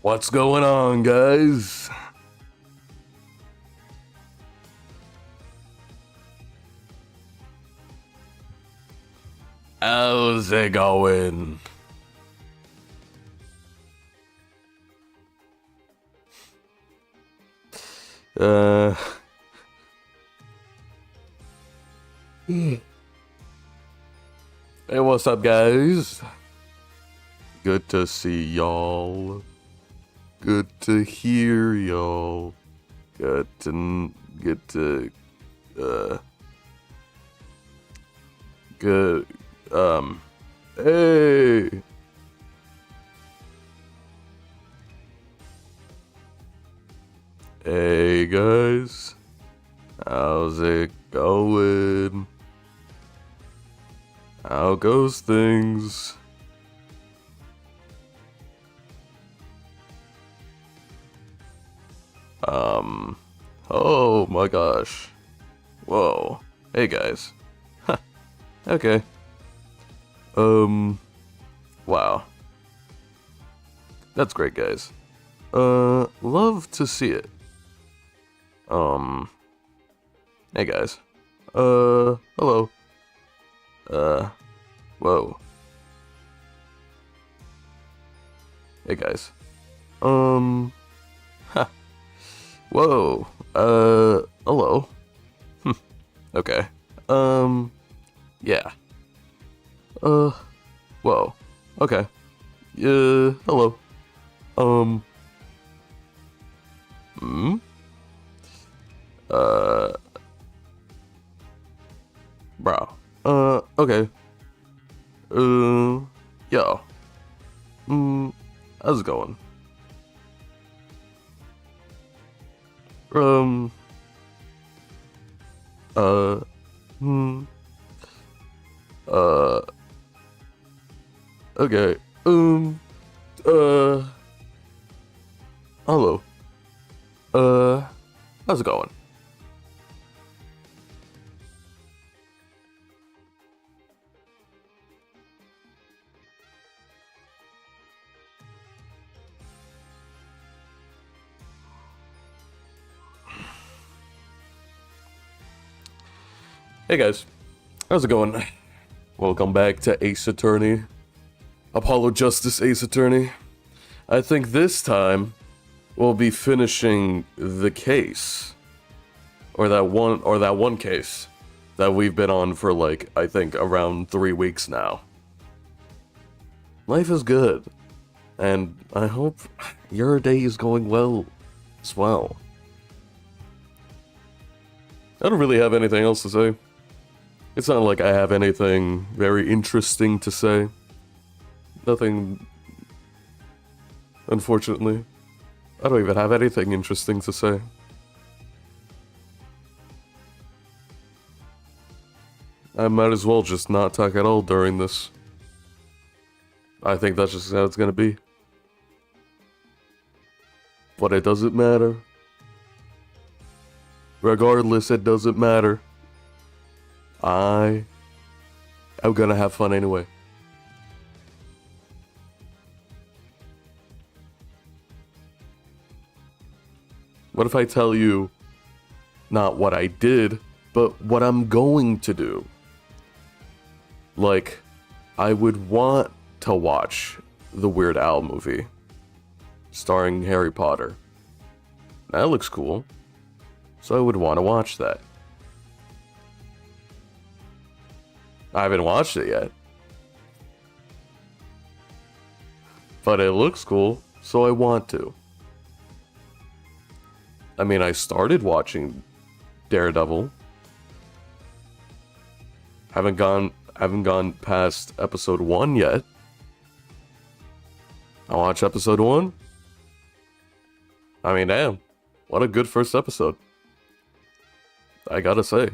What's going on, guys? How's it going? Hey, what's up, guys? Good to see y'all. Good to hear y'all. Good to, hey. Hey, guys. How's it going? How goes things? Oh my gosh. Whoa. Hey guys. Huh. Okay. Wow. That's great, guys. Love to see it. Hey guys. Hello. Whoa. Hey guys. Ha. Whoa. Hello. Okay. Yeah. Whoa. Okay. Hello. Hmm? Bro. Okay. Yo. How's it going? Hmm. Okay. Hello. How's it going? Hey guys, how's it going? Welcome back to Ace Attorney. Apollo Justice Ace Attorney. I think this time we'll be finishing the case. Or that one case that we've been on for like, I think around 3 weeks now. Life is good. And I hope your day is going well as well. I don't really have anything else to say. It's not like I have anything very interesting to say. Nothing... Unfortunately. I don't even have anything interesting to say. I might as well just not talk at all during this. I think that's just how it's gonna be. But it doesn't matter. Regardless, it doesn't matter. I'm gonna have fun anyway. What if I tell you not what I did, but what I'm going to do? Like, I would want to watch the Weird Al movie starring Harry Potter. That looks cool. So I would want to watch that. I haven't watched it yet. But it looks cool, so I want to. I mean, I started watching Daredevil. Haven't gone past episode 1 yet. I watch episode 1. I mean, damn. What a good first episode. I gotta say.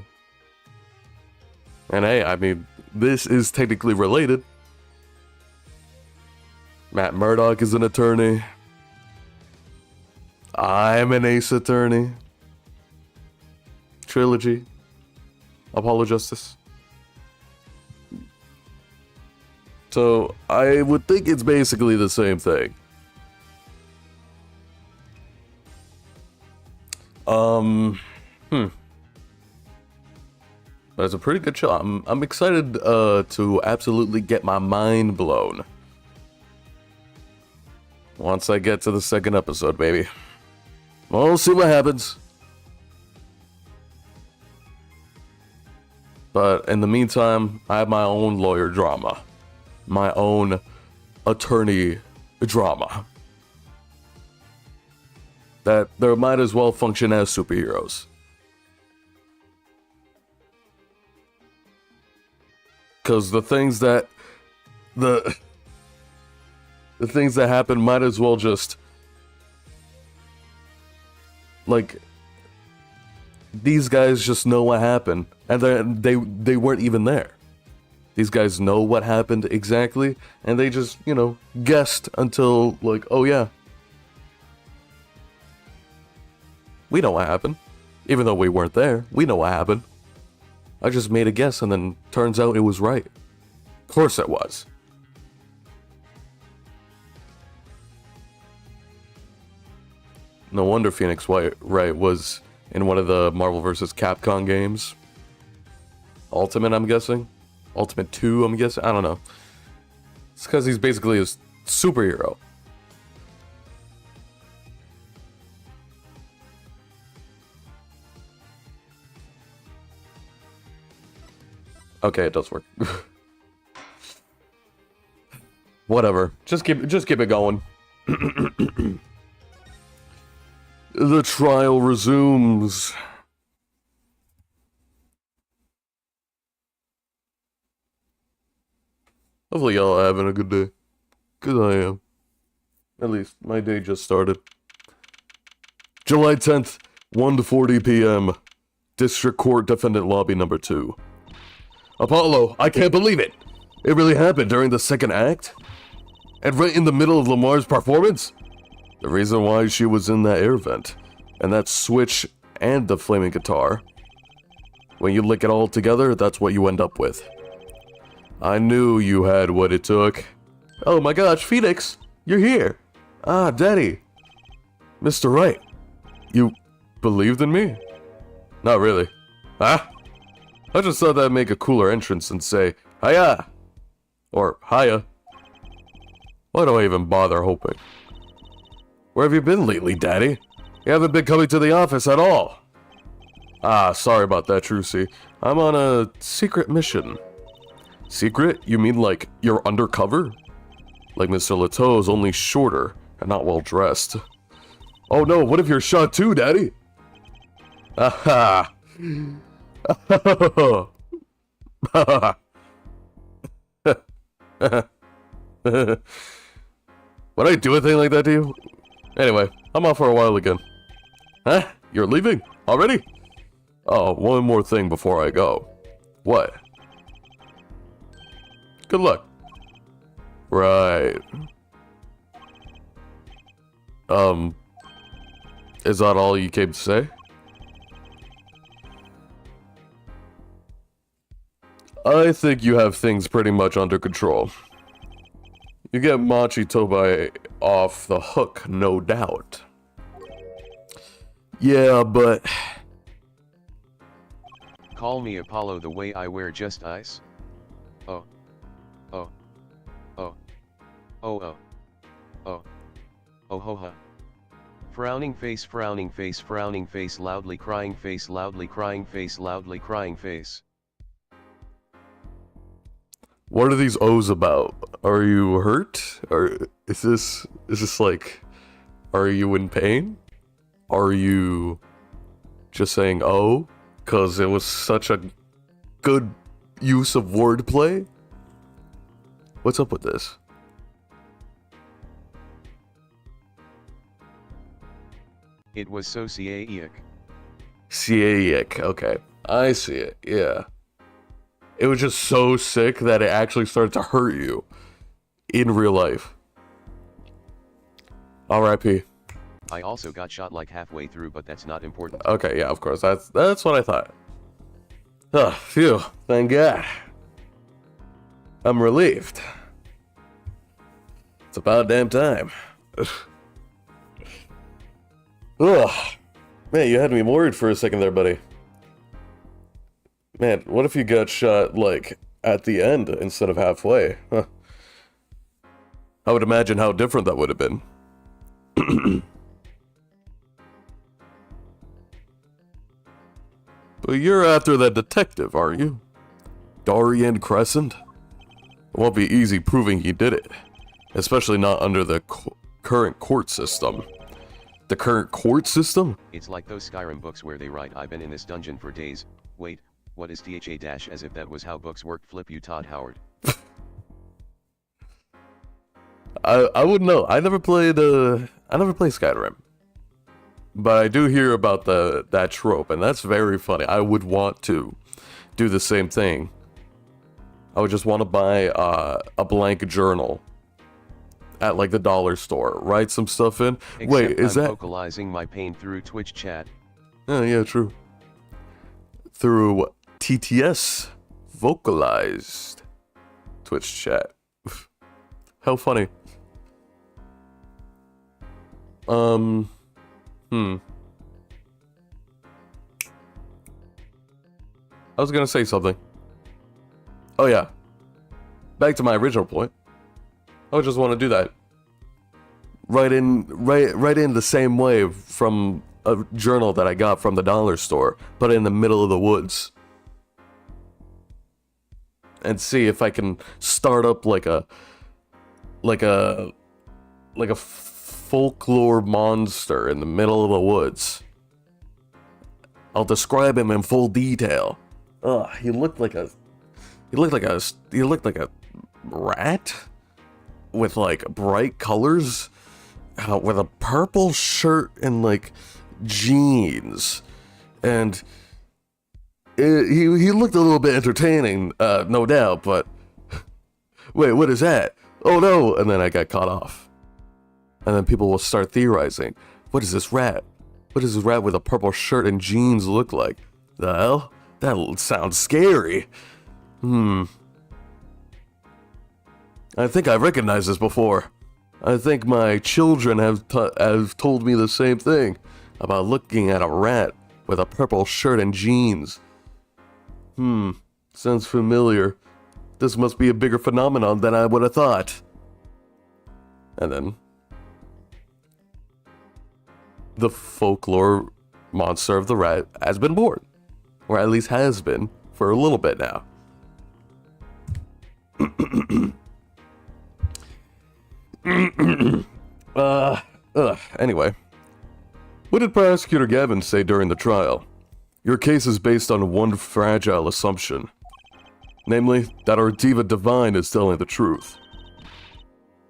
And hey, I mean, this is technically related. Matt Murdock is an attorney. I'm an Ace Attorney. Trilogy. Apollo Justice. So, I would think it's basically the same thing. That's a pretty good show. I'm excited to absolutely get my mind blown once I get to the second episode, baby. We'll see what happens. But in the meantime, I have my own lawyer drama, my own attorney drama that there might as well function as superheroes. Because the things that happen might as well just, like, these guys just know what happened, and they weren't even there. These guys know what happened exactly, and they just, you know, guessed until, like, oh yeah, we know what happened. Even though we weren't there, we know what happened. I just made a guess, and then turns out it was right. Of course it was. No wonder Phoenix Wright was in one of the Marvel vs. Capcom games. Ultimate, I'm guessing? Ultimate 2, I'm guessing? I don't know. It's because he's basically a superhero. Okay, it does work. Whatever. Just keep it going. The trial resumes. Hopefully y'all are having a good day. Cause I am. At least, my day just started. July 10th, 1:40 p.m. District Court Defendant Lobby number 2. Apollo, I can't believe it! It really happened during the second act? And right in the middle of Lamar's performance? The reason why she was in that air vent, and that switch, and the flaming guitar. When you lick it all together, that's what you end up with. I knew you had what it took. Oh my gosh, Phoenix! You're here! Ah, Daddy! Mr. Wright, you believed in me? Not really. Huh? I just thought that'd make a cooler entrance and say, hiya! Or hiya. Why do I even bother hoping? Where have you been lately, Daddy? You haven't been coming to the office at all. Ah, sorry about that, Trucy. I'm on a secret mission. Secret? You mean like you're undercover? Like Mr. Leteau's, only shorter and not well dressed. Oh no, what if you're shot too, Daddy? Aha! Would I do a thing like that to you? Anyway, I'm off for a while again. Huh? You're leaving? Already? Oh, one more thing before I go. What? Good luck. Right. Is that all you came to say? I think you have things pretty much under control. You get Machi Tobai off the hook, no doubt. Yeah, but... Call me Apollo the way I wear just ice. Oh. Oh. Oh. Oh oh. Oh. Oh ho ha. Frowning face, frowning face, frowning face, loudly crying face, loudly crying face, loudly crying face. What are these O's about? Are you hurt? Or is this like, are you in pain? Are you just saying oh? Cause it was such a good use of wordplay? What's up with this? It was so siaic. Siaic, okay. I see it, yeah. It was just so sick that it actually started to hurt you in real life. R.I.P. I also got shot like halfway through, but that's not important. Okay, yeah, of course. That's what I thought. Oh, phew. Thank God. I'm relieved. It's about damn time. Ugh. Man, you had me worried for a second there, buddy. Man, what if you got shot, like, at the end instead of halfway? Huh. I would imagine how different that would have been. But you're after that detective, aren't you? Darien Crescent? It won't be easy proving he did it. Especially not under the current court system. The current court system? It's like those Skyrim books where they write, I've been in this dungeon for days. Wait, what is THA dash, as if that was how books worked? Flip you, Todd Howard. I wouldn't know. I never played Skyrim. But I do hear about that trope, and that's very funny. I would want to do the same thing. I would just want to buy a blank journal at like the dollar store, write some stuff in. Except Wait, is I'm that vocalizing my pain through Twitch chat? Oh, yeah, true. Through TTS vocalized Twitch chat. How funny. I was gonna say something. Oh yeah. Back to my original point. I would just want to do that. Write in the same way from a journal that I got from the dollar store, but in the middle of the woods. And see if I can start up like a folklore monster in the middle of the woods. I'll describe him in full detail. He looked like a rat with like bright colors, with a purple shirt and like jeans, and he looked a little bit entertaining, no doubt. But wait, what is that? Oh no! And then I got caught off, and then people will start theorizing. What is this rat? What does this rat with a purple shirt and jeans look like? The hell? That sounds scary. I think I've recognized this before. I think my children have told me the same thing about looking at a rat with a purple shirt and jeans. Sounds familiar. This must be a bigger phenomenon than I would have thought. And then the folklore monster of the rat has been born. Or at least has been for a little bit now. Anyway. What did Prosecutor Gavin say during the trial? Your case is based on one fragile assumption. Namely, that our diva divine is telling the truth.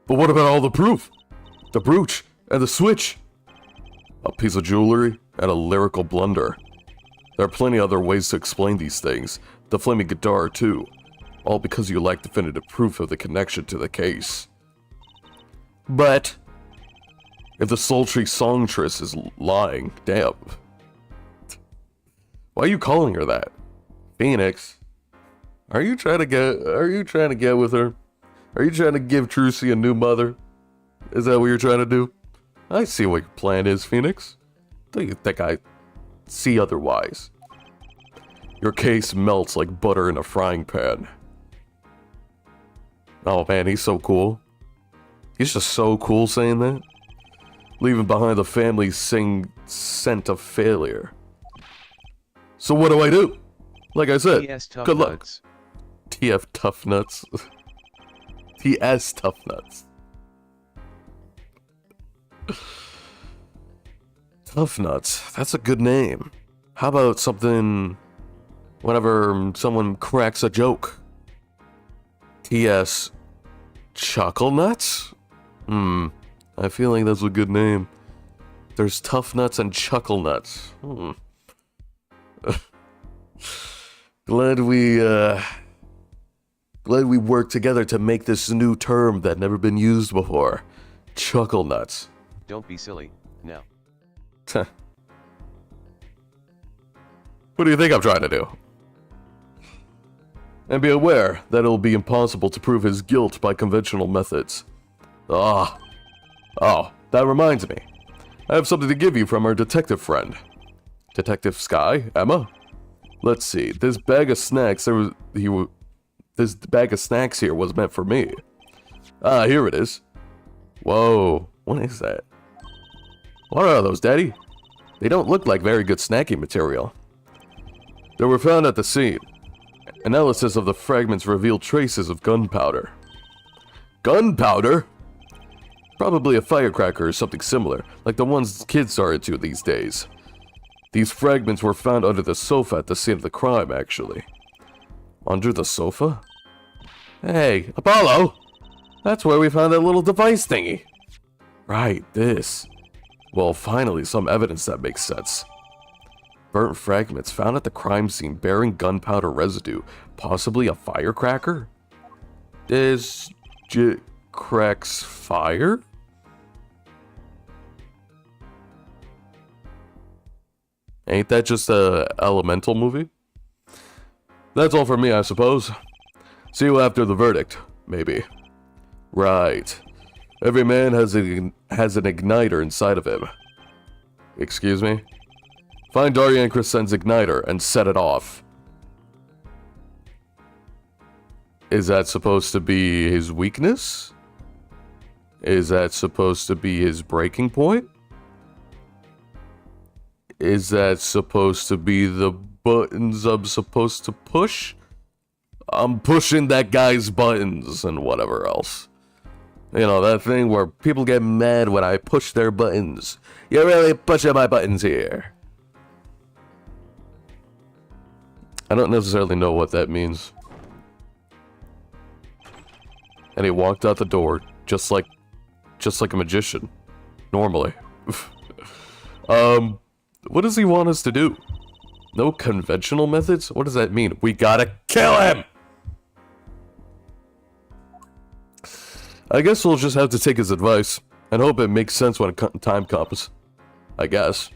But what about all the proof? The brooch and the switch? A piece of jewelry and a lyrical blunder. There are plenty other ways to explain these things. The flaming guitar, too. All because you lack definitive proof of the connection to the case. But if the sultry songstress is lying, damn. Why are you calling her that? Phoenix. Are you trying to get with her? Are you trying to give Trucy a new mother? Is that what you're trying to do? I see what your plan is, Phoenix. Don't you think I see otherwise? Your case melts like butter in a frying pan. Oh man, he's so cool. He's just so cool saying that. Leaving behind the family's scent of failure. So what do I do? Like I said, good luck. Nuts. TF Tough Nuts. TS Tough Nuts. Tough Nuts. That's a good name. How about something whenever someone cracks a joke? TS Chuckle Nuts? I feel like that's a good name. There's Tough Nuts and Chuckle Nuts. Glad we worked together to make this new term that never been used before. Chuckle Nuts. Don't be silly, now. What do you think I'm trying to do? And be aware that it'll be impossible to prove his guilt by conventional methods. Oh, that reminds me. I have something to give you from our detective friend. Detective Sky? Emma? Let's see. This bag of snacks this bag of snacks here was meant for me. Ah, here it is. Whoa, what is that? What are those, Daddy? They don't look like very good snacking material. They were found at the scene. Analysis of the fragments revealed traces of gunpowder. Gunpowder? Probably a firecracker or something similar, like the ones kids are into these days. These fragments were found under the sofa at the scene of the crime, actually. Under the sofa? Hey, Apollo! That's where we found that little device thingy. Right, this. Well, finally, some evidence that makes sense. Burnt fragments found at the crime scene bearing gunpowder residue, possibly a firecracker? This cracks fire? Ain't that just a Elemental movie? That's all for me, I suppose. See you after the verdict, maybe. Right. Every man has an igniter inside of him. Excuse me? Find Darian Crescent's igniter and set it off. Is that supposed to be his weakness? Is that supposed to be his breaking point? Is that supposed to be the buttons I'm supposed to push? I'm pushing that guy's buttons and whatever else. You know, that thing where people get mad when I push their buttons. You're really pushing my buttons here. I don't necessarily know what that means. And he walked out the door just like a magician. Normally. What does he want us to do? No conventional methods? What does that mean? We gotta kill him! I guess we'll just have to take his advice and hope it makes sense when time comes. I guess.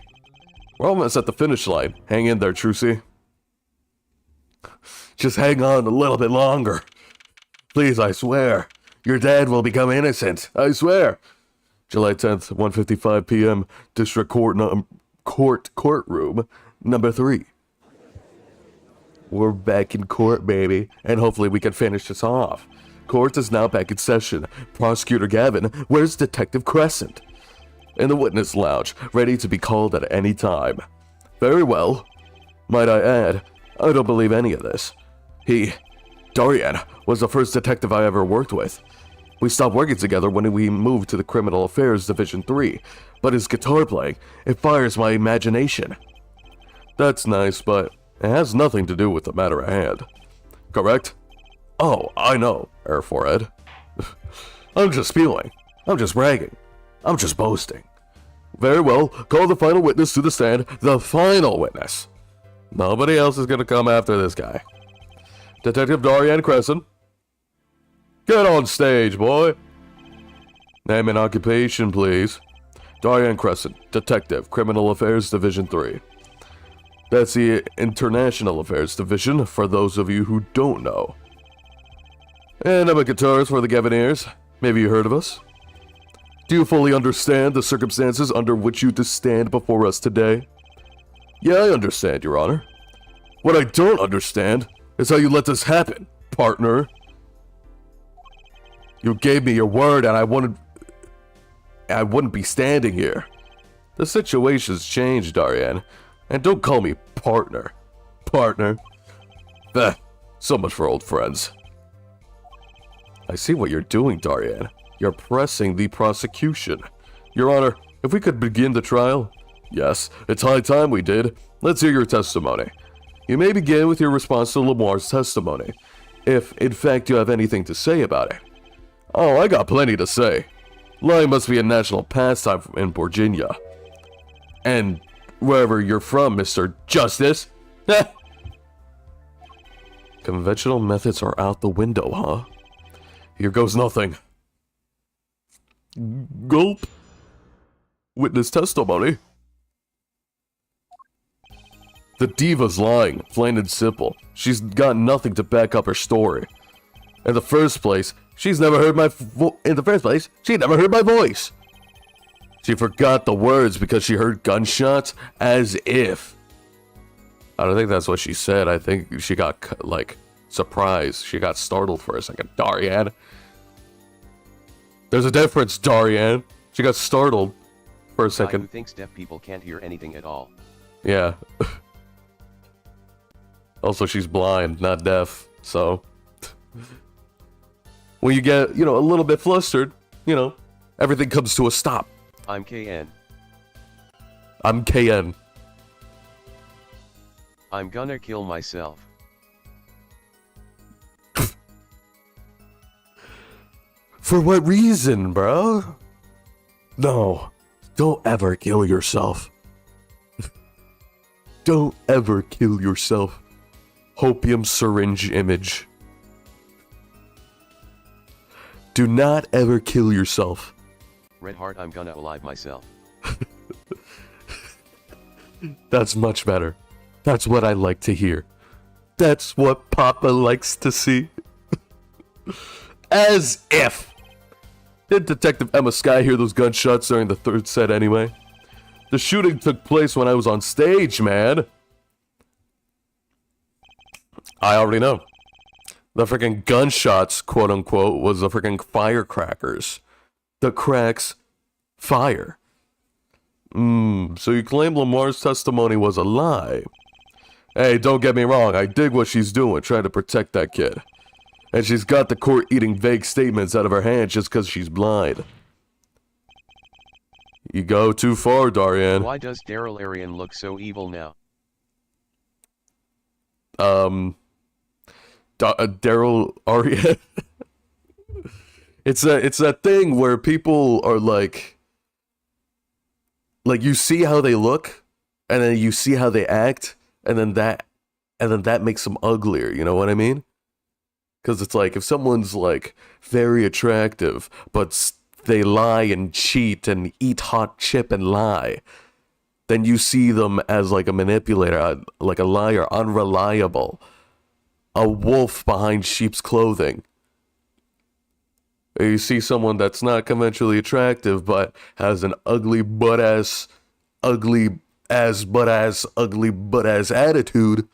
We're almost at the finish line. Hang in there, Trucy. Just hang on a little bit longer. Please, I swear. Your dad will become innocent. I swear. July 10th, 1:55 p.m. District Courtroom number 3. We're back in court, baby, and hopefully we can finish this off. Court is now back in session. Prosecutor Gavin, where's Detective Crescent? In the witness lounge, ready to be called at any time. Very well. Might I add, I don't believe any of this. Darian, was the first detective I ever worked with. We stopped working together when we moved to the Criminal Affairs Division 3, but his guitar playing, it fires my imagination. That's nice, but it has nothing to do with the matter at hand. Correct? Oh, I know, Air Forehead. I'm just spewing. I'm just bragging. I'm just boasting. Very well, call the final witness to the stand, the final witness. Nobody else is gonna come after this guy. Detective Darian Crescent. Get on stage, boy. Name and occupation, please. Darian Crescent, Detective, Criminal Affairs Division 3. That's the International Affairs Division, for those of you who don't know. And I'm a guitarist for the Gavineers. Maybe you heard of us? Do you fully understand the circumstances under which you stand before us today? Yeah, I understand, Your Honor. What I don't understand is how you let this happen, partner. You gave me your word and I wouldn't be standing here. The situation's changed, Darian. And don't call me partner. Partner. So much for old friends. I see what you're doing, Darian. You're pressing the prosecution. Your Honor, if we could begin the trial? Yes, it's high time we did. Let's hear your testimony. You may begin with your response to Lamar's testimony, if in fact you have anything to say about it. Oh, I got plenty to say. Lying must be a national pastime in Virginia. And wherever you're from, Mr. Justice. Conventional methods are out the window, huh? Here goes nothing. Gulp. Witness testimony. The diva's lying, plain and simple. She's got nothing to back up her story. In the first place, she never heard my voice. She forgot the words because she heard gunshots, as if. I don't think that's what she said. I think she got, like, surprised. She got startled for a second. Darian. There's a difference, Darian. She got startled for a second. Who thinks deaf people can't hear anything at all? Yeah. Also, she's blind, not deaf, so... When you get, you know, a little bit flustered, you know, everything comes to a stop. I'm KN. I'm KN. I'm gonna kill myself. For what reason, bro? No, don't ever kill yourself. Don't ever kill yourself. Hopium syringe image. Do not ever kill yourself. Red heart, I'm gonna alive myself. That's much better. That's what I like to hear. That's what Papa likes to see. As if. Did Detective Emma Sky hear those gunshots during the third set anyway? The shooting took place when I was on stage, man. I already know. The freaking gunshots, quote unquote, was the freaking firecrackers. The cracks fire. So you claim Lamar's testimony was a lie. Hey, don't get me wrong, I dig what she's doing, trying to protect that kid. And she's got the court eating vague statements out of her hand just because she's blind. You go too far, Darian. Why does Daryl Arian look so evil now? Daryl Arian. It's that thing where people are like you see how they look, and then you see how they act, and then that makes them uglier. You know what I mean? Because it's like if someone's like very attractive, but they lie and cheat and eat hot chip and lie, then you see them as like a manipulator, like a liar, unreliable, a wolf behind sheep's clothing. Or you see someone that's not conventionally attractive, but has an ugly butt-ass attitude,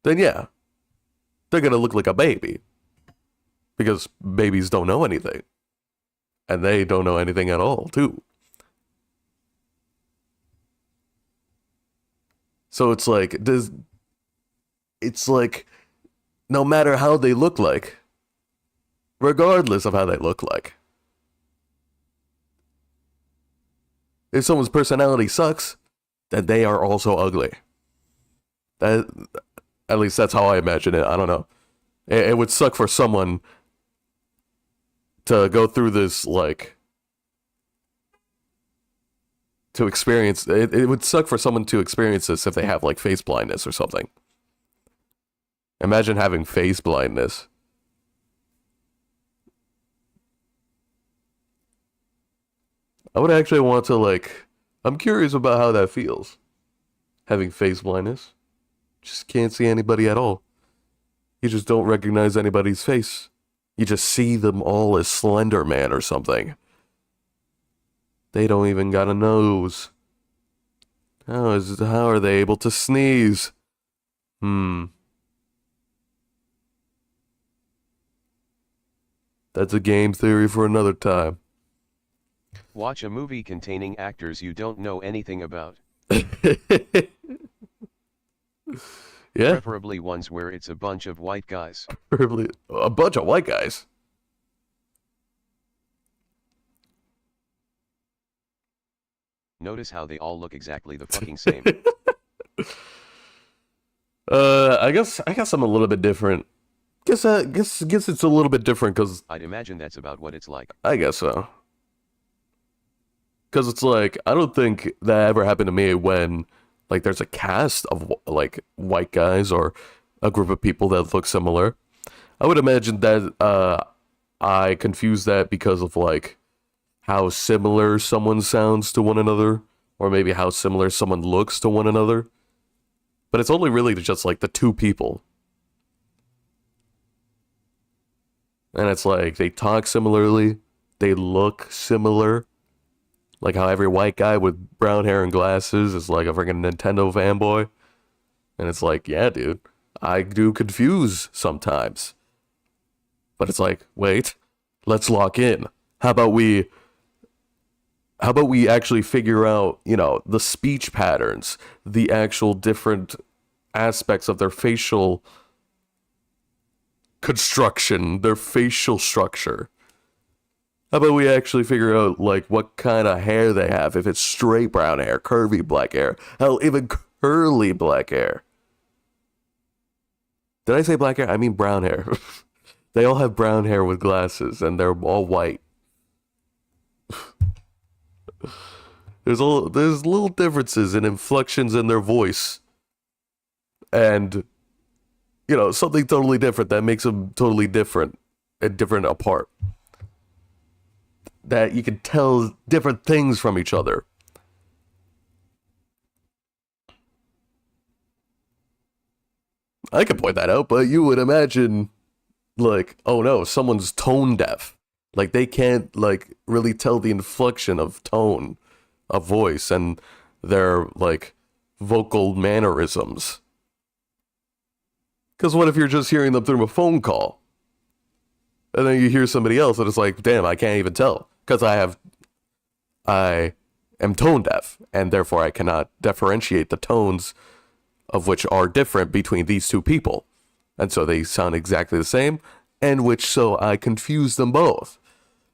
then yeah, they're gonna look like a baby. Because babies don't know anything. And they don't know anything at all, too. So it's like, no matter how they look like, regardless of how they look like, if someone's personality sucks, then they are also ugly. At least that's how I imagine it. I don't know. It would suck for someone to go through this, like, to experience, it would suck for someone to experience this if they have, like, face blindness or something. Imagine having face blindness. I would actually want to, like, I'm curious about how that feels. Having face blindness. Just can't see anybody at all. You just don't recognize anybody's face. You just see them all as Slender Man or something. They don't even got a nose. How are they able to sneeze? That's a game theory for another time. Watch a movie containing actors you don't know anything about. Yeah? Preferably ones where it's a bunch of white guys. Preferably a bunch of white guys. Notice how they all look exactly the fucking same. I guess I'm a little bit different. Guess it's a little bit different because I'd imagine that's about what it's like. I guess so. Because it's like, I don't think that ever happened to me when, like, there's a cast of, like, white guys or a group of people that look similar. I would imagine that I confuse that because of, like, how similar someone sounds to one another, or maybe how similar someone looks to one another. But it's only really just, like, the two people. And it's like, they talk similarly, they look similar. Like how every white guy with brown hair and glasses is like a freaking Nintendo fanboy. And it's like, yeah, dude, I do confuse sometimes. But it's like, wait, let's lock in. How about we actually figure out, you know, the speech patterns, the actual different aspects of their facial construction, their facial structure. How about we actually figure out, like, what kind of hair they have, if it's straight brown hair, curvy black hair, hell, even curly black hair. Did I say black hair? I mean brown hair. They all have brown hair with glasses, and they're all white. There's little differences in inflections in their voice. And, you know, something totally different that makes them totally different and different apart. That you can tell different things from each other. I could point that out, but you would imagine, like, oh no, someone's tone deaf. Like, they can't, like, really tell the inflection of tone, of voice, and their, like, vocal mannerisms. Because what if you're just hearing them through a phone call? And then you hear somebody else and it's like, damn, I can't even tell. Because I am tone deaf, and therefore I cannot differentiate the tones of which are different between these two people. And so they sound exactly the same, and which so I confuse them both.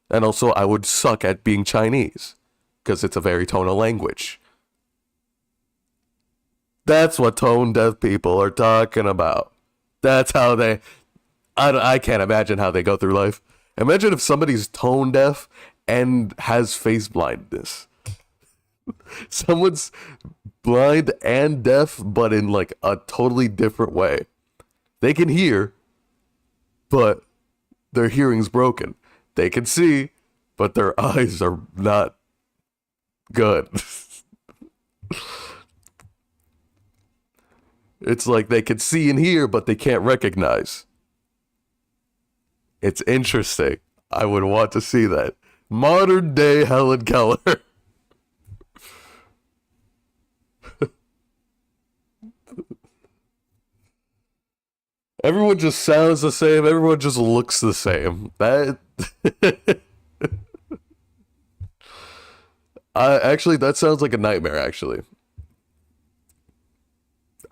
And also I would suck at being Chinese, because it's a very tonal language. That's what tone deaf people are talking about. That's how they... I can't imagine how they go through life. Imagine if somebody's tone deaf and has face blindness. Someone's blind and deaf, but in like a totally different way. They can hear, but their hearing's broken. They can see, but their eyes are not good. It's like they can see and hear, but they can't recognize. It's interesting. I would want to see that. Modern day Helen Keller. Everyone just sounds the same. Everyone just looks the same. That actually, that sounds like a nightmare, actually.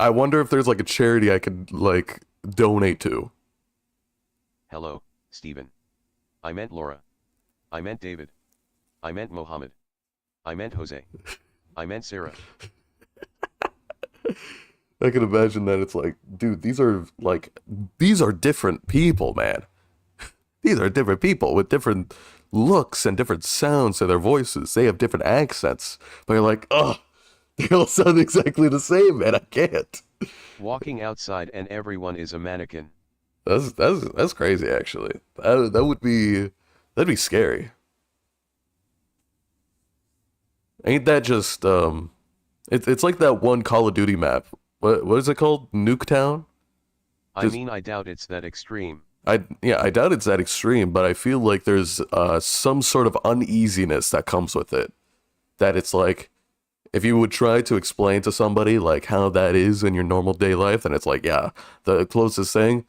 I wonder if there's like a charity I could like donate to. Hello, Stephen. I meant Laura. I meant David. I meant Mohammed. I meant Jose. I meant Sarah. I can imagine that it's like, dude, these are different people, man. These are different people with different looks and different sounds to their voices. They have different accents. But you're like, oh, they all sound exactly the same, man. I can't. Walking outside and everyone is a mannequin. That's crazy, actually. That'd be scary. Ain't that just it's like that one Call of Duty map. What is it called? Nuketown? I mean, I doubt it's that extreme. I doubt it's that extreme, but I feel like there's some sort of uneasiness that comes with it. That it's like, if you would try to explain to somebody like how that is in your normal day life, then it's like, yeah, the closest thing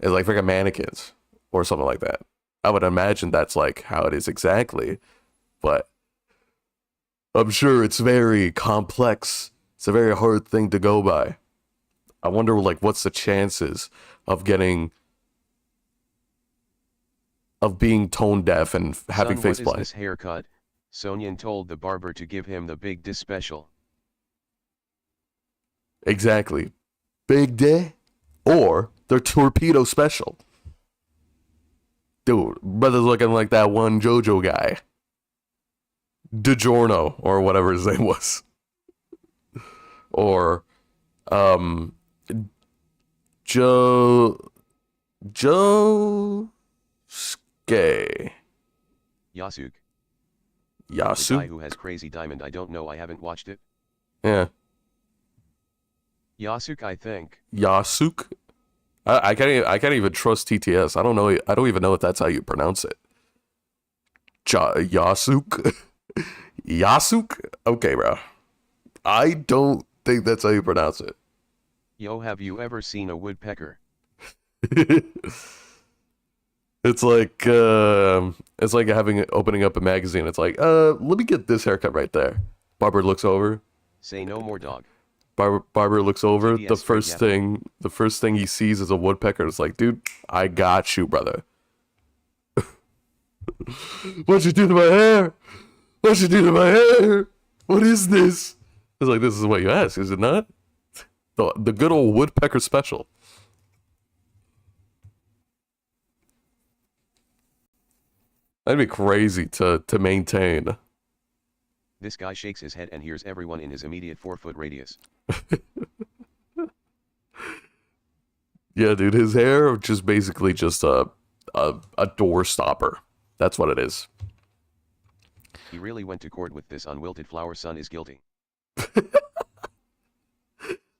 is like freaking mannequins or something like that. I would imagine that's like how it is exactly, but I'm sure it's very complex. It's a very hard thing to go by. I wonder like what's the chances of being tone deaf and having face blind. What is this haircut? Sonyan told the barber to give him the big diss special. Exactly. Big day or the torpedo special. Dude, brother's looking like that one JoJo guy. DiGiorno, or whatever his name was. Or, Joe Skay. Yasuk. Yasuk? The guy who has Crazy Diamond, I don't know, I haven't watched it. Yeah. Yasuk, I think. Yasuk? I can't even trust TTS. I don't even know if that's how you pronounce it. Yasuk? Yasuk? Okay, bro. I don't think that's how you pronounce it. Yo, have you ever seen a woodpecker? It's like opening up a magazine. It's like, let me get this haircut right there. Barber looks over. Say no more, dog. Barber looks over. TDS The first thing he sees is a woodpecker. It's like, dude, I got you, brother. What'd you do to my hair? What'd you do to my hair? What is this? It's like, this is what you ask, is it not? The good old woodpecker special. That'd be crazy to maintain. This guy shakes his head and hears everyone in his immediate 4-foot radius. Yeah, dude, his hair just basically just a door stopper. That's what it is. He really went to court with this unwilted flower. Son is guilty.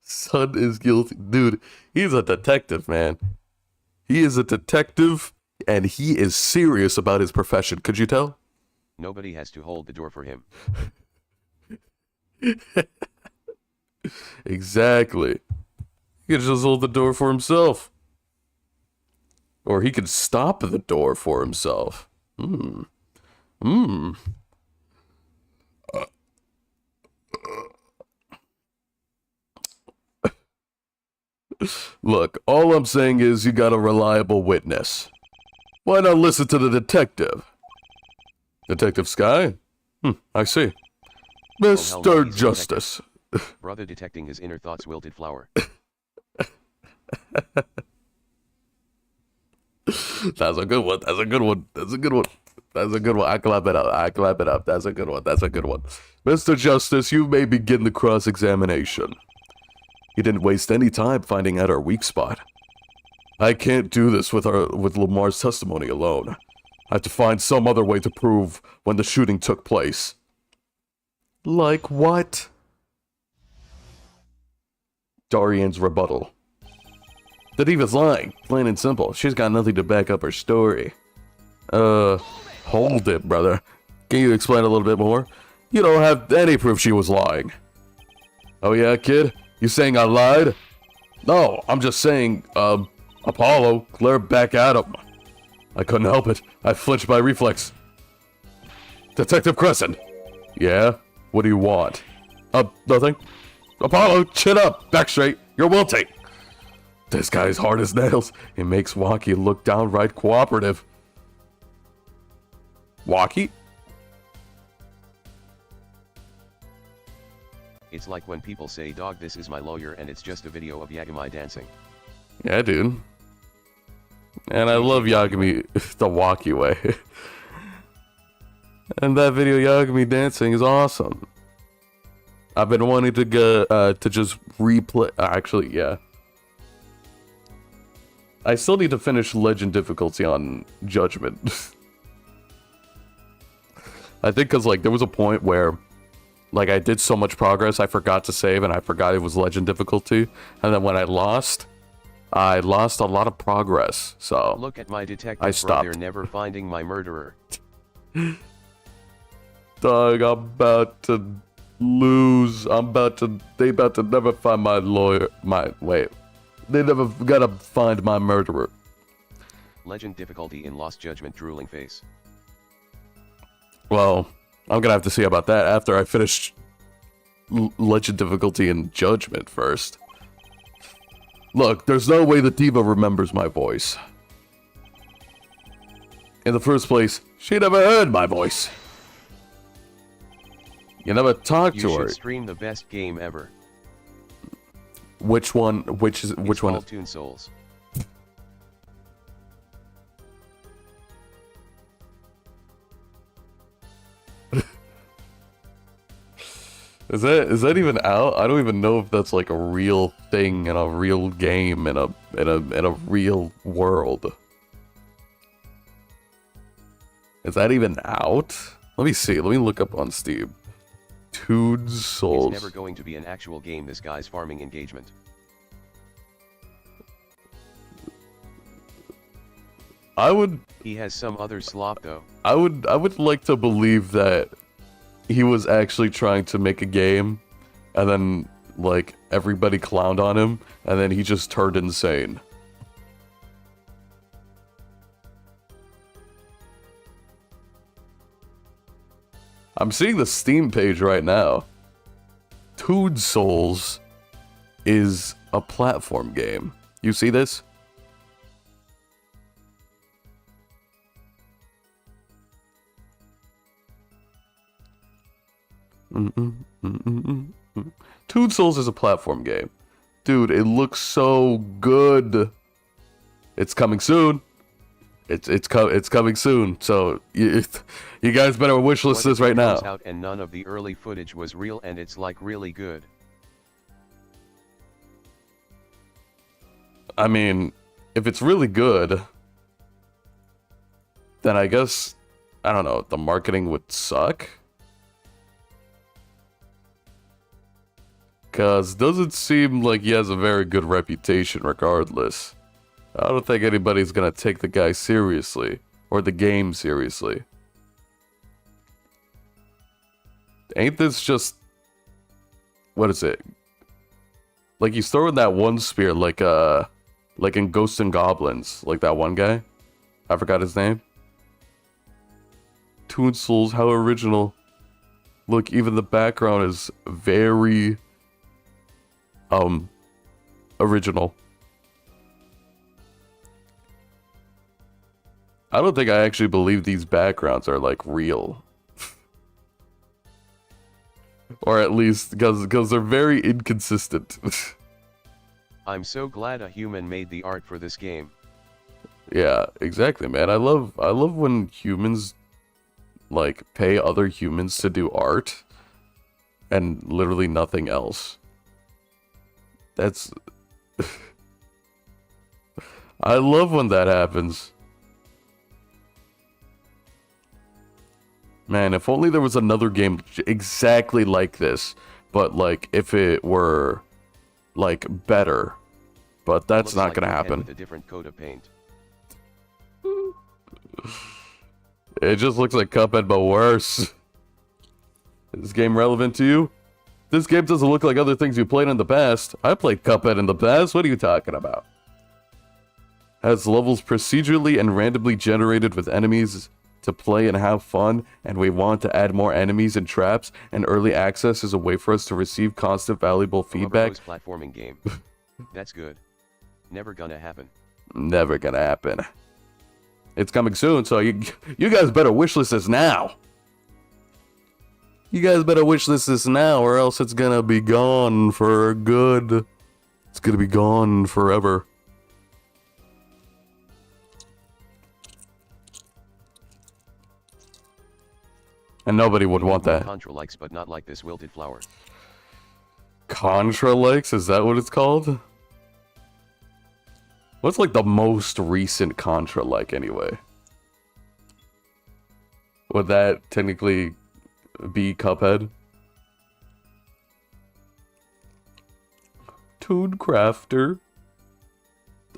Son is guilty. Dude, he's a detective, man. He is a detective, and he is serious about his profession. Could you tell? Nobody has to hold the door for him. Exactly. He could just hold the door for himself. Or he could stop the door for himself. Look, all I'm saying is you got a reliable witness. Why not listen to the detective? Detective Sky? I see. hell no, Mr. he's a Justice. Brother detecting his inner thoughts, wilted flower. That's a good one. That's a good one. That's a good one. That's a good one. I clap it up. I clap it up. That's a good one. That's a good one. Mr. Justice, you may begin the cross-examination. You didn't waste any time finding out our weak spot. I can't do this with Lamar's testimony alone. I have to find some other way to prove when the shooting took place. Like what? Darian's rebuttal. The diva's lying, plain and simple. She's got nothing to back up her story. Hold it, brother. Can you explain a little bit more? You don't have any proof she was lying. Oh yeah, kid? You saying I lied? No, I'm just saying, Apollo glared back at him. I couldn't help it. I flinched by reflex. Detective Crescent. Yeah? What do you want? Nothing. Apollo, chin up. Back straight. You're wilting. This guy's hard as nails. It makes Waki look downright cooperative. Waki? It's like when people say, dog, this is my lawyer, and it's just a video of Yagami dancing. Yeah, dude. And I love Yagami the Waki way. And that video Yagami dancing is awesome. I've been wanting to get to just replay. Actually, yeah. I still need to finish Legend difficulty on Judgment. I think because like there was a point where like I did so much progress I forgot to save and I forgot it was Legend difficulty, and then when I lost a lot of progress. So look at my detective I stopped. brother never finding my murderer. Dog, I'm about to lose. They about to never find my lawyer. They never gotta find my murderer. Legend difficulty in Lost Judgment, drooling face. Well, I'm gonna have to see about that after I finish Legend difficulty in Judgment first. Look, there's no way the diva remembers my voice. In the first place, she never heard my voice. You never talked to her. You should stream the best game ever. Which one? Which one? Called Toon Souls. Is that even out? I don't even know if that's like a real thing in a real game in a real world. Is that even out? Let me see. Let me look up on Steam. Toon Souls. It's never going to be an actual game, this guy's farming engagement. I would. He has some other slop though. I would like to believe that he was actually trying to make a game, and then, like, everybody clowned on him, and then he just turned insane. I'm seeing the Steam page right now. Toad Souls is a platform game. You see this? Toad Souls is a platform game. Dude, it looks so good. It's coming soon. It's coming soon. So you guys better wishlist this right now. Out and none of the early footage was real, and it's like really good. I mean, if it's really good, then I guess, I don't know, the marketing would suck. Because doesn't seem like he has a very good reputation regardless. I don't think anybody's gonna take the guy seriously, or the game seriously. Ain't this just... what is it? Like he's throwing that one spear like in Ghosts and Goblins, like that one guy. I forgot his name. Toad Souls, how original. Look, even the background is very... original. I don't think I actually believe these backgrounds are, like, real. Or at least, because they're very inconsistent. I'm so glad a human made the art for this game. Yeah, exactly, man. I love when humans, like, pay other humans to do art. And literally nothing else. That's... I love when that happens. Man, if only there was another game exactly like this. But, like, if it were, like, better. But that's not gonna happen. With a different coat of paint. It just looks like Cuphead, but worse. Is this game relevant to you? This game doesn't look like other things you played in the past. I played Cuphead in the past. What are you talking about? Has levels procedurally and randomly generated with enemies to play and have fun, and we want to add more enemies and traps, and early access is a way for us to receive constant valuable feedback. Platforming game. That's good. Never gonna happen. Never gonna happen. It's coming soon, so you guys better wishlist this now. You guys better wishlist this now, or else it's gonna be gone for good. It's gonna be gone forever. And nobody would want that. Contra likes, but not like this wilted flower. Contra likes? Is that what it's called? What's like the most recent Contra like anyway? Would that technically be Cuphead? Toon Crafter.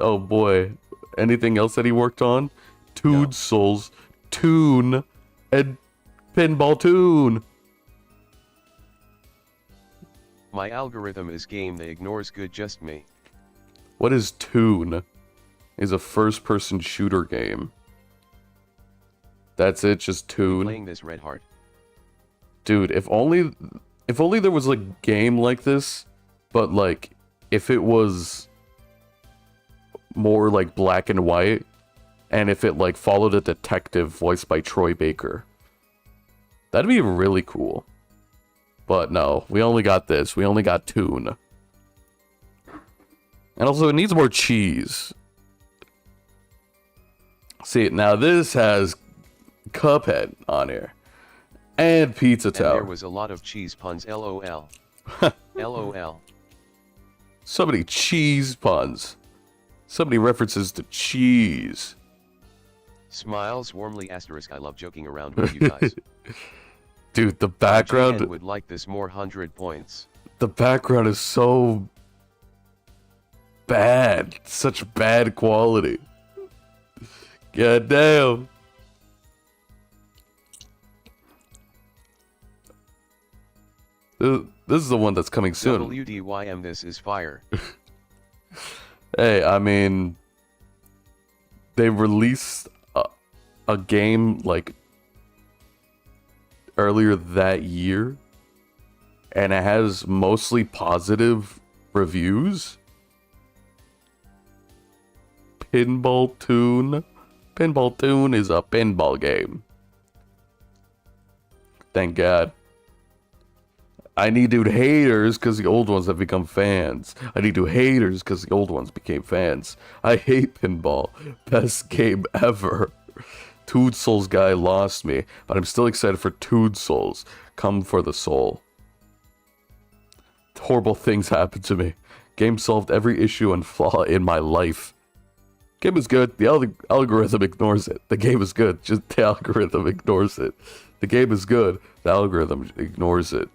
Oh boy. Anything else that he worked on? Toad Souls, Toon, and Pinball Toon. My algorithm is game that ignores good just me. What is Toon? Is a first-person shooter game. That's it, just Toon. Playing this Red Heart. Dude, if only there was a game like this, but like if it was more like black and white, and if it like followed a detective voiced by Troy Baker. That'd be really cool. But no, we only got this. We only got Toon. And also, it needs more cheese. See, now this has Cuphead on here. And Pizza Tower. There was a lot of cheese puns, LOL. LOL. So many cheese puns. So many references to cheese. Smiles warmly asterisk. I love joking around with you guys. Dude, the background... JN would like this more 100 points. The background is so... bad. Such bad quality. God damn. This is the one that's coming soon. WDYM, this is fire. Hey, I mean, they released a game like earlier that year, and it has mostly positive reviews. Pinball Toon. Pinball Toon is a pinball game. Thank God. I need to haters because the old ones have become fans. I need to haters because the old ones became fans. I hate pinball. Best game ever. Tood Souls guy lost me, but I'm still excited for Tood Souls. Come for the soul. Horrible things happened to me. Game solved every issue and flaw in my life. Game is good. The algorithm ignores it. The game is good. Just the algorithm ignores it. The game is good. The algorithm ignores it.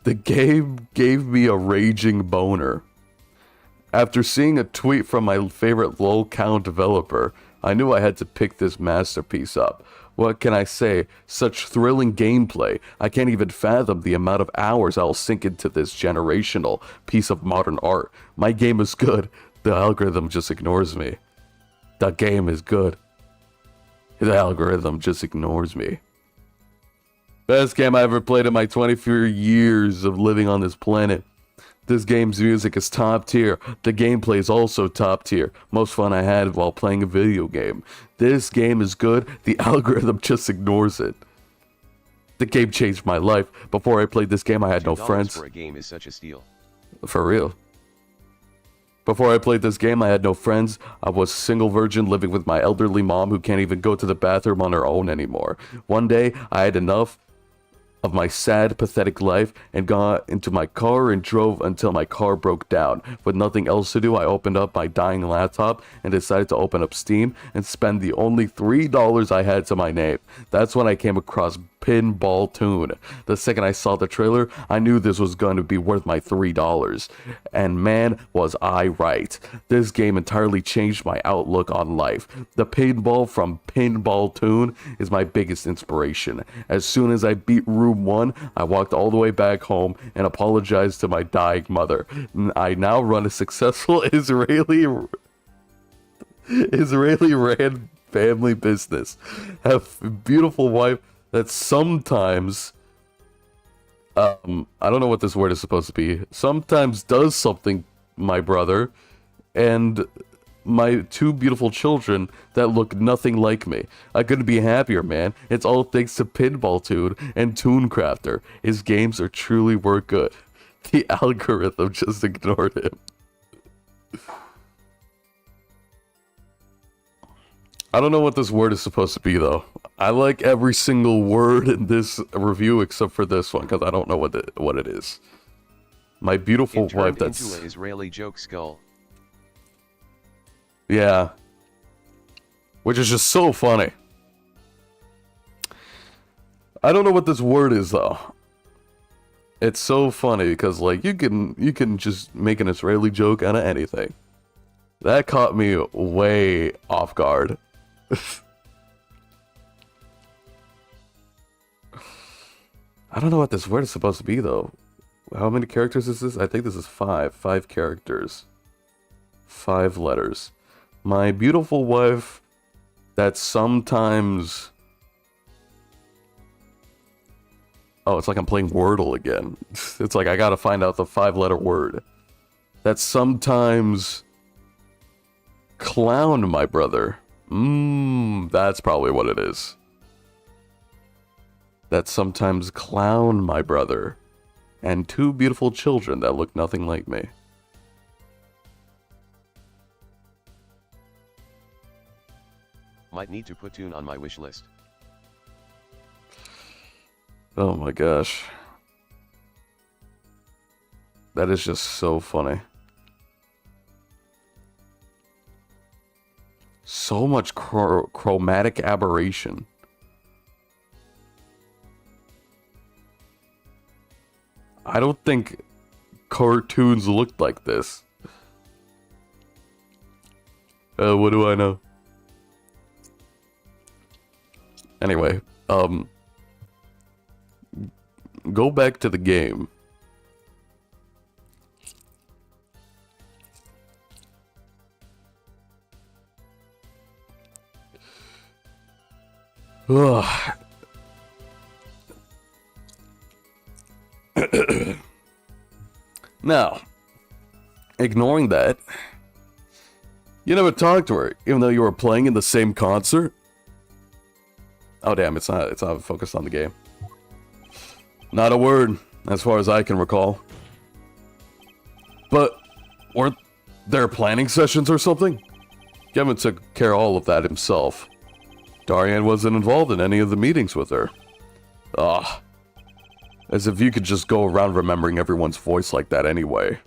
The game gave me a raging boner. After seeing a tweet from my favorite LOL count developer, I knew I had to pick this masterpiece up. What can I say? Such thrilling gameplay. I can't even fathom the amount of hours I'll sink into this generational piece of modern art. My game is good. The algorithm just ignores me. The game is good. The algorithm just ignores me. Best game I ever played in my 24 years of living on this planet. This game's music is top tier. The gameplay is also top tier. Most fun I had while playing a video game. This game is good. The algorithm just ignores it. The game changed my life. Before I played this game, I had no friends. For a game is such a steal. For real. Before I played this game, I had no friends. I was a single virgin living with my elderly mom who can't even go to the bathroom on her own anymore. One day, I had enough of my sad, pathetic life and got into my car and drove until my car broke down. With nothing else to do, I opened up my dying laptop and decided to open up Steam and spend the only $3 I had to my name. That's when I came across Pinball Toon. The second I saw the trailer, I knew this was going to be worth my $3. And man, was I right. This game entirely changed my outlook on life. The pinball from Pinball Toon is my biggest inspiration. As soon as I beat Room 1, I walked all the way back home and apologized to my dying mother. I now run a successful Israeli ran family business. Have a beautiful wife that sometimes, I don't know what this word is supposed to be, sometimes does something, my brother, and my two beautiful children that look nothing like me. I couldn't be happier, man. It's all thanks to Pinball Toon and Tooncrafter. His games are truly work good. The algorithm just ignored him. I don't know what this word is supposed to be, though. I like every single word in this review except for this one, because I don't know what it is. My beautiful wife, that's... into an Israeli joke skull. Yeah. Which is just so funny. I don't know what this word is, though. It's so funny, because, like, you can just make an Israeli joke out of anything. That caught me way off guard. I don't know what this word is supposed to be, though. How many characters is this? I think this is 5. 5 characters. 5 letters. My beautiful wife that sometimes... Oh, it's like I'm playing Wordle again. It's like I gotta find out the 5-letter word. That sometimes... clown my brother. That's probably what it is. That sometimes clown my brother. And 2 beautiful children that look nothing like me. Might need to put Toon on my wish list. Oh my gosh. That is just so funny. So much chromatic aberration. I don't think cartoons looked like this. What do I know? Anyway, go back to the game. Ugh. Now, ignoring that, you never talked to her, even though you were playing in the same concert? Oh damn, it's not focused on the game. Not a word, as far as I can recall. But, weren't there planning sessions or something? Gavin took care of all of that himself. Darian wasn't involved in any of the meetings with her. Ugh. As if you could just go around remembering everyone's voice like that anyway.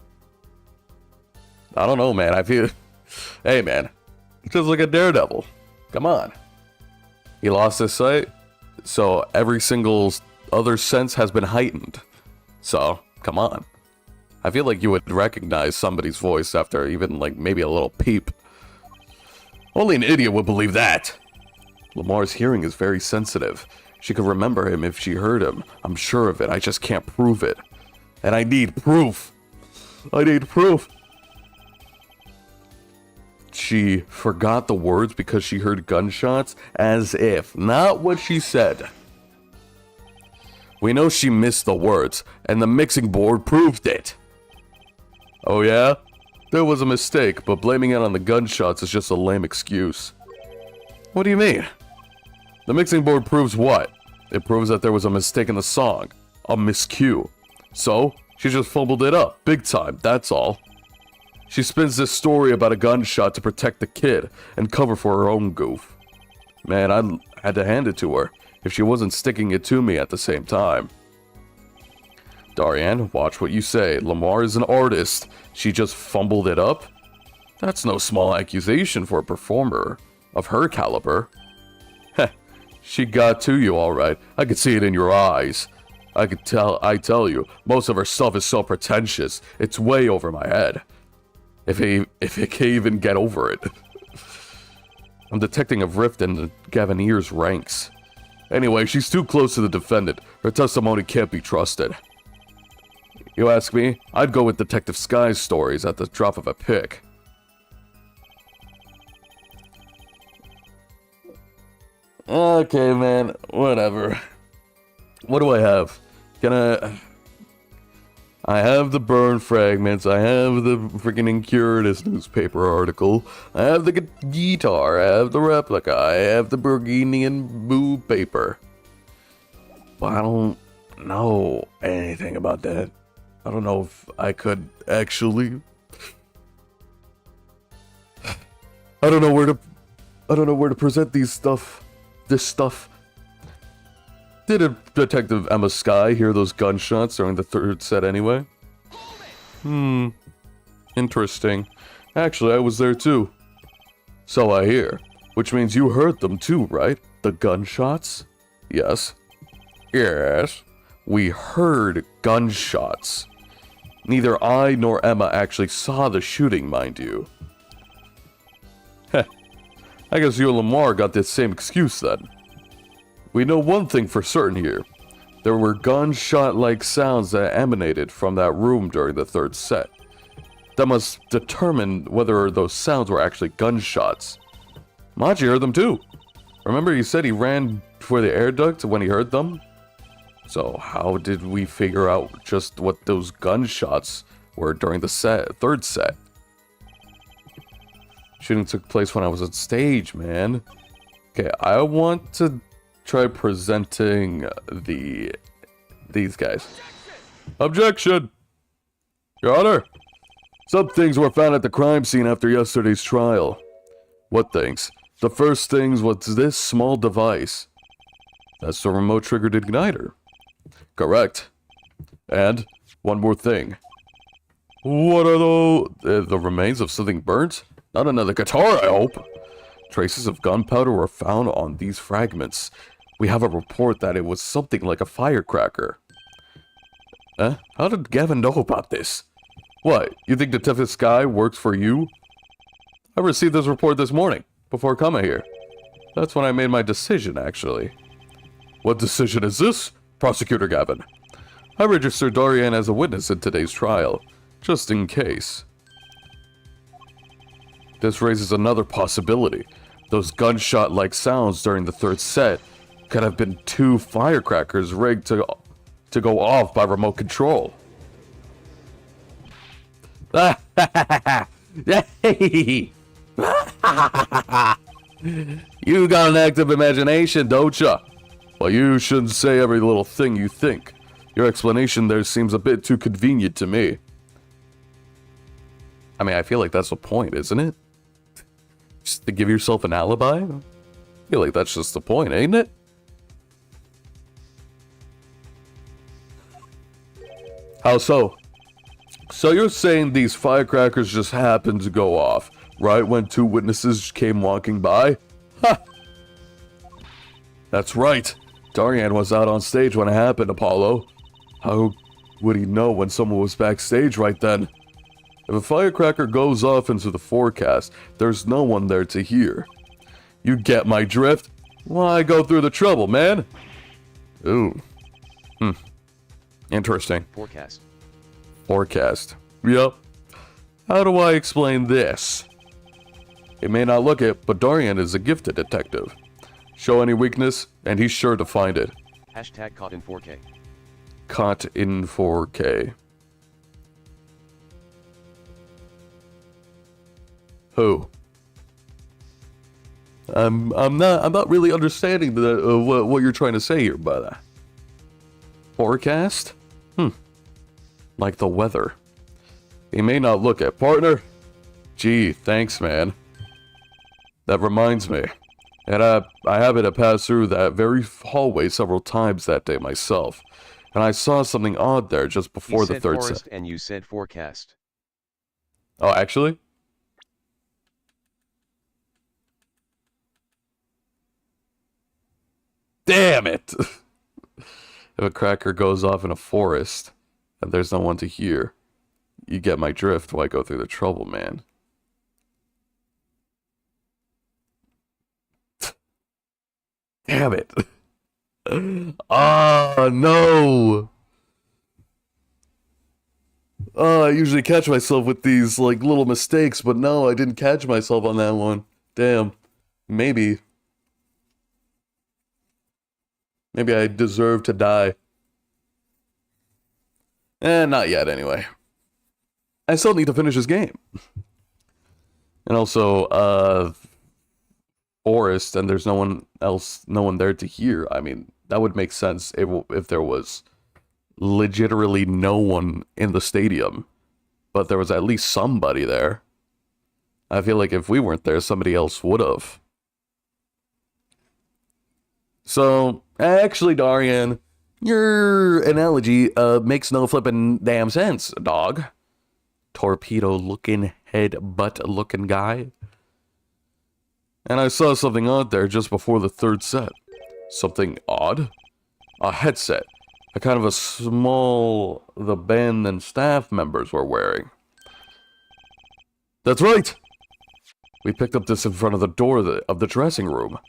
I don't know, man. I feel... Hey, man. Just like a daredevil. Come on. He lost his sight, so every single other sense has been heightened. So, come on. I feel like you would recognize somebody's voice after even, like, maybe a little peep. Only an idiot would believe that. Lamar's hearing is very sensitive. She could remember him if she heard him. I'm sure of it. I just can't prove it. And I need proof. I need proof. She forgot the words because she heard gunshots? As if. Not what she said. We know she missed the words, and the mixing board proved it. Oh yeah? There was a mistake, but blaming it on the gunshots is just a lame excuse. What do you mean? The mixing board proves what? It proves that there was a mistake in the song. A miscue. So, she just fumbled it up, big time, that's all. She spins this story about a gunshot to protect the kid, and cover for her own goof. Man, I had to hand it to her, if she wasn't sticking it to me at the same time. Darian, watch what you say. Lamar is an artist. She just fumbled it up? That's no small accusation for a performer of her caliber. Heh, she got to you alright. I could see it in your eyes. I tell you, most of her stuff is so pretentious, it's way over my head. If it can even get over it. I'm detecting a rift in the Gavanier's ranks. Anyway, she's too close to the defendant. Her testimony can't be trusted. You ask me, I'd go with Detective Sky's stories at the drop of a pick. Okay, man, whatever. What do I have? I have the burn fragments, I have the freaking Incurious newspaper article, I have the guitar, I have the replica, I have the Burgundian boo paper. But I don't know anything about that. I don't know if I could actually... I don't know where to present this stuff. Did Detective Emma Sky hear those gunshots during the third set anyway? Interesting. Actually, I was there too. So I hear. Which means you heard them too, right? The gunshots? Yes. Yes. We heard gunshots. Neither I nor Emma actually saw the shooting, mind you. Heh. I guess you and Lamar got the same excuse then. We know one thing for certain here. There were gunshot-like sounds that emanated from that room during the third set. That must determine whether those sounds were actually gunshots. Machi heard them too. Remember he said he ran for the air duct when he heard them? So how did we figure out just what those gunshots were during the third set? Shooting took place when I was on stage, man. Okay, I want to try presenting these guys. Objection! Your Honor! Some things were found at the crime scene after yesterday's trial. What things? The first things was this small device. That's the remote-triggered igniter. Correct. And one more thing. What are the remains of something burnt? Not another guitar, I hope. Traces of gunpowder were found on these fragments. We have a report that it was something like a firecracker. How did Gavin know about this? What, you think Detective Sky works for you? I received this report this morning, before coming here. That's when I made my decision, actually. What decision is this, Prosecutor Gavin? I registered Dorian as a witness in today's trial, just in case. This raises another possibility. Those gunshot-like sounds during the third set could have been 2 firecrackers rigged to go off by remote control. You got an active imagination, don't ya? Well, you shouldn't say every little thing you think. Your explanation there seems a bit too convenient to me. I mean, I feel like that's the point, isn't it? Just to give yourself an alibi? I feel like that's just the point, ain't it? How so? So you're saying these firecrackers just happened to go off, right when 2 witnesses came walking by? Ha! That's right. Dorian was out on stage when it happened, Apollo. How would he know when someone was backstage right then? If a firecracker goes off into the forecast, there's no one there to hear. You get my drift? Why go through the trouble, man? Ooh. Interesting. Forecast. Yep. How do I explain this? It may not look it, but Dorian is a gifted detective. Show any weakness, and he's sure to find it. Hashtag caught in 4K. Caught in 4K. Who? I'm not really understanding what you're trying to say here by that. Forecast? Like the weather. He may not look it. Partner? Gee, thanks, man. That reminds me. And I happened to pass through that very hallway several times that day myself. And I saw something odd there just before the third set. And you said forecast. Oh, actually? Damn it! If a cracker goes off in a forest, and there's no one to hear, you get my drift. Why go through the trouble, man? Damn it. Ah, no. I usually catch myself with these, like, little mistakes, but no, I didn't catch myself on that one. Damn. Maybe I deserve to die. Not yet, anyway. I still need to finish this game. And also, forest, and there's no one there to hear. I mean, that would make sense if there was legitimately no one in the stadium. But there was at least somebody there. I feel like if we weren't there, somebody else would have. So, actually, Dorian, your analogy makes no flippin' damn sense, dog. Torpedo-looking, head-butt-looking guy. And I saw something odd there just before the third set. Something odd? A headset. A kind of a small the band and staff members were wearing. That's right! We picked up this in front of the door of the dressing room.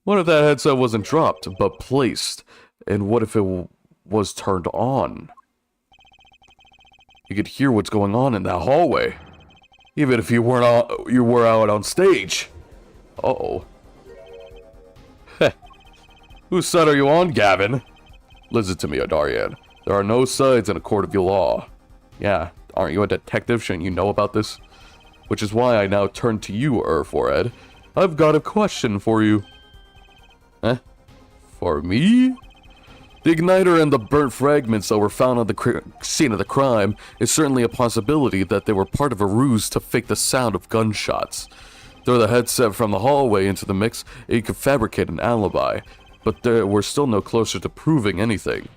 What if that headset wasn't dropped, but placed? And what if it was turned on? You could hear what's going on in that hallway. Even if you were out on stage. Uh-oh. Heh. Whose side are you on, Gavin? Listen to me, Dorian. There are no sides in a court of law. Yeah, aren't you a detective? Shouldn't you know about this? Which is why I now turn to you, Forehead. I've got a question for you. Eh? For me? The igniter and the burnt fragments that were found on the scene of the crime is certainly a possibility that they were part of a ruse to fake the sound of gunshots. Throw the headset from the hallway into the mix, and you could fabricate an alibi, but we're still no closer to proving anything.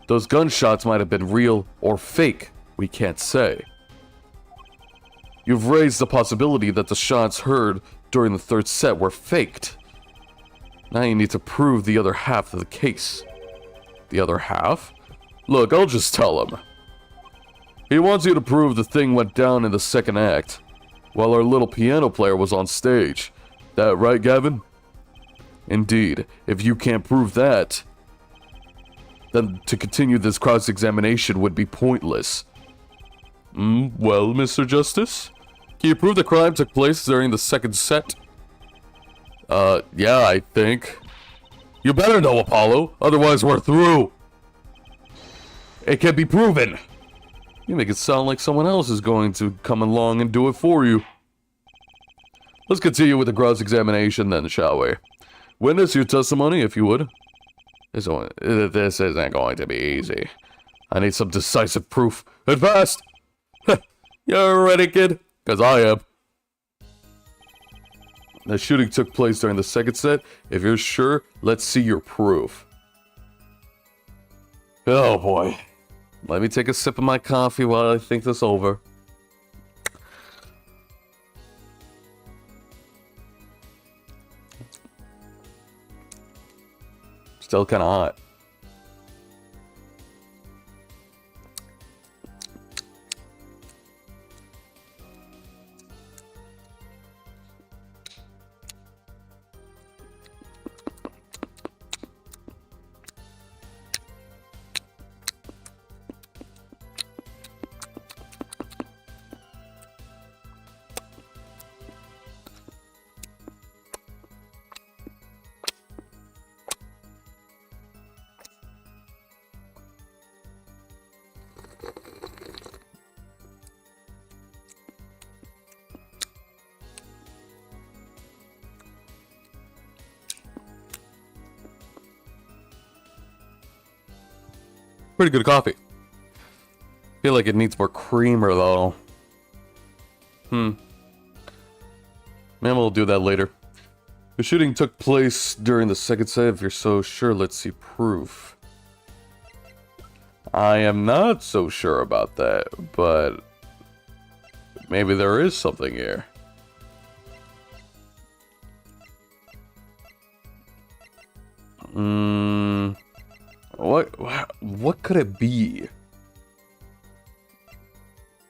Those gunshots might have been real or fake, we can't say. You've raised the possibility that the shots heard during the third set were faked. Now you need to prove the other half of the case. The other half? Look, I'll just tell him. He wants you to prove the thing went down in the second act, while our little piano player was on stage. That right, Gavin? Indeed. If you can't prove that, then to continue this cross-examination would be pointless. Well, Mr. Justice? Can you prove the crime took place during the second set? Yeah, I think. You better know, Apollo, otherwise we're through. It can be proven. You make it sound like someone else is going to come along and do it for you. Let's continue with the cross-examination then, shall we? Witness your testimony, if you would. This isn't going to be easy. I need some decisive proof. And fast! You're ready, kid? Because I am. The shooting took place during the second set. If you're sure, let's see your proof. Oh boy. Let me take a sip of my coffee while I think this over. Still kind of hot. Pretty good coffee. Feel like it needs more creamer though. Maybe we'll do that later. The shooting took place during the second set. If you're so sure, let's see proof. I am not so sure about that, but maybe there is something here. What could it be?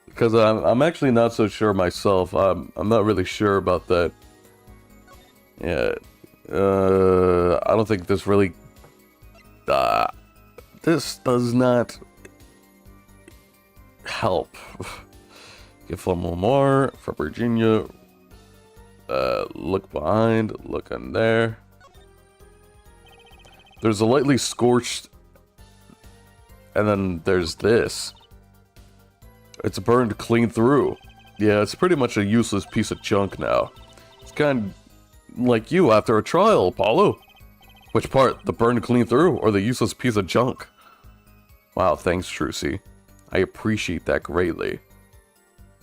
Because I'm actually not so sure myself. I'm not really sure about that. Yeah. I don't think this really... this does not help. Give one more for Virginia. Look behind. Look in there. There's a lightly scorched... And then there's this. It's burned clean through. Yeah, it's pretty much a useless piece of junk now. It's kind of like you after a trial, Apollo. Which part? The burned clean through or the useless piece of junk? Wow, thanks, Trucy. I appreciate that greatly.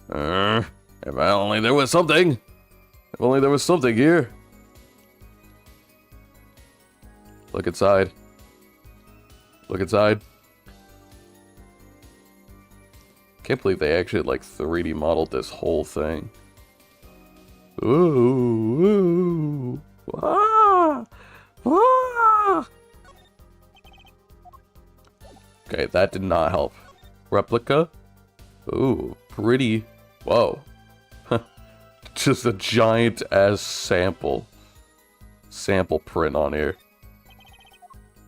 If only there was something. If only there was something here. Look inside. Look inside. Can't believe they actually like 3D modeled this whole thing. Ooh, ooh. Ah, ah. Okay, that did not help. Replica? Ooh, pretty. Whoa. Just a giant ass sample print on here.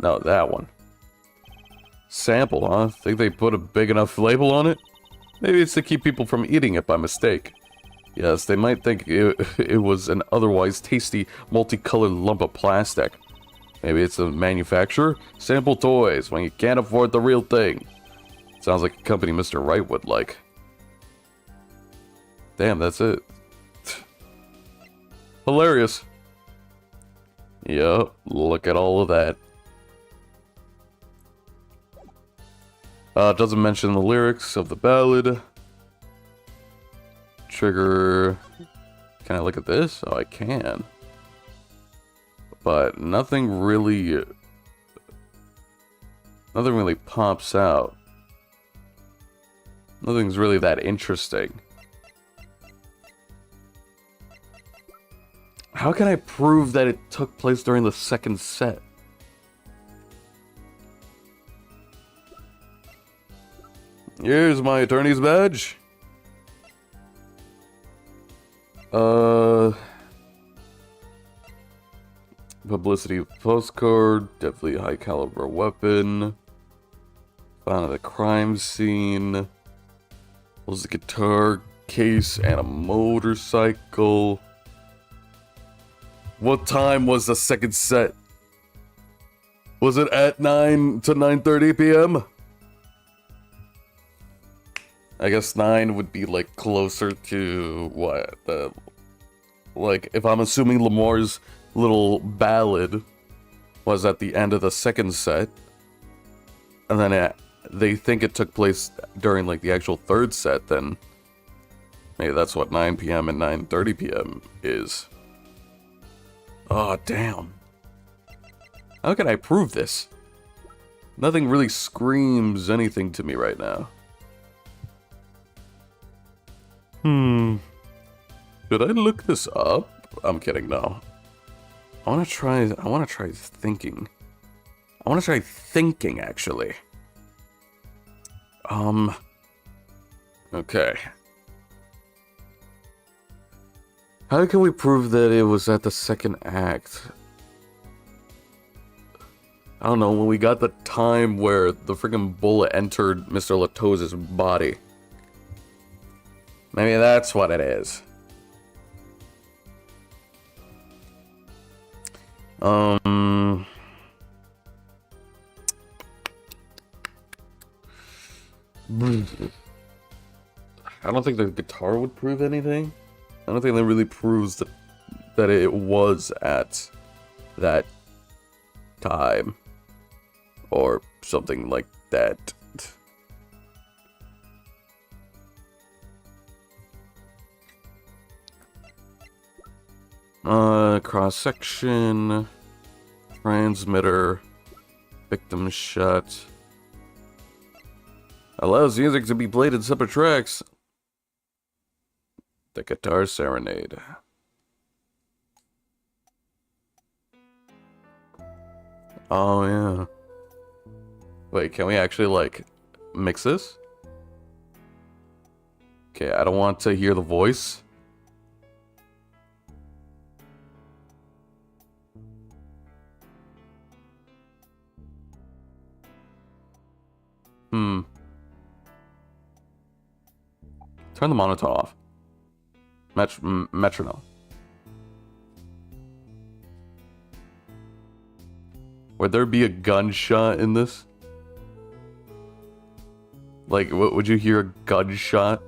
No, that one. Sample, huh? Think they put a big enough label on it? Maybe it's to keep people from eating it by mistake. Yes, they might think it was an otherwise tasty, multicolored lump of plastic. Maybe it's a manufacturer? Sample toys, when you can't afford the real thing. Sounds like a company Mr. Wright would like. Damn, that's it. Hilarious. Yup, look at all of that. Doesn't mention the lyrics of the ballad. Trigger. Can I look at this? Oh, I can. But nothing really pops out. Nothing's really that interesting. How can I prove that it took place during the second set? Here's my attorney's badge. Publicity postcard, definitely high caliber weapon. Found at the crime scene. Was a guitar case and a motorcycle. What time was the second set? Was it at 9 to 9:30 p.m.? I guess 9 would be like closer to what? Like if I'm assuming Lamar's little ballad was at the end of the second set, and then they think it took place during like the actual third set, then maybe that's what 9 p.m. and 9:30 p.m. is. Oh, damn. How can I prove this? Nothing really screams anything to me right now. Should I look this up? I'm kidding, no. I wanna try thinking. I wanna try thinking, actually. Okay. How can we prove that it was at the second act? I don't know, when we got the time where the freaking bullet entered Mr. Latoz's body. Maybe that's what it is. I don't think the guitar would prove anything. I don't think that really proves that it was at that time. Or something like that. Cross-section. Transmitter. Victim shot. Allows music to be played in separate tracks. The guitar serenade. Oh, yeah. Wait, can we actually, like, mix this? Okay, I don't want to hear the voice. Turn the monitor off. Metronome. Would there be a gunshot in this? Like, would you hear a gunshot?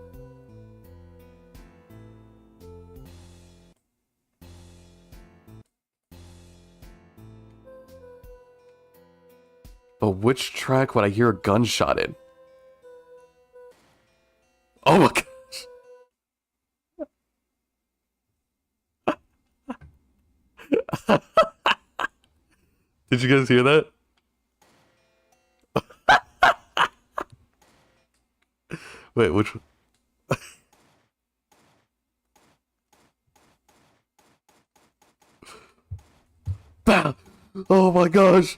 But which track would I hear a gunshot in? Oh my gosh. Did you guys hear that? Wait, which one? Bah! Oh my gosh!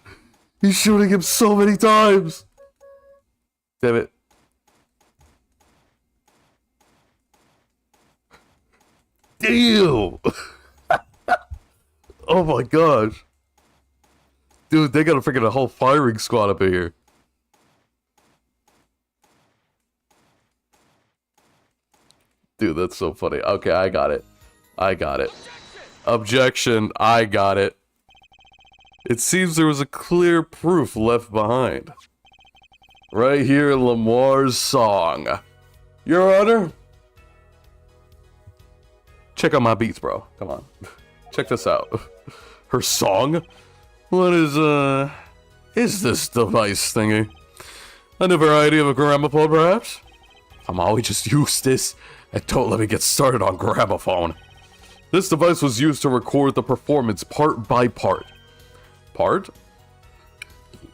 He's shooting him so many times! Damn it. Damn! Oh my gosh. Dude, they got a freaking whole firing squad up in here. Dude, that's so funny. Okay, I got it. I got it. Objection, I got it. It seems there was a clear proof left behind. Right here in Lamar's song. Your Honor? Check out my beats, bro. Come on. Check this out. Her song? What is this device thingy? A new variety of a gramophone, perhaps? I'm always just use this, and don't let me get started on gramophone. This device was used to record the performance part by part. Part?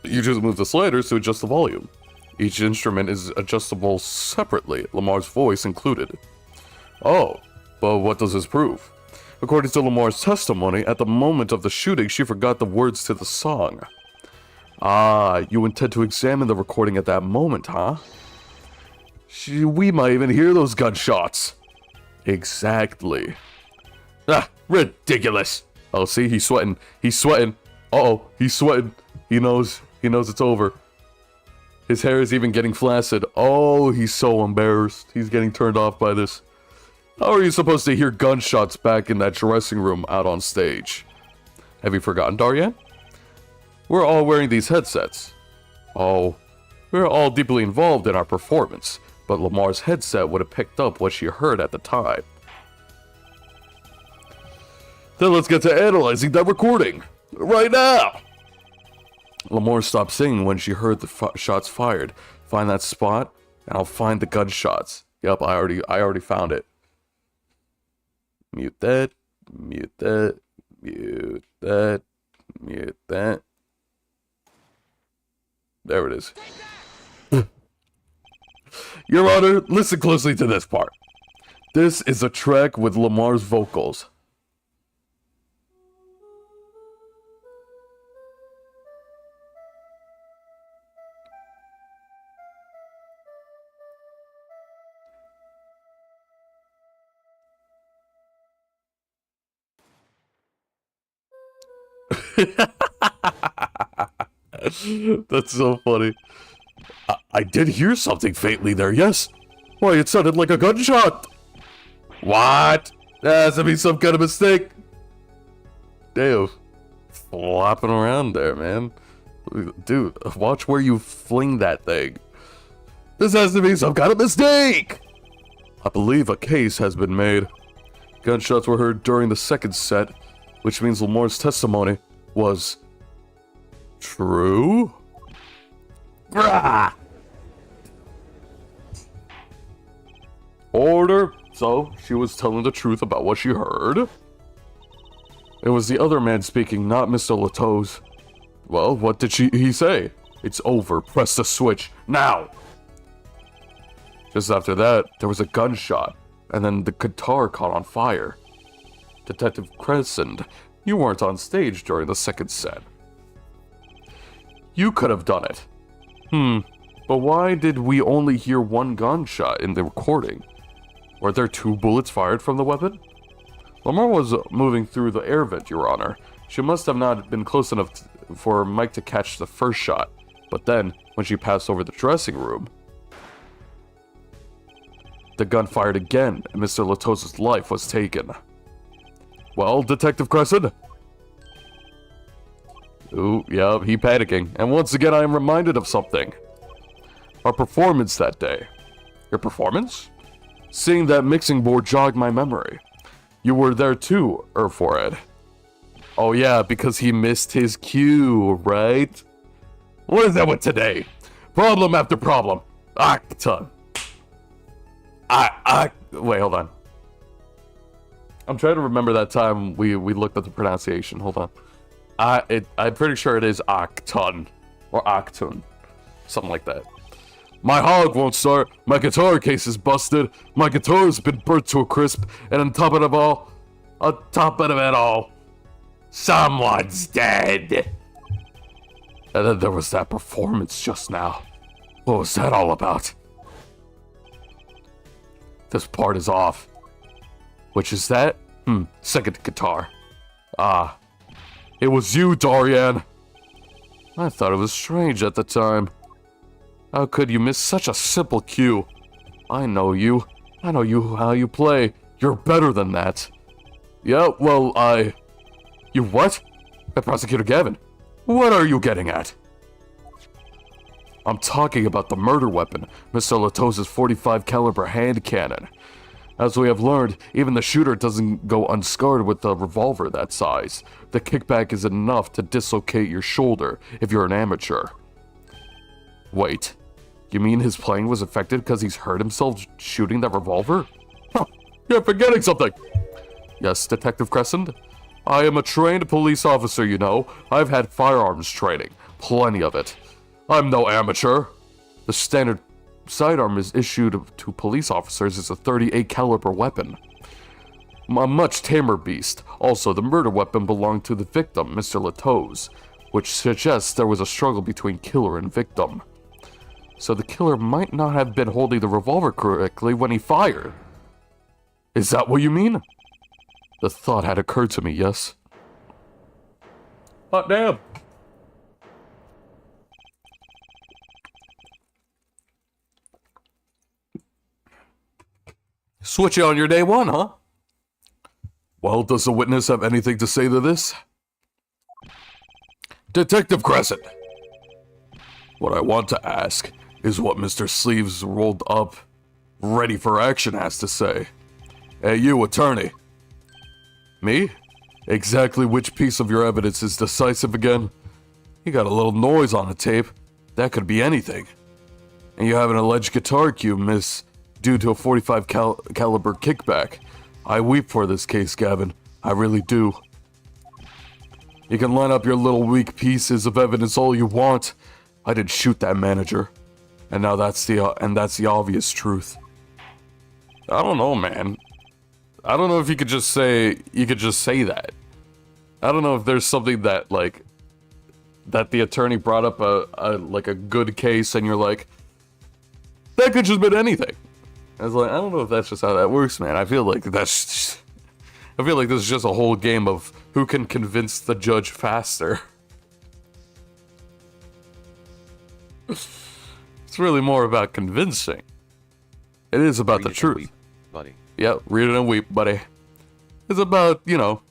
You just move the sliders to adjust the volume. Each instrument is adjustable separately, Lamar's voice included. Oh, but what does this prove? According to Lamar's testimony, at the moment of the shooting, she forgot the words to the song. Ah, you intend to examine the recording at that moment, huh? We might even hear those gunshots. Exactly. Ah, ridiculous. Oh, see, he's sweating. He's sweating. Uh-oh, he's sweating. He knows it's over. His hair is even getting flaccid. Oh, he's so embarrassed. He's getting turned off by this. How are you supposed to hear gunshots back in that dressing room out on stage? Have you forgotten, Daryan? We're all wearing these headsets. Oh, we're all deeply involved in our performance, but Lamar's headset would have picked up what she heard at the time. Then let's get to analyzing that recording. Right now! Lamar stopped singing when she heard the shots fired. Find that spot, and I'll find the gunshots. Yep, I already found it. Mute that, mute that, mute that, mute that. There it is. Your Honor, listen closely to this part. This is a track with Lamar's vocals. That's so funny. I did hear something faintly there, yes? Why, it sounded like a gunshot! What? That has to be some kind of mistake. Damn. Flopping around there, man. Dude, watch where you fling that thing. This has to be some kind of mistake! I believe a case has been made. Gunshots were heard during the second set, which means Lamar's testimony was true? Grah! Order. So, she was telling the truth about what she heard? It was the other man speaking, not Mr. Lato's. Well, what did he say? It's over. Press the switch. Now! Just after that, there was a gunshot, and then the guitar caught on fire. Detective Crescent, you weren't on stage during the second set. You could have done it. But why did we only hear one gunshot in the recording? Were there 2 bullets fired from the weapon? Lamar was moving through the air vent, Your Honor. She must have not been close enough for Mike to catch the first shot. But then, when she passed over the dressing room, the gun fired again, and Mr. Lato's life was taken. Well, Detective Crescent? Ooh, yeah, he panicking. And once again, I am reminded of something. Our performance that day. Your performance? Seeing that mixing board jogged my memory. You were there too, Forehead. Oh yeah, because he missed his cue, right? What is that with today? Problem after problem. Octon. Wait, hold on. I'm trying to remember that time we looked at the pronunciation. Hold on. I'm pretty sure it is Octon. Or Octun. Something like that. My hog won't start. My guitar case is busted. My guitar's been burnt to a crisp. And on top of it all, someone's dead. And then there was that performance just now. What was that all about? This part is off. Which is that? Second guitar. Ah. It was you, Daryan. I thought it was strange at the time. How could you miss such a simple cue? I know you. I know how you play. You're better than that. Yeah, well, You what? Prosecutor Gavin, what are you getting at? I'm talking about the murder weapon, Mr. Lato's .45 caliber hand cannon. As we have learned, even the shooter doesn't go unscarred with a revolver that size. The kickback is enough to dislocate your shoulder if you're an amateur. Wait, you mean his plane was affected because he's hurt himself shooting that revolver? Huh, you're forgetting something! Yes, Detective Crescent? I am a trained police officer, you know. I've had firearms training. Plenty of it. I'm no amateur. The standard sidearm is issued to police officers as a .38 caliber weapon. A much tamer beast. Also, the murder weapon belonged to the victim, Mr. Lato's, which suggests there was a struggle between killer and victim. So the killer might not have been holding the revolver correctly when he fired. Is that what you mean? The thought had occurred to me, yes. Hot damn. Switch it on your day one, huh? Well, does the witness have anything to say to this? Detective Crescent! What I want to ask is what Mr. Sleeves rolled up, ready for action has to say. Hey, you, attorney. Me? Exactly which piece of your evidence is decisive again? You got a little noise on the tape. That could be anything. And you have an alleged guitar cue miss due to a 45 caliber kickback. I weep for this case, Gavin. I really do. You can line up your little weak pieces of evidence all you want. I didn't shoot that manager. And now that's the obvious truth. I don't know, man. I don't know if you could just say that. I don't know if there's something that, like, that the attorney brought up a good case and you're like, that could just been anything. I was like, I don't know if that's just how that works, man. I feel like this is just a whole game of who can convince the judge faster. It's really more about convincing. It is about the truth. Weep, buddy. Yep, read it and weep, buddy. It's about, you know,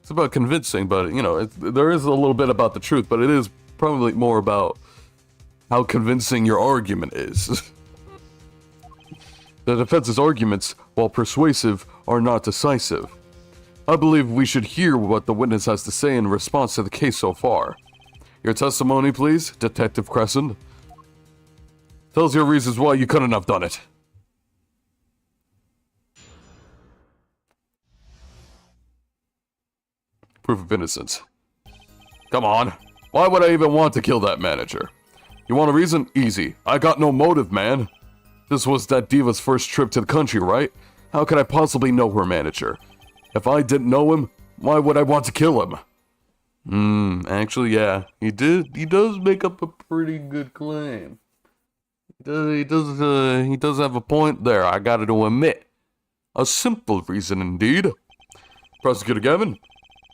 it's about convincing, but, you know, there is a little bit about the truth, but it is probably more about how convincing your argument is. The defense's arguments, while persuasive, are not decisive. I believe we should hear what the witness has to say in response to the case so far. Your testimony, please, Detective Crescent. Tell us your reasons why you couldn't have done it. Proof of innocence. Come on. Why would I even want to kill that manager? You want a reason? Easy. I got no motive, man. This was that diva's first trip to the country, right? How could I possibly know her manager? If I didn't know him, why would I want to kill him? Actually, yeah. He does make up a pretty good claim. He does have a point there, I gotta admit. A simple reason indeed. Prosecutor Gavin,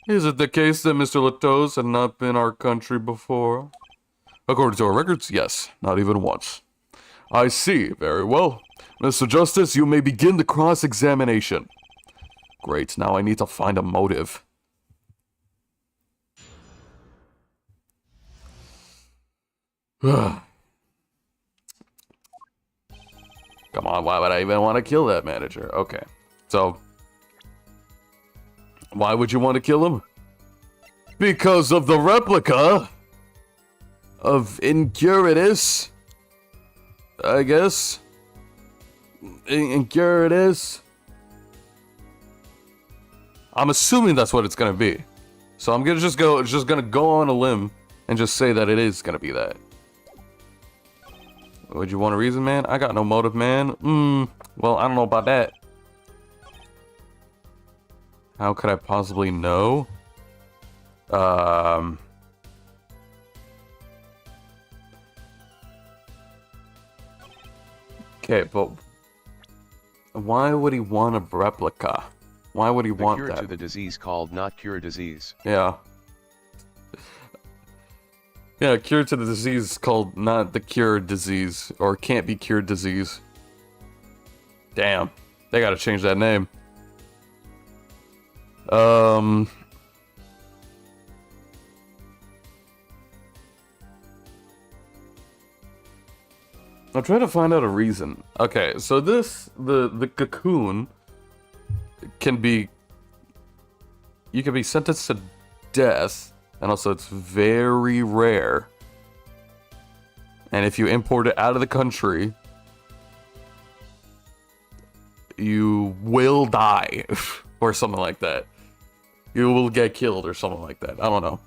is it the case that Mr. Latos had not been our country before? According to our records, yes, not even once. I see, very well. Mr. Justice, you may begin the cross-examination. Great, now I need to find a motive. Come on, why would I even want to kill that manager? Okay, so why would you want to kill him? Because of the replica of Incuritus, I guess. Incuritus. I'm assuming that's what it's gonna be. So I'm just gonna go on a limb and just say that it is gonna be that. Would you want a reason, man? I got no motive, man. Well, I don't know about that. How could I possibly know? Okay, but why would he want a replica? Why would he want that? The cure to the disease called not cure disease. Yeah. Yeah, cure to the disease called not the cure disease, or can't be cured disease. Damn. They gotta change that name. I'm trying to find out a reason. Okay, so the cocoon can be, you can be sentenced to death, and also it's very rare. And if you import it out of the country, you will die, or something like that. You will get killed or something like that. I don't know.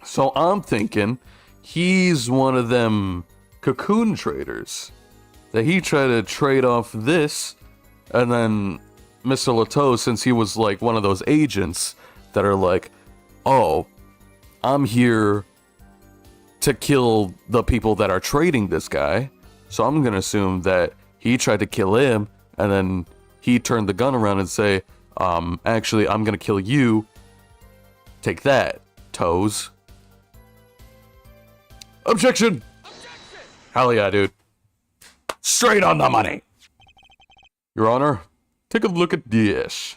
So I'm thinking he's one of them cocoon traders. That he tried to trade off this, and then Mr. Lato, since he was like one of those agents that are like, oh, I'm here to kill the people that are trading this guy, so I'm gonna assume that he tried to kill him, and then he turned the gun around and say, actually, I'm gonna kill you. Take that, toes. Objection! Hell yeah, dude. Straight on the money. Your Honor, take a look at this.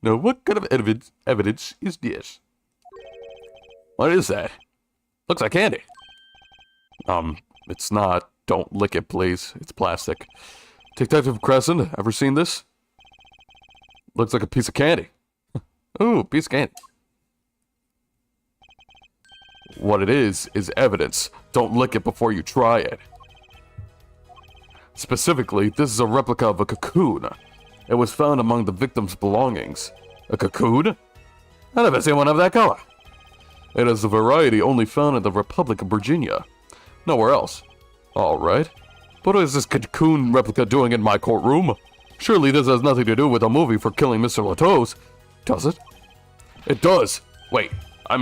Now, what kind of evidence is this? What is that? Looks like candy. It's not. Don't lick it, please. It's plastic. Detective Crescent, ever seen this? Looks like a piece of candy. Ooh, piece of candy. What it is evidence. Don't lick it before you try it. Specifically, this is a replica of a cocoon. It was found among the victim's belongings. A cocoon? I never seen one of that color. It is a variety only found in the Republic of Virginia. Nowhere else. Alright. But what is this cocoon replica doing in my courtroom? Surely this has nothing to do with a movie for killing Mr. Latos. Does it? It does. Wait, I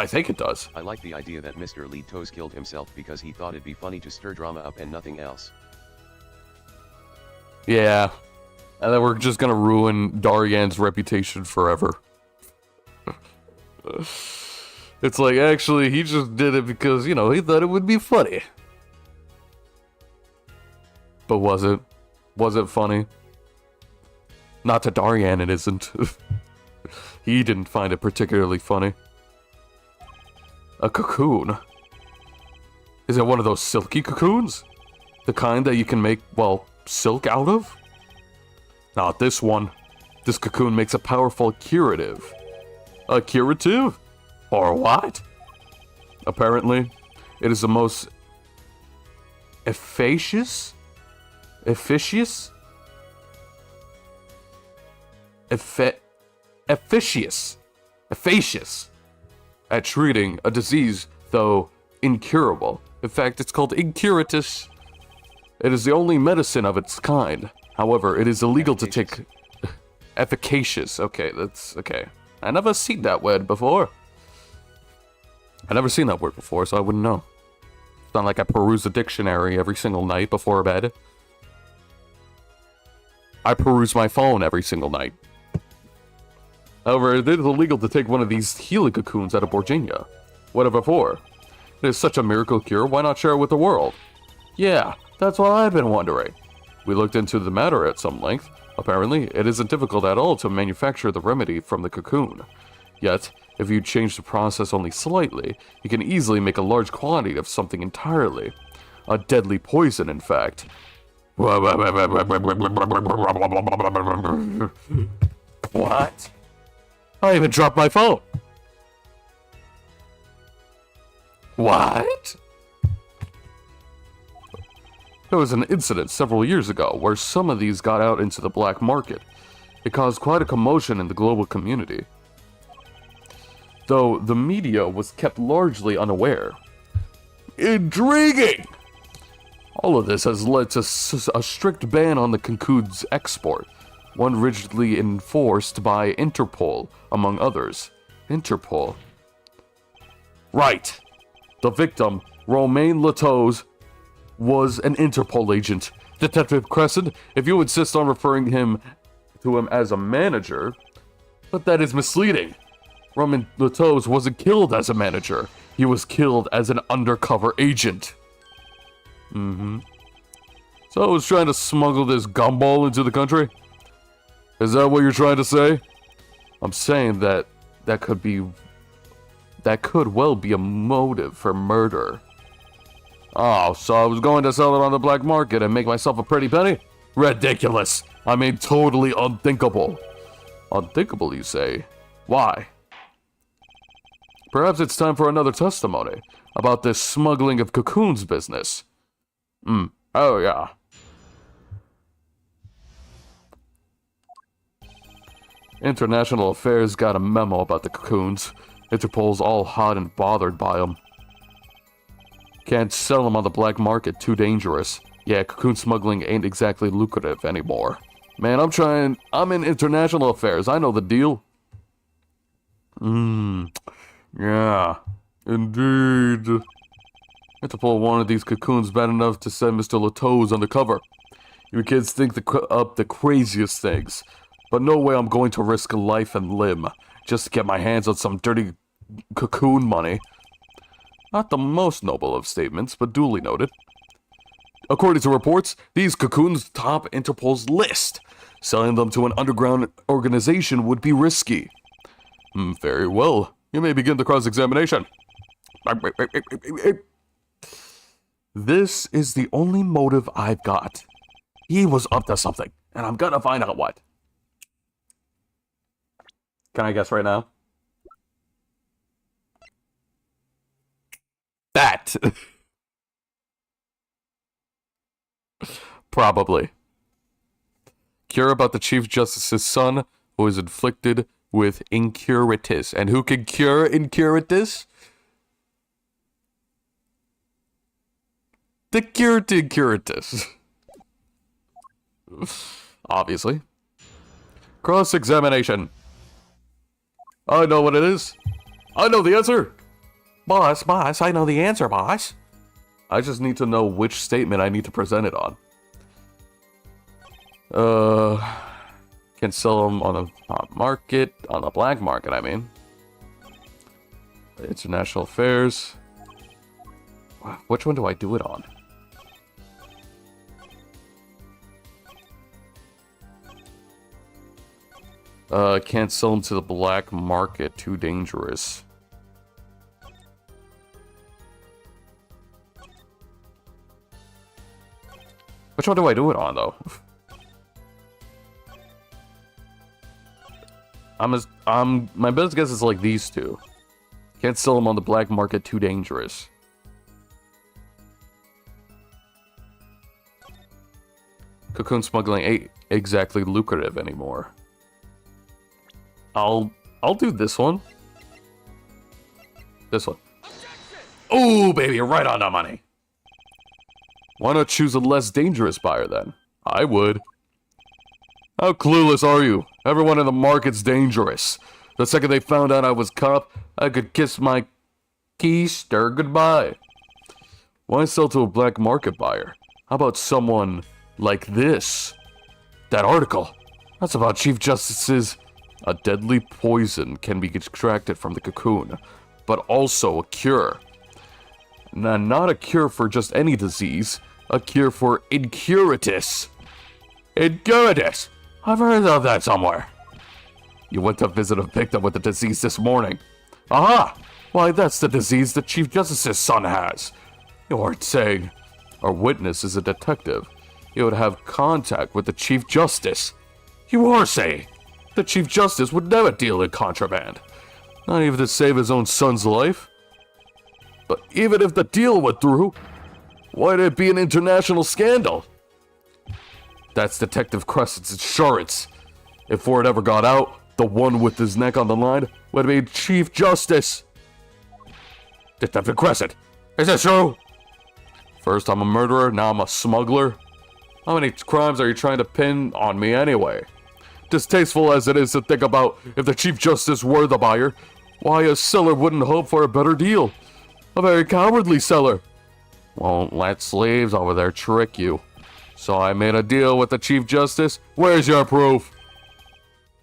think it does. I like the idea that Mr. Latos killed himself because he thought it'd be funny to stir drama up and nothing else. Yeah. And then we're just gonna ruin Daryan's reputation forever. It's like, actually, he just did it because, he thought it would be funny. But was it? Was it funny? Not to Daryan, it isn't. He didn't find it particularly funny. A cocoon. Is it one of those silky cocoons? The kind that you can make, well, silk out of? Not this one. This cocoon makes a powerful curative. A curative? Or what? Apparently, it is the most efficacious at treating a disease, though incurable. In fact, it's called incuratus. It is the only medicine of its kind. However, it is illegal to take... Efficacious. Okay, that's... okay. I never seen that word before. So I wouldn't know. It's not like I peruse the dictionary every single night before bed. I peruse my phone every single night. However, it is illegal to take one of these healing cocoons out of Virginia. Whatever for. It is such a miracle cure, why not share it with the world? Yeah, that's what I've been wondering. We looked into the matter at some length. Apparently, it isn't difficult at all to manufacture the remedy from the cocoon. Yet, if you change the process only slightly, you can easily make a large quantity of something entirely. A deadly poison, in fact. What? I even dropped my phone. What? There was an incident several years ago where some of these got out into the black market. It caused quite a commotion in the global community, though the media was kept largely unaware. Intriguing! All of this has led to a strict ban on the cocoon's export, one rigidly enforced by Interpol, among others. Interpol. Right. The victim, Romain Latos, was an Interpol agent. Detective Crescent, if you insist on referring to him as a manager, but that is misleading. Romain Latos wasn't killed as a manager. He was killed as an undercover agent. So I was trying to smuggle this gumball into the country? Is that what you're trying to say? I'm saying that could well be a motive for murder. Oh, so I was going to sell it on the black market and make myself a pretty penny? Ridiculous. I mean, totally unthinkable. Unthinkable, you say? Why? Perhaps it's time for another testimony about this smuggling of cocoons business. Oh yeah. International Affairs got a memo about the cocoons. Interpol's all hot and bothered by them. Can't sell them on the black market, too dangerous. Yeah, cocoon smuggling ain't exactly lucrative anymore. Man, I'm in international affairs, I know the deal. Yeah, indeed. Interpol wanted these cocoons bad enough to send Mr. Latos undercover. You kids think up the craziest things, but no way I'm going to risk life and limb just to get my hands on some dirty cocoon money. Not the most noble of statements, but duly noted. According to reports, these cocoons top Interpol's list. Selling them to an underground organization would be risky. Very well. You may begin the cross-examination. This is the only motive I've got. He was up to something, and I'm gonna find out what. Can I guess right now? That. Probably. Cure about the Chief Justice's son who is inflicted with incuritus. And who can cure incuritus? The cure to incuritus. Obviously. Cross-examination. I know what it is. I know the answer. Boss, I know the answer, boss. I just need to know which statement I need to present it on. Can sell them on the market, on the black market, I mean. International affairs. Which one do I do it on? Can't sell them to the black market, too dangerous. Which one do I do it on, though? My best guess is like these two. Can't sell them on the black market, too dangerous. Cocoon smuggling ain't exactly lucrative anymore. I'll do this one. This one. Oh, baby, right on the money. Why not choose a less dangerous buyer then? I would. How clueless are you? Everyone in the market's dangerous. The second they found out I was cop, I could kiss my keister goodbye. Why sell to a black market buyer? How about someone like this? That article. That's about Chief Justice's... A deadly poison can be extracted from the cocoon, but also a cure. Now, not a cure for just any disease, a cure for incuritus. Incuritus! I've heard of that somewhere. You went to visit a victim with the disease this morning. Aha! Why, that's the disease the Chief Justice's son has. You aren't saying our witness is a detective. He would have contact with the Chief Justice. You are saying the Chief Justice would never deal in contraband. Not even to save his own son's life. But even if the deal went through, why'd it be an international scandal? That's Detective Crescent's insurance. If word ever got out, the one with his neck on the line would be Chief Justice. Detective Crescent, is that true? First I'm a murderer, now I'm a smuggler. How many crimes are you trying to pin on me anyway? Distasteful as it is to think about if the Chief Justice were the buyer, why a seller wouldn't hope for a better deal. A very cowardly seller. Won't let slaves over there trick you. So I made a deal with the Chief Justice. Where's your proof?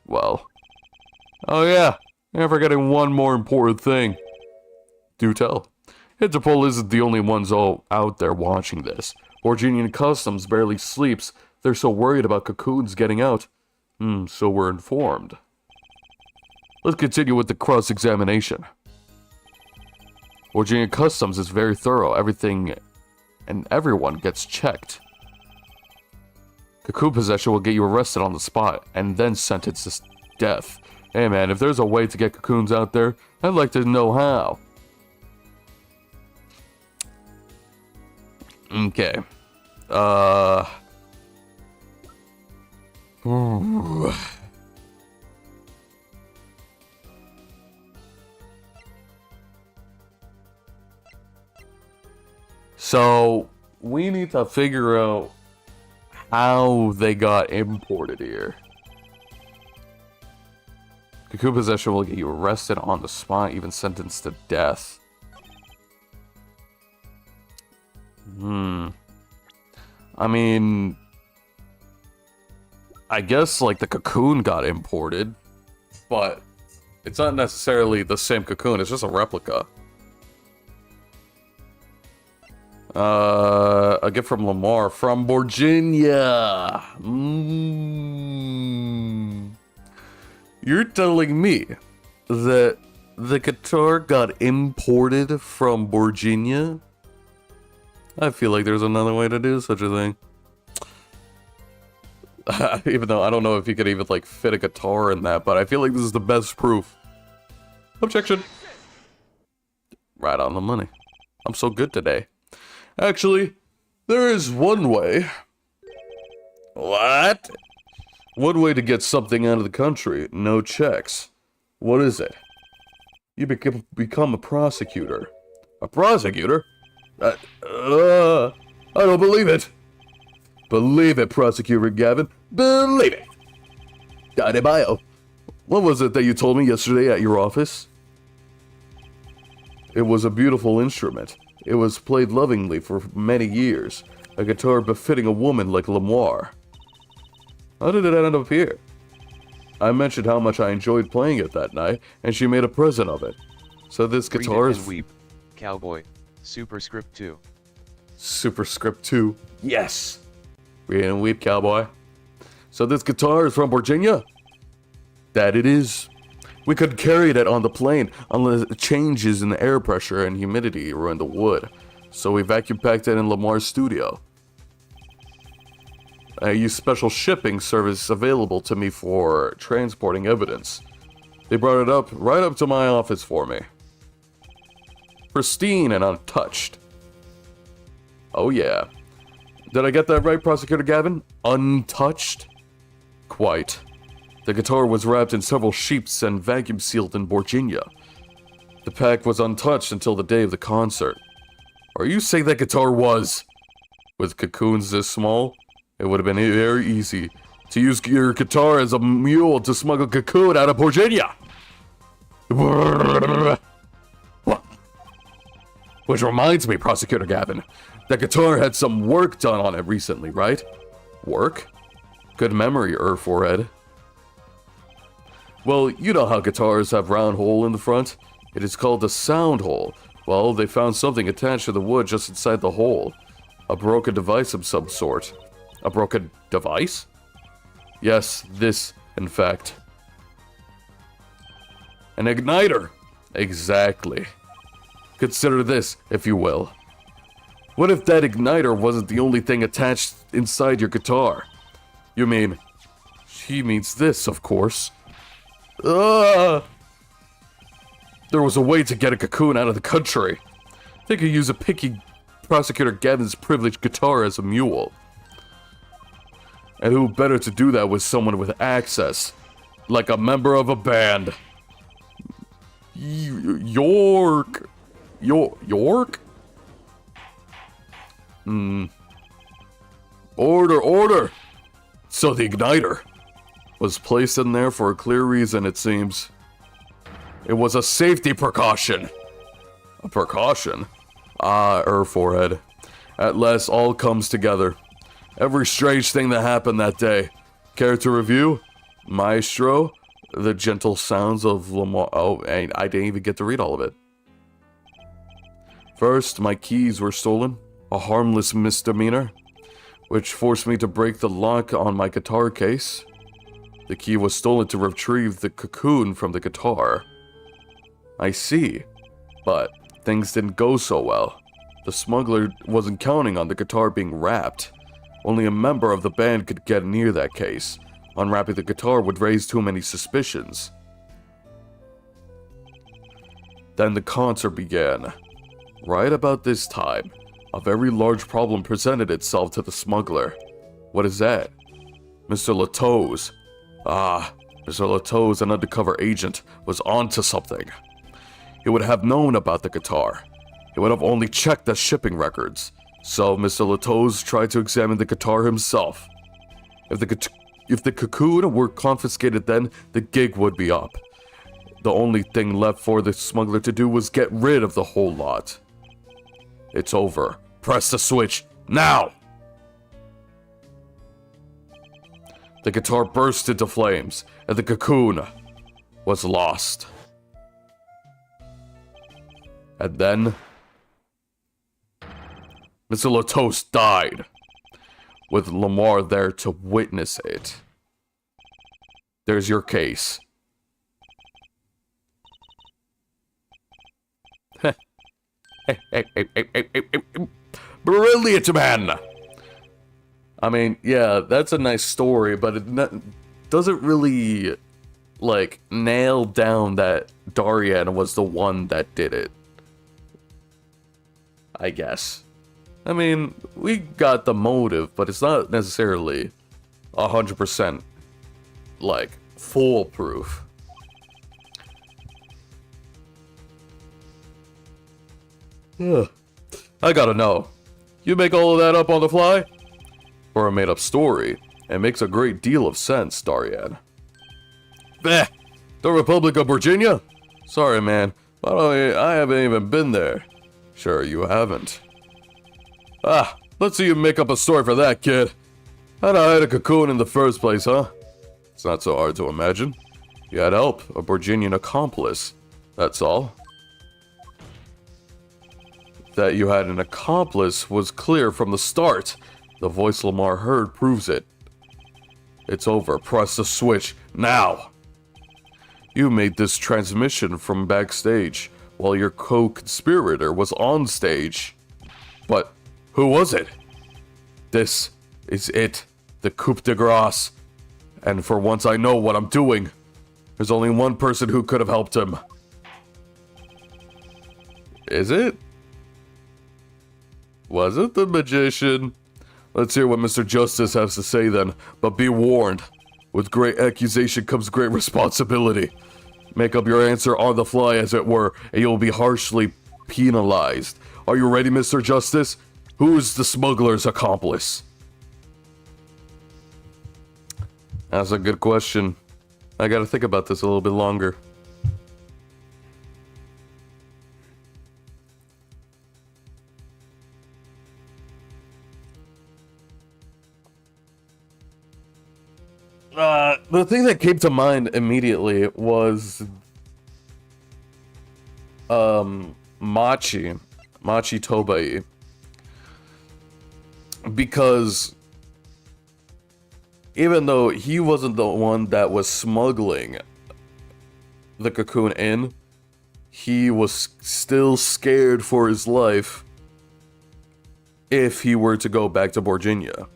Well. Oh yeah, you're forgetting one more important thing. Do tell. Interpol isn't the only ones all out there watching this. Virginian Customs barely sleeps. They're so worried about cocoons getting out. So we're informed. Let's continue with the cross-examination. Virginia Customs is very thorough. Everything and everyone gets checked. Cocoon possession will get you arrested on the spot and then sentenced to death. Hey man, if there's a way to get cocoons out there, I'd like to know how. Okay. So, we need to figure out how they got imported here. Cocoon possession will get you arrested on the spot, even sentenced to death. I mean, I guess, like, the cocoon got imported, but it's not necessarily the same cocoon, it's just a replica. A gift from Lamar from Virginia. You're telling me that the guitar got imported from Virginia? I feel like there's another way to do such a thing. Even though I don't know if you could even, like, fit a guitar in that, but I feel like this is the best proof. Objection. Right on the money. I'm so good today. Actually, there is one way. What? One way to get something out of the country, no checks. What is it? You become a prosecutor. A prosecutor? I don't believe it. Believe it, Prosecutor Gavin. Believe it. Daddy bio. What was it that you told me yesterday at your office? It was a beautiful instrument. It was played lovingly for many years. A guitar befitting a woman like Lemoire. How did it end up here? I mentioned how much I enjoyed playing it that night, and she made a present of it. So this guitar Read it is... and weep, cowboy. Superscript 2. Superscript 2. Yes! Read and weep, cowboy. So this guitar is from Virginia? That it is. We could carry it on the plane unless changes in the air pressure and humidity ruin the wood. So we vacuum packed it in Lamar's studio. I use special shipping service available to me for transporting evidence. They brought it up right up to my office for me. Pristine and untouched. Oh yeah. Did I get that right, Prosecutor Gavin? Untouched? Quite. The guitar was wrapped in several sheets and vacuum sealed in Virginia. The pack was untouched until the day of the concert. Are you saying that guitar was? With cocoons this small, it would have been very easy to use your guitar as a mule to smuggle cocoon out of Virginia. Which reminds me, Prosecutor Gavin, that guitar had some work done on it recently, right? Work? Good memory, forehead. Well, you know how guitars have round hole in the front? It is called the sound hole. Well, they found something attached to the wood just inside the hole. A broken device of some sort. A broken device? Yes, this, in fact. An igniter! Exactly. Consider this, if you will. What if that igniter wasn't the only thing attached inside your guitar? You mean... She means this, of course. There was a way to get a cocoon out of the country. They could use a picky Prosecutor Gavin's privileged guitar as a mule. And who better to do that with someone with access? Like a member of a band. York? Order! So the igniter was placed in there for a clear reason, it seems. It was a safety precaution. A precaution? Forehead. At last, all comes together. Every strange thing that happened that day. Care to review? Maestro? The gentle sounds of Lamar. Oh, and I didn't even get to read all of it. First, my keys were stolen. A harmless misdemeanor, which forced me to break the lock on my guitar case. The key was stolen to retrieve the cocoon from the guitar. I see, but things didn't go so well. The smuggler wasn't counting on the guitar being wrapped. Only a member of the band could get near that case. Unwrapping the guitar would raise too many suspicions. Then the concert began. Right about this time, a very large problem presented itself to the smuggler. What is that? Mr. Lato's. Mr. Lato's, an undercover agent, was onto something. He would have known about the guitar. He would have only checked the shipping records. So Mr. Lato's tried to examine the guitar himself. If the cocoon were confiscated, then the gig would be up. The only thing left for the smuggler to do was get rid of the whole lot. It's over. Press the switch, now! The guitar burst into flames, and the cocoon was lost. And then... Mr. Latos died, with Lamar there to witness it. There's your case. Brilliant, man! I mean, yeah, that's a nice story, but it doesn't really, like, nail down that Darian was the one that did it. I guess. I mean, we got the motive, but it's not necessarily 100%, like, foolproof. Ugh. I gotta know. You make all of that up on the fly? Or a made-up story? It makes a great deal of sense, Darian. Bleh! The Republic of Virginia? Sorry, man. I haven't even been there. Sure, you haven't. Ah, let's see you make up a story for that, kid. How'd I hide a cocoon in the first place, huh? It's not so hard to imagine. You had help, a Virginian accomplice. That's all. That you had an accomplice was clear from the start. The voice Lamar heard proves it. It's over. Press the switch, now! You made this transmission from backstage, while your co-conspirator was on stage. But who was it? This is it, the coup de grace. And for once I know what I'm doing. There's only one person who could have helped him. Is it? Was it the magician? Let's hear what Mr. Justice has to say then, but be warned. With great accusation comes great responsibility. Make up your answer on the fly, as it were, and you'll be harshly penalized. Are you ready, Mr. Justice? Who's the smuggler's accomplice? That's a good question. I gotta think about this a little bit longer. The thing that came to mind immediately was Machi Tobai, because even though he wasn't the one that was smuggling the cocoon in, he was still scared for his life if he were to go back to Virginia.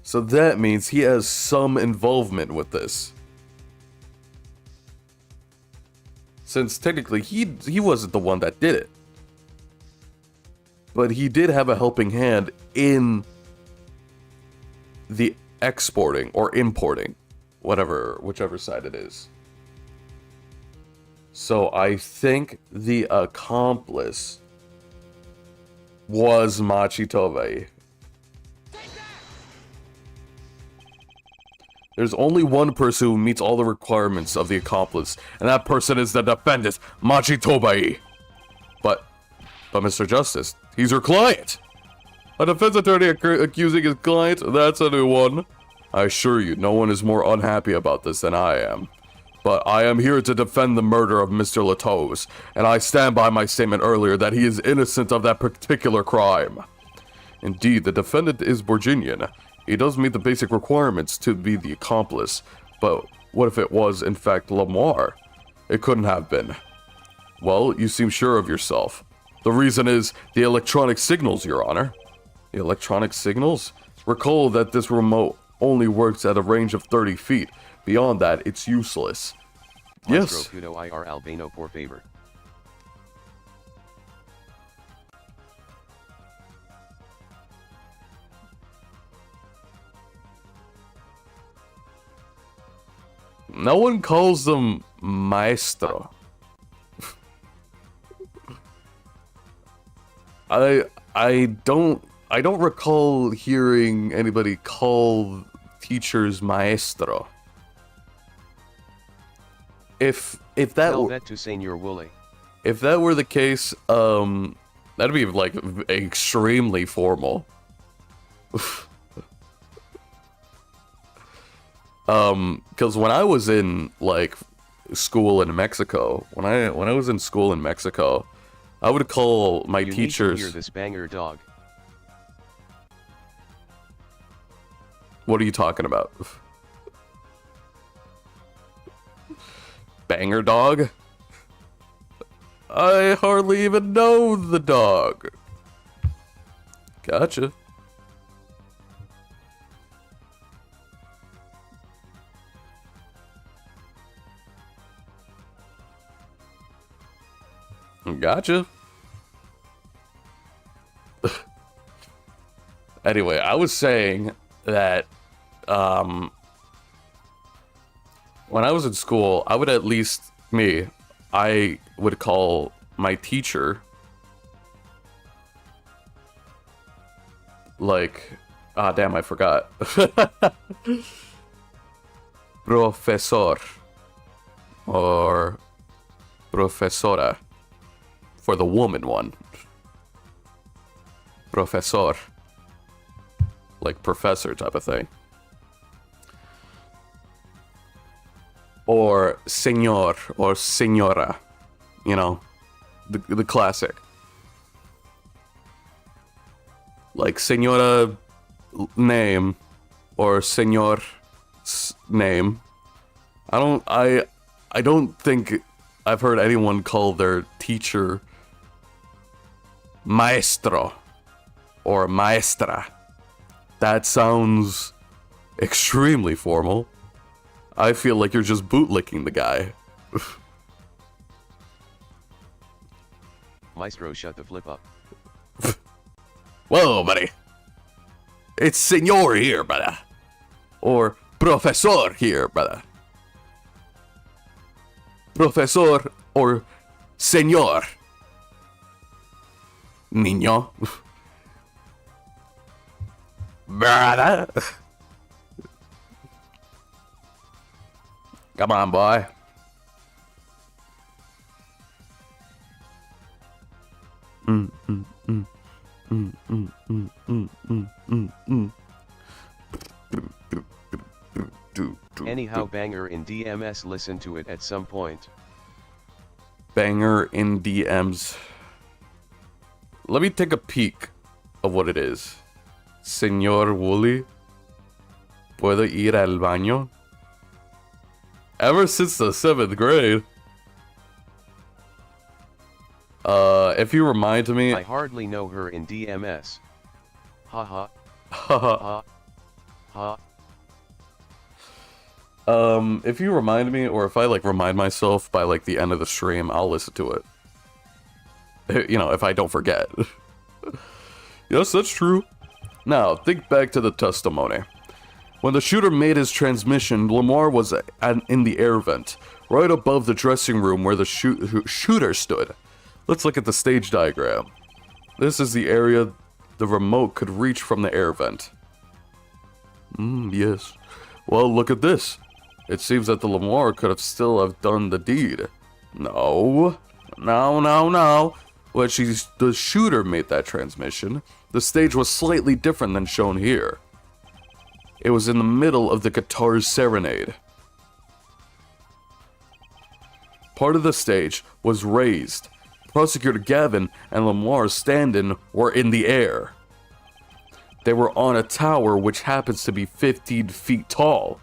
So that means he has some involvement with this. Since technically he wasn't the one that did it. But he did have a helping hand in the exporting or importing, whichever side it is. So I think the accomplice was Machi Tobai. There's only one person who meets all the requirements of the accomplice, and that person is the defendant, Machi Tobai. But Mr. Justice, he's your client. A defense attorney accusing his client? That's a new one. I assure you, no one is more unhappy about this than I am. But I am here to defend the murder of Mr. Latos, and I stand by my statement earlier that he is innocent of that particular crime. Indeed, the defendant is Virginian. He does meet the basic requirements to be the accomplice, but what if it was, in fact, Lamar? It couldn't have been. Well, you seem sure of yourself. The reason is the electronic signals, Your Honor. The electronic signals? Recall that this remote only works at a range of 30 feet. Beyond that, it's useless. Yes. Ir Albano por favor. No one calls them maestro. I don't recall hearing anybody call teachers maestro. If that Tell that to Senor Woolley. If that were the case, that'd be like extremely formal. Because when I was in like school in Mexico, when I was in school in Mexico, I would call my You teachers. need to hear this banger dog. What are you talking about? Banger dog? I hardly even know the dog. Gotcha. Gotcha. Anyway, I was saying that when I was in school, I would I would call my teacher like, damn, I forgot. Profesor or profesora for the woman one. Profesor. Like professor type of thing. Or señor or señora. You know, the classic. Like señora name or señor name. I don't think I've heard anyone call their teacher maestro or maestra. That sounds extremely formal. I feel like you're just bootlicking the guy. Maestro, shut the flip up. Whoa, buddy. It's señor here, brother. Or profesor here, brother. Profesor or señor. Niño. Brother. Come on, boy. Anyhow, banger in DMs, listen to it at some point. Banger in DMs. Let me take a peek of what it is. Señor Wooly, ¿puedo ir al baño? Ever since the 7th grade. If you remind me... I hardly know her in DMs. Ha ha. Ha ha. Ha. If you remind me, or if I, like, remind myself by, like, the end of the stream, I'll listen to it. You know, if I don't forget. Yes, that's true. Now, think back to the testimony. When the shooter made his transmission, Lamar was in the air vent, right above the dressing room where the shooter stood. Let's look at the stage diagram. This is the area the remote could reach from the air vent. Yes. Well, look at this. It seems that the Lamar could still have done the deed. No. When the shooter made that transmission, the stage was slightly different than shown here. It was in the middle of the guitar's serenade. Part of the stage was raised. Prosecutor Gavin and Lamar Standen were in the air. They were on a tower which happens to be 15 feet tall.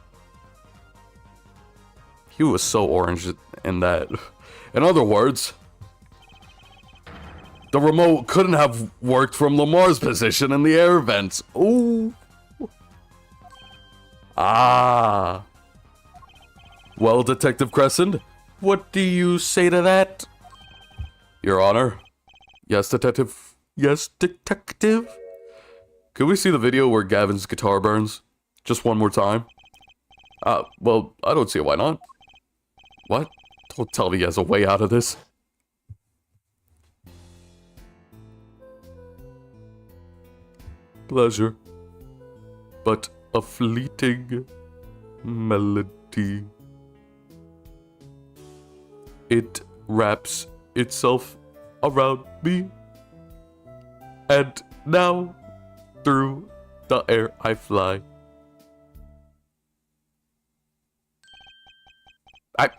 He was so orange in that. In other words, the remote couldn't have worked from Lamar's position in the air vents. Ooh. Ah. Well, Detective Crescent, what do you say to that? Your Honor. Yes, Detective. Yes, Detective. Can we see the video where Gavin's guitar burns? Just one more time? Well, I don't see why not. What? Don't tell me he has a way out of this. Pleasure. But a fleeting melody. It wraps itself around me. And now, through the air I fly. I.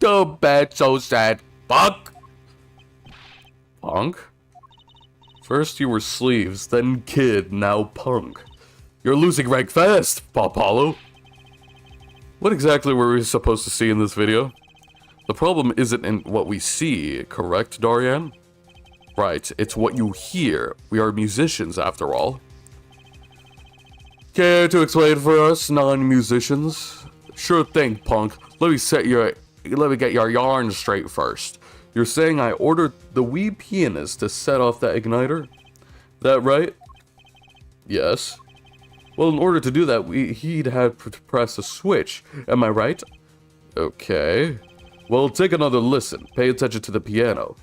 So bad, so sad. Fuck. Punk? First you were sleeves, then kid, now punk. You're losing rank fast, Apollo. What exactly were we supposed to see in this video? The problem isn't in what we see, correct, Darian? Right, it's what you hear. We are musicians, after all. Care to explain for us, non-musicians? Sure thing, punk. Let me get your yarn straight first. You're saying I ordered the wee pianist to set off that igniter? That right? Yes. Well, in order to do that, he'd have to press a switch. Am I right? Okay. Well, take another listen. Pay attention to the piano.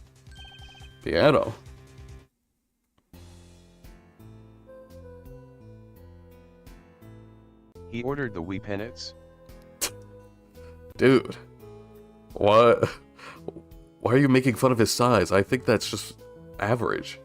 Piano? He ordered the wee pennants. Dude. What? Why are you making fun of his size? I think that's just average.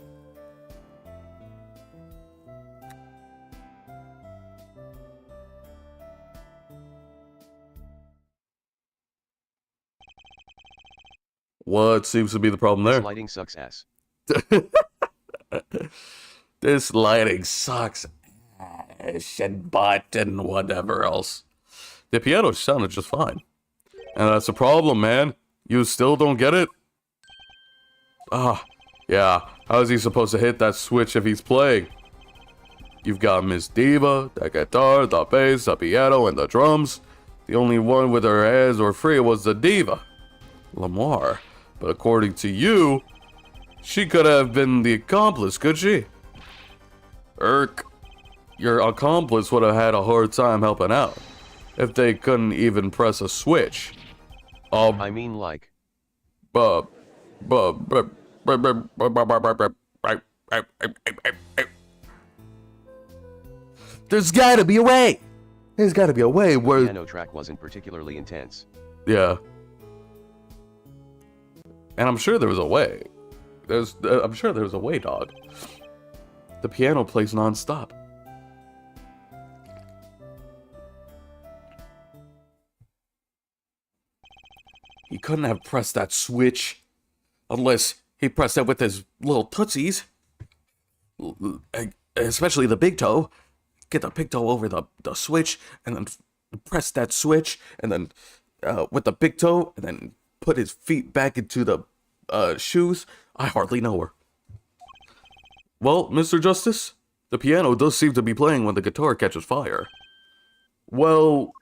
What seems to be the problem there? This lighting sucks ass. This lighting sucks ass and butt and whatever else. The piano sounded just fine. And that's the problem, man. You still don't get it? Ah, yeah. How is he supposed to hit that switch if he's playing? You've got Miss Diva, the guitar, the bass, the piano, and the drums. The only one with her hands were free was the diva, Lamar. But according to you, she could have been the accomplice, could she? Your accomplice would have had a hard time helping out if they couldn't even press a switch. I mean, like. There's gotta be a way. There's gotta be a way where... The piano track wasn't particularly intense. Yeah. And I'm sure there was a way. I'm sure there was a way, dog. The piano plays non-stop. He couldn't have pressed that switch unless he pressed it with his little tootsies. Especially the big toe. Get the big toe over the switch and then press that switch and then with the big toe and then put his feet back into the shoes. I hardly know her. Well, Mr. Justice, the piano does seem to be playing when the guitar catches fire. Well,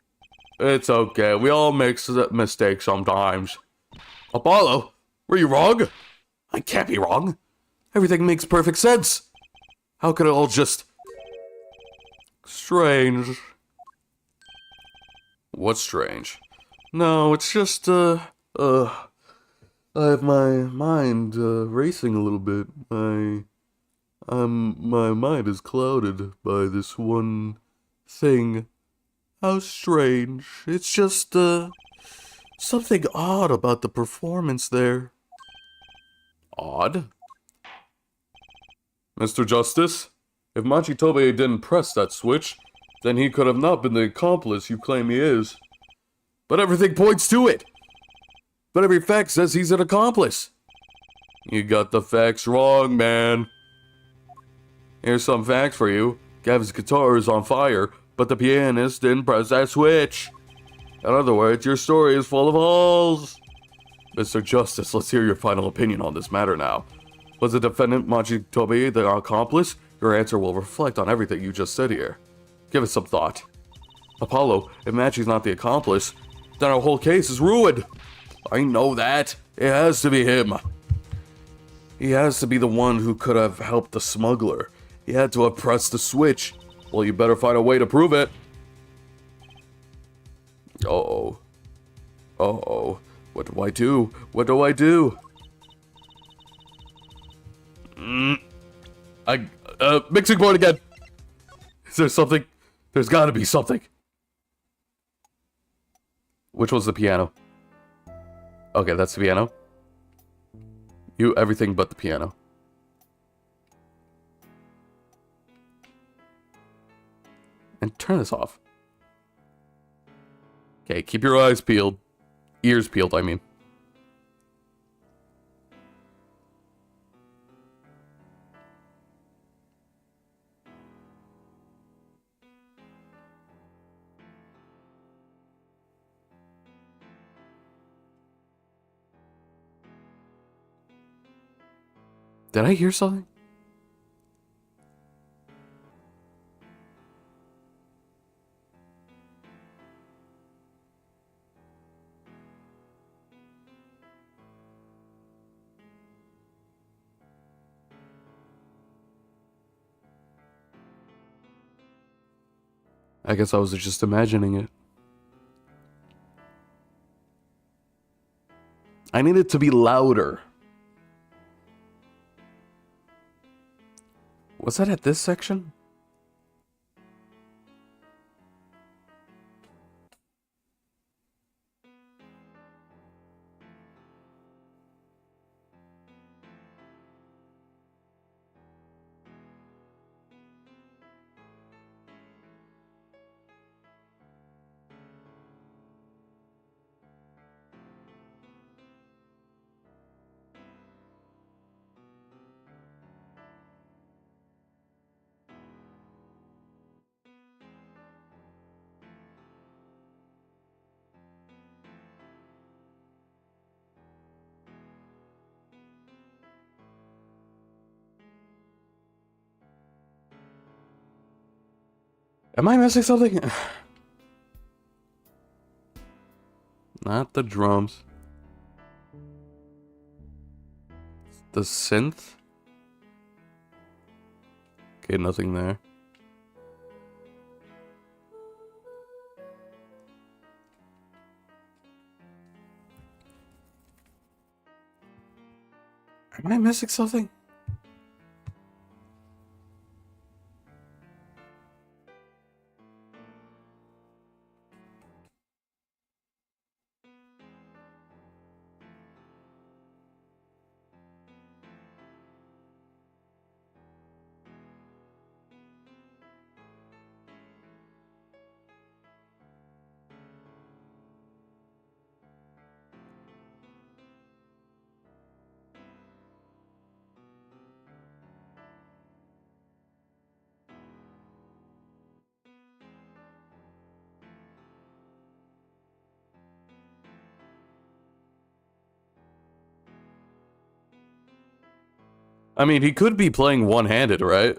it's okay. We all make mistakes sometimes. Apollo, were you wrong? I can't be wrong. Everything makes perfect sense. How could it all just... Strange. What's strange? No, it's just, I have my mind, racing a little bit. My mind is clouded by this one thing. How strange. It's just, something odd about the performance there. Odd? Mr. Justice, if Machitobe didn't press that switch, then he could have not been the accomplice you claim he is. But everything points to it. But every fact says he's an accomplice. You got the facts wrong, man. Here's some facts for you. Gav's guitar is on fire, but the pianist didn't press that switch. In other words, your story is full of holes. Mr. Justice, let's hear your final opinion on this matter now. Was the defendant Machitobe the accomplice? Your answer will reflect on everything you just said here. Give it some thought. Apollo, if Machi's not the accomplice, then our whole case is ruined. I know that. It has to be him. He has to be the one who could have helped the smuggler. He had to have pressed the switch. Well, you better find a way to prove it. Uh-oh. Uh-oh. What do I do? What do I do? Mixing board again. Is there something? There's gotta be something. Which was the piano? Okay, that's the piano. You, everything but the piano. And turn this off. Okay, keep your eyes peeled. Ears peeled, I mean. Did I hear something? I guess I was just imagining it. I need it to be louder. Was that at this section? Am I missing something? Not the drums. The synth? Okay, nothing there. Am I missing something? I mean, he could be playing one-handed, right?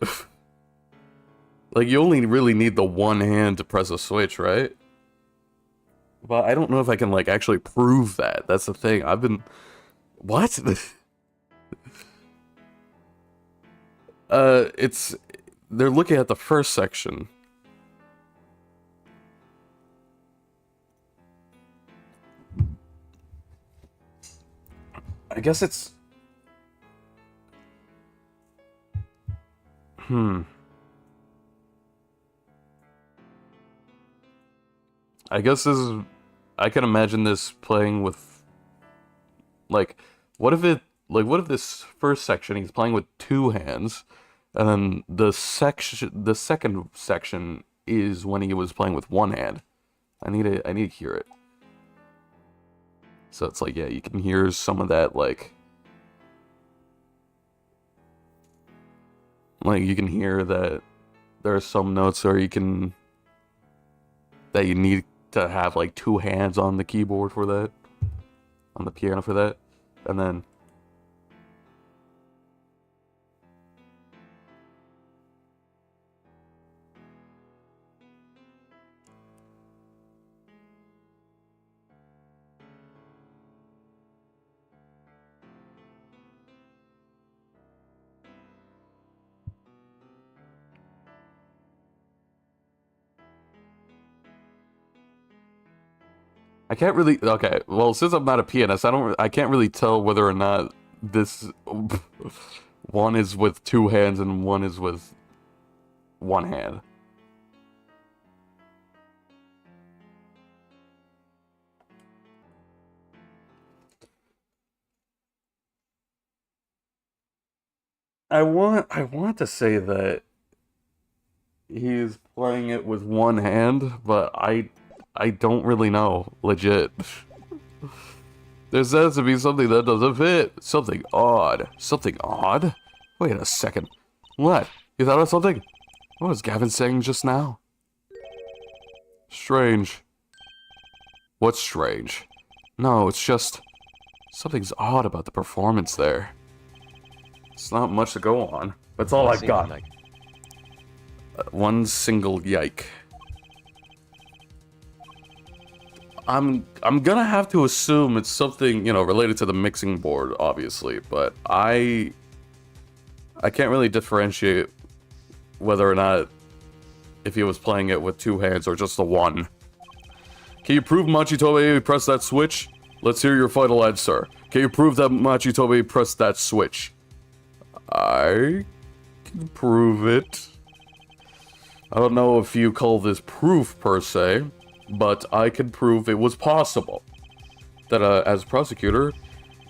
Like, you only really need the one hand to press a switch, right? But I don't know if I can, like, actually prove that. That's the thing. I've been... What? It's... They're looking at the first section. I guess it's... I guess this is... I can imagine this playing with... Like, what if it... Like, what if this first section he's playing with two hands, and then the second section is when he was playing with one hand. I need to hear it. So it's like, yeah, you can hear some of that, like you can hear that there are some notes where that you need to have like two hands on the keyboard for that, on the piano for that, and then I can't really... Okay, well, since I'm not a pianist, I can't really tell whether or not this... one is with two hands and one is with one hand. I want to say that he's playing it with one hand, but I don't really know, legit. There has to be something that doesn't fit. Something odd. Something odd? Wait a second. What? You thought of something? What was Gavin saying just now? Strange. What's strange? No, it's just... Something's odd about the performance there. It's not much to go on. That's all I've got. One single yike. I'm gonna have to assume it's something, you know, related to the mixing board, obviously, but I can't really differentiate whether or not if he was playing it with two hands or just the one. Can you prove Machitobe pressed that switch? Let's hear your final answer. Can you prove that Machitobe pressed that switch? I can prove it. I don't know if you call this proof per se, but I can prove it was possible. That as prosecutor,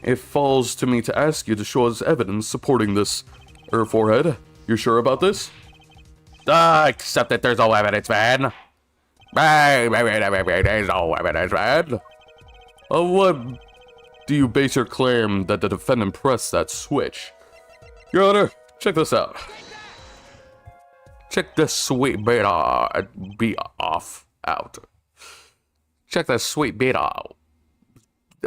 it falls to me to ask you to show us evidence supporting this. Forehead, you sure about this? Except that there's no evidence, man. There's no evidence, man. What do you base your claim that the defendant pressed that switch? Your Honor, check this out. Check this sweet beat off out. Check that sweet beat out.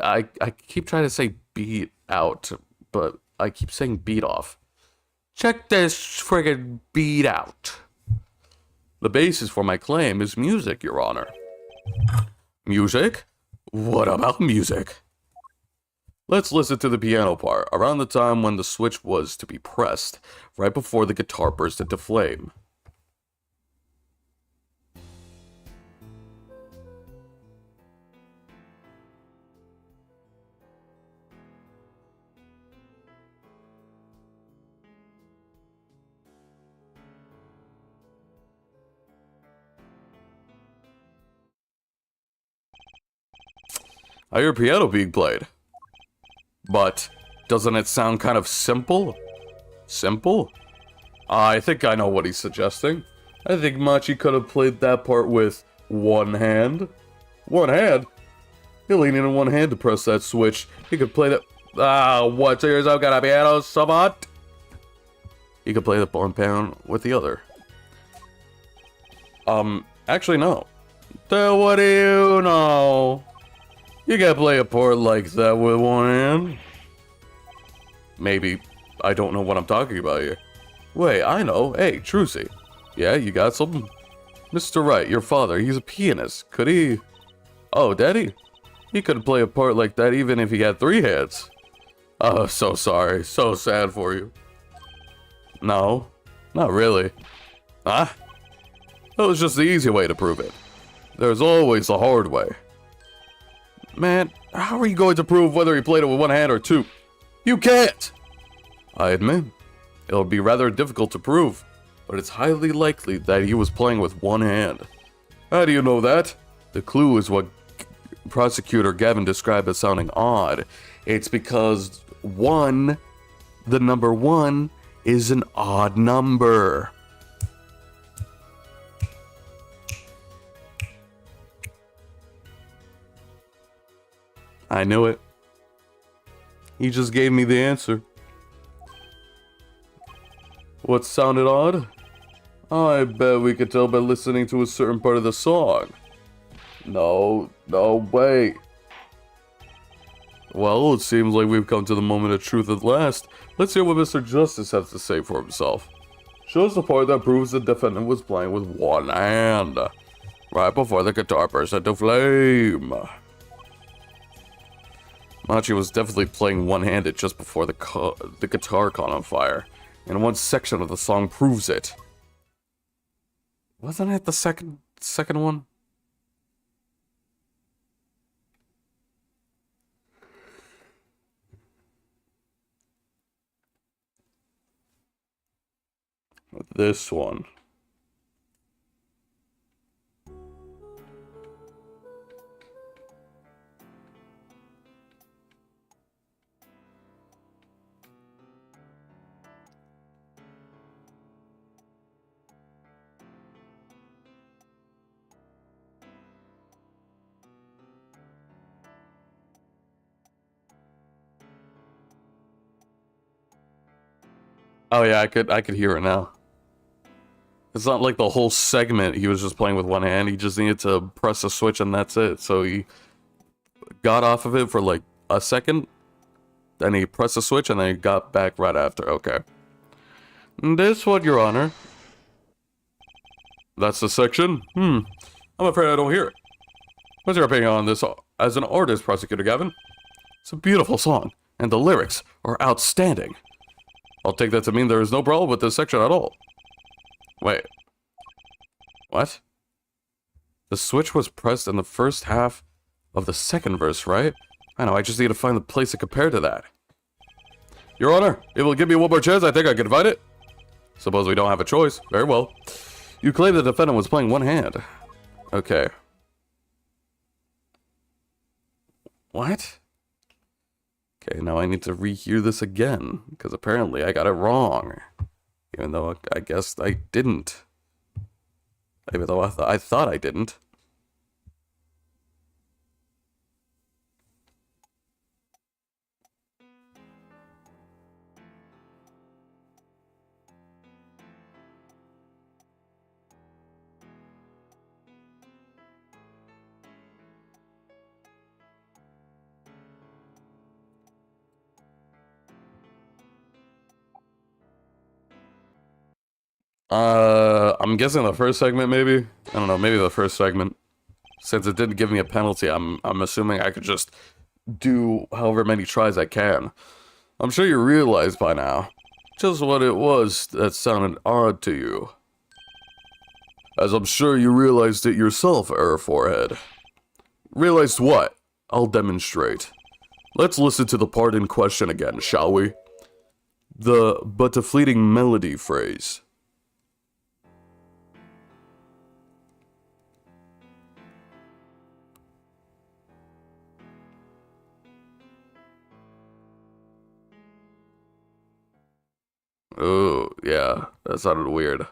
I keep trying to say beat out, but I keep saying beat off. Check this friggin' beat out. The basis for my claim is music, Your Honor. Music? What about music? Let's listen to the piano part, around the time when the switch was to be pressed, right before the guitar burst into flame. I hear piano being played. But doesn't it sound kind of simple? Simple? I think I know what he's suggesting. I think Machi could have played that part with one hand. One hand? He'll lean in one hand to press that switch. He could play the... what? So you're got a piano, savant? He could play the one pound with the other. Actually no. So what do you know? You can't play a part like that with one hand. Maybe I don't know what I'm talking about here. Wait, I know. Hey, Trucy. Yeah, you got something? Mr. Wright, your father, he's a pianist. Could he... Oh, Daddy? He couldn't play a part like that even if he had three hands. Oh, so sorry. So sad for you. No, not really. Huh? That was just the easy way to prove it. There's always the hard way. Man, how are you going to prove whether he played it with one hand or two? You can't! I admit, it'll be rather difficult to prove, but it's highly likely that he was playing with one hand. How do you know that? The clue is what prosecutor Gavin described as sounding odd. It's because the number one, is an odd number. I knew it. He just gave me the answer. What sounded odd? I bet we could tell by listening to a certain part of the song. No way. Well, it seems like we've come to the moment of truth at last. Let's hear what Mr. Justice has to say for himself. Shows the part that proves the defendant was playing with one hand, right before the guitar burst into flame. Machi was definitely playing one-handed just before the guitar caught on fire, and one section of the song proves it. Wasn't it the second one? This one. Oh yeah, I could hear it now. It's not like the whole segment he was just playing with one hand. He just needed to press a switch and that's it. So he got off of it for like a second. Then he pressed the switch and then he got back right after. Okay. This one, Your Honor. That's the section? I'm afraid I don't hear it. What's your opinion on this as an artist, Prosecutor Gavin? It's a beautiful song, and the lyrics are outstanding. I'll take that to mean there is no problem with this section at all. Wait. What? The switch was pressed in the first half of the second verse, right? I know, I just need to find the place to compare to that. Your Honor, if you'll give me one more chance, I think I can find it. Suppose we don't have a choice. Very well. You claim the defendant was playing one hand. Okay. What? Okay, now I need to rehear this again, because apparently I got it wrong. Even though I guess I didn't. Even though I thought I didn't. I'm guessing the first segment, maybe? I don't know, maybe the first segment. Since it didn't give me a penalty, I'm assuming I could just do however many tries I can. I'm sure you realize by now just what it was that sounded odd to you. As I'm sure you realized it yourself, Error Forehead. Realized what? I'll demonstrate. Let's listen to the part in question again, shall we? The "but a fleeting melody" phrase. Oh, yeah, that sounded weird.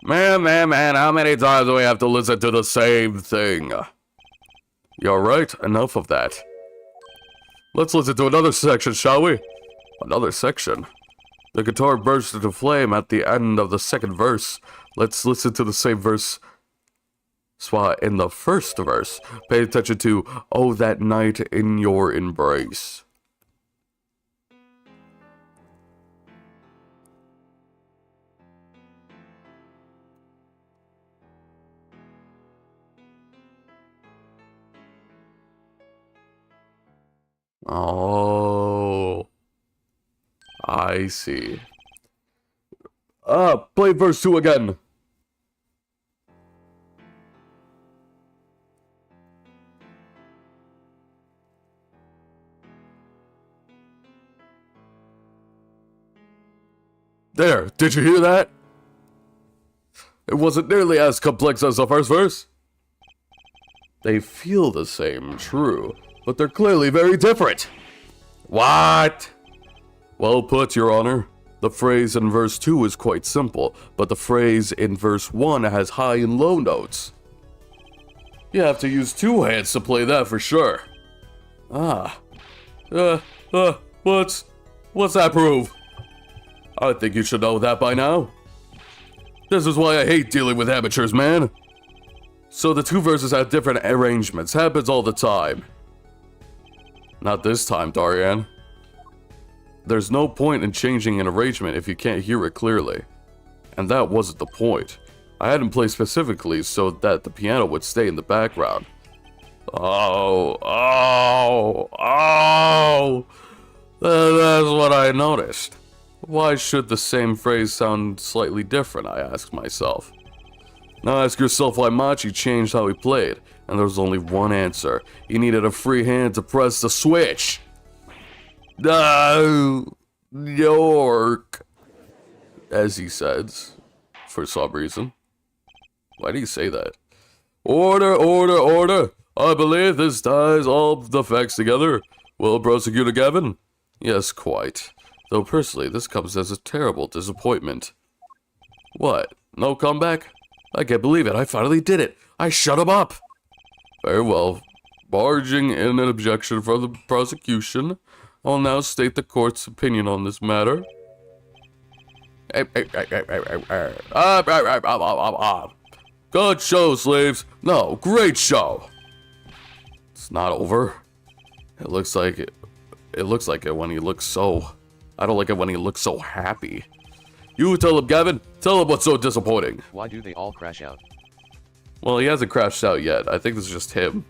Man, how many times do we have to listen to the same thing? You're right, enough of that. Let's listen to another section, shall we? Another section? The guitar burst into flame at the end of the second verse. Let's listen to the same verse in the first verse. Pay attention to "Oh, that night in your embrace." Oh, I see. Play verse 2 again. There, did you hear that? It wasn't nearly as complex as the first verse. They feel the same, true, but they're clearly very different. What? Well put, Your Honor. The phrase in verse 2 is quite simple, but the phrase in verse 1 has high and low notes. You have to use two hands to play that for sure. What's that prove? I think you should know that by now. This is why I hate dealing with amateurs, man. So the two verses have different arrangements. Happens all the time. Not this time, Darian. There's no point in changing an arrangement if you can't hear it clearly. And that wasn't the point. I had him play specifically so that the piano would stay in the background. That's what I noticed. Why should the same phrase sound slightly different, I asked myself. Now ask yourself why Machi changed how he played, and there's only one answer. He needed a free hand to press the switch. No, York, as he says, for some reason. Why do you say that? Order, order, order. I believe this ties all the facts together. Well, Prosecutor Gavin? Yes, quite. Though personally, this comes as a terrible disappointment. What? No comeback? I can't believe it. I finally did it. I shut him up. Very well. Barging in an objection from the prosecution, I'll now state the court's opinion on this matter. Good show, slaves. No, great show. It's not over. It looks like it looks like it when he looks so... I don't like it when he looks so happy. You tell him, Gavin. Tell him what's so disappointing. Why do they all crash out? Well, he hasn't crashed out yet. I think this is just him.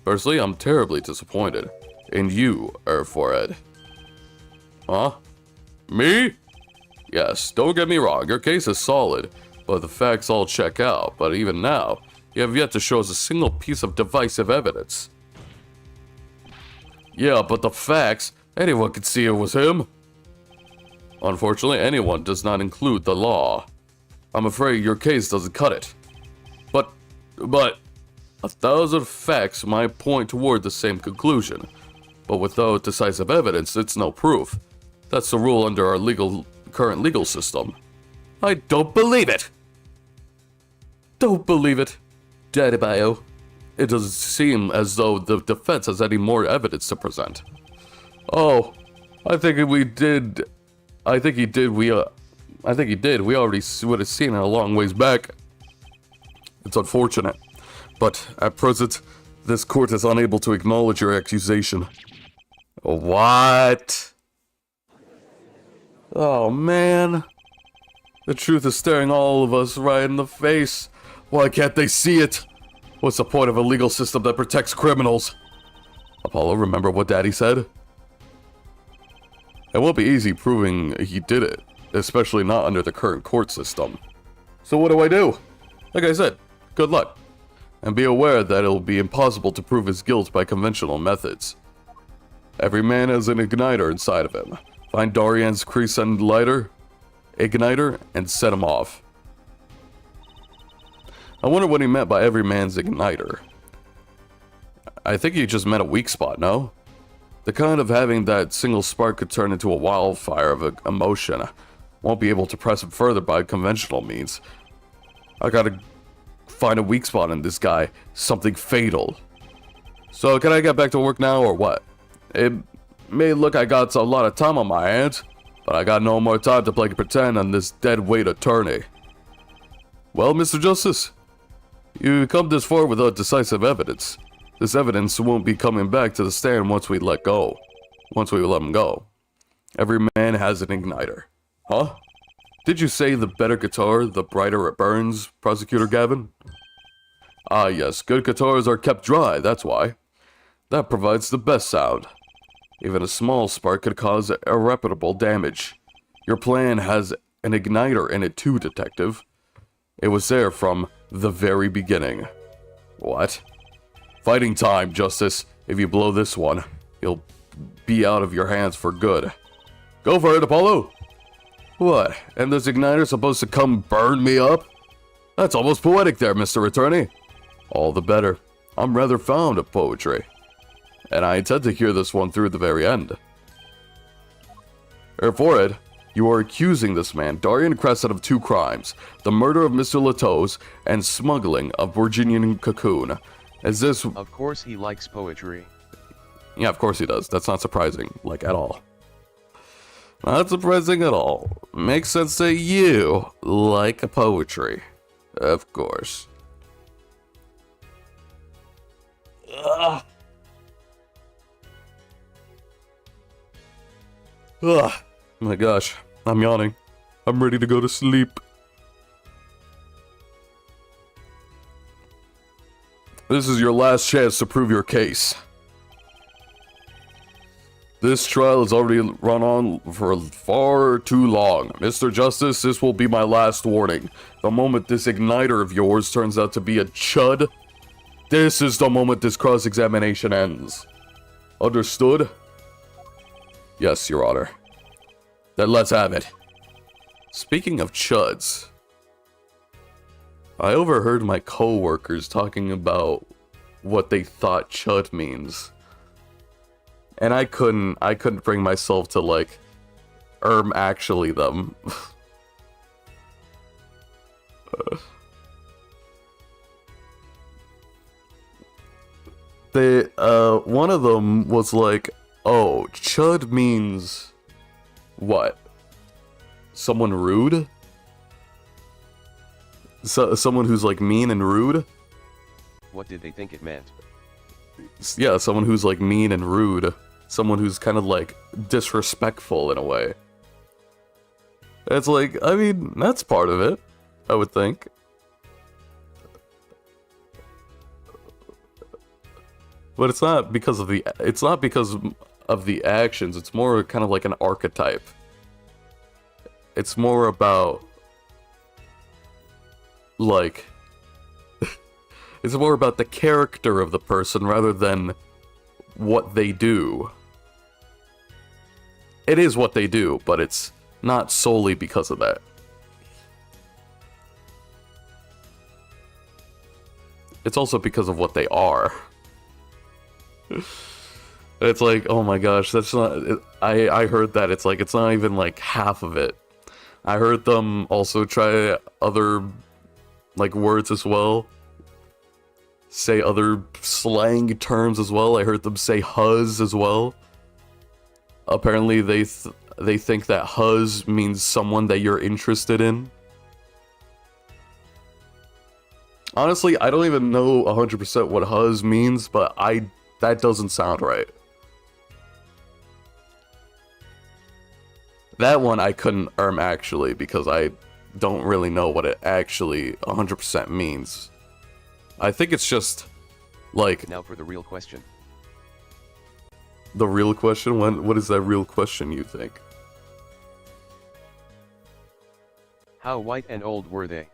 Personally, I'm terribly disappointed. In you, Forehead. Huh? Me? Yes, don't get me wrong, your case is solid, but the facts all check out. But even now, you have yet to show us a single piece of divisive evidence. Yeah, but the facts, anyone could see it was him. Unfortunately, anyone does not include the law. I'm afraid your case doesn't cut it. But 1,000 facts might point toward the same conclusion. But without decisive evidence, it's no proof. That's the rule under our current legal system. I don't believe it! Don't believe it, Daddy Bio. It doesn't seem as though the defense has any more evidence to present. Oh, I think he did. We already would have seen it a long ways back. It's unfortunate, but at present, this court is unable to acknowledge your accusation. What? Oh man. The truth is staring all of us right in the face. Why can't they see it? What's the point of a legal system that protects criminals? Apollo, remember what Daddy said? It won't be easy proving he did it, especially not under the current court system. So what do I do? Like I said, good luck. And be aware that it'll be impossible to prove his guilt by conventional methods. Every man has an igniter inside of him. Find Dorian's crescent igniter, and set him off. I wonder what he meant by every man's igniter. I think he just meant a weak spot, no? The kind of having that single spark could turn into a wildfire of emotion. Won't be able to press him further by conventional means. I gotta find a weak spot in this guy. Something fatal. So can I get back to work now or what? It may look I got a lot of time on my hands, but I got no more time to play pretend on this dead-weight attorney. Well, Mr. Justice, you come this far without decisive evidence. This evidence won't be coming back to the stand once we let him go. Every man has an igniter. Huh? Did you say the better guitar, the brighter it burns, Prosecutor Gavin? Ah yes, good guitars are kept dry, that's why. That provides the best sound. Even a small spark could cause irreparable damage. Your plan has an igniter in it too, Detective. It was there from the very beginning. What? Fighting time, Justice. If you blow this one, you'll be out of your hands for good. Go for it, Apollo! What? And this igniter supposed to come burn me up? That's almost poetic there, Mr. Attorney. All the better. I'm rather fond of poetry. And I intend to hear this one through the very end. Forehead, you are accusing this man, Darian Crescent, of 2 crimes. The murder of Mr. Latos and smuggling of Virginian cocoon. Is this... Of course he likes poetry. Yeah, of course he does. That's not surprising, like, at all. Not surprising at all. Makes sense that you like poetry. Of course. Ugh. Ugh. My gosh, I'm yawning. I'm ready to go to sleep. This is your last chance to prove your case. This trial has already run on for far too long. Mr. Justice, this will be my last warning. The moment this igniter of yours turns out to be a chud, this is the moment this cross-examination ends. Understood? Yes, Your Honor. Then let's have it. Speaking of chuds, I overheard my co-workers talking about what they thought chud means. And I couldn't bring myself to, like, actually them. One of them was like, oh, chud means what? Someone rude? Someone who's, like, mean and rude? What did they think it meant? Yeah, someone who's, like, mean and rude. someone who's kind of like disrespectful in a way. It's like, I mean, that's part of it, I would think. But it's not because of the actions, it's more kind of like an archetype. It's more about like it's more about the character of the person rather than what they do. It is what they do, but it's not solely because of that. It's also because of what they are. It's like, oh my gosh, that's not... I heard that, it's like, it's not even like half of it. I heard them also try other, like, words as well. Say other slang terms as well. I heard them say huzz as well. Apparently they think that huzz means someone that you're interested in. Honestly, I don't even know 100% what huzz means, but that doesn't sound right. That one I couldn't actually, because I don't really know what it actually 100% means. I think it's just, like... Now for the real question. The real question? What is that real question, you think? How white and old were they?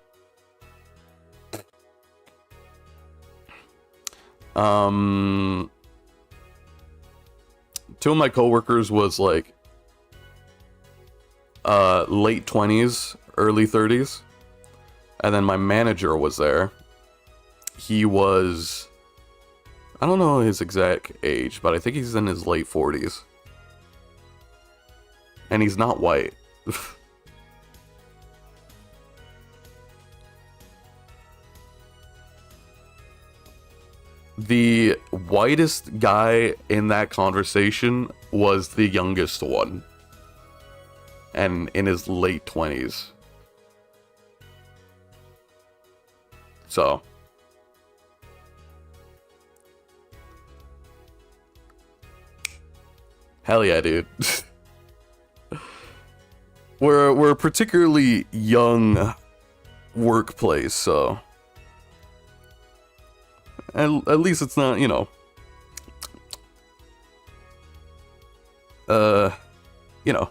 Two of my coworkers was, like, late 20s, early 30s. And then my manager was there. He was... I don't know his exact age, but I think he's in his late 40s. And he's not white. The whitest guy in that conversation was the youngest one. And in his late 20s. So... hell yeah, dude. We're a particularly young workplace, so... At least it's not, you know... you know...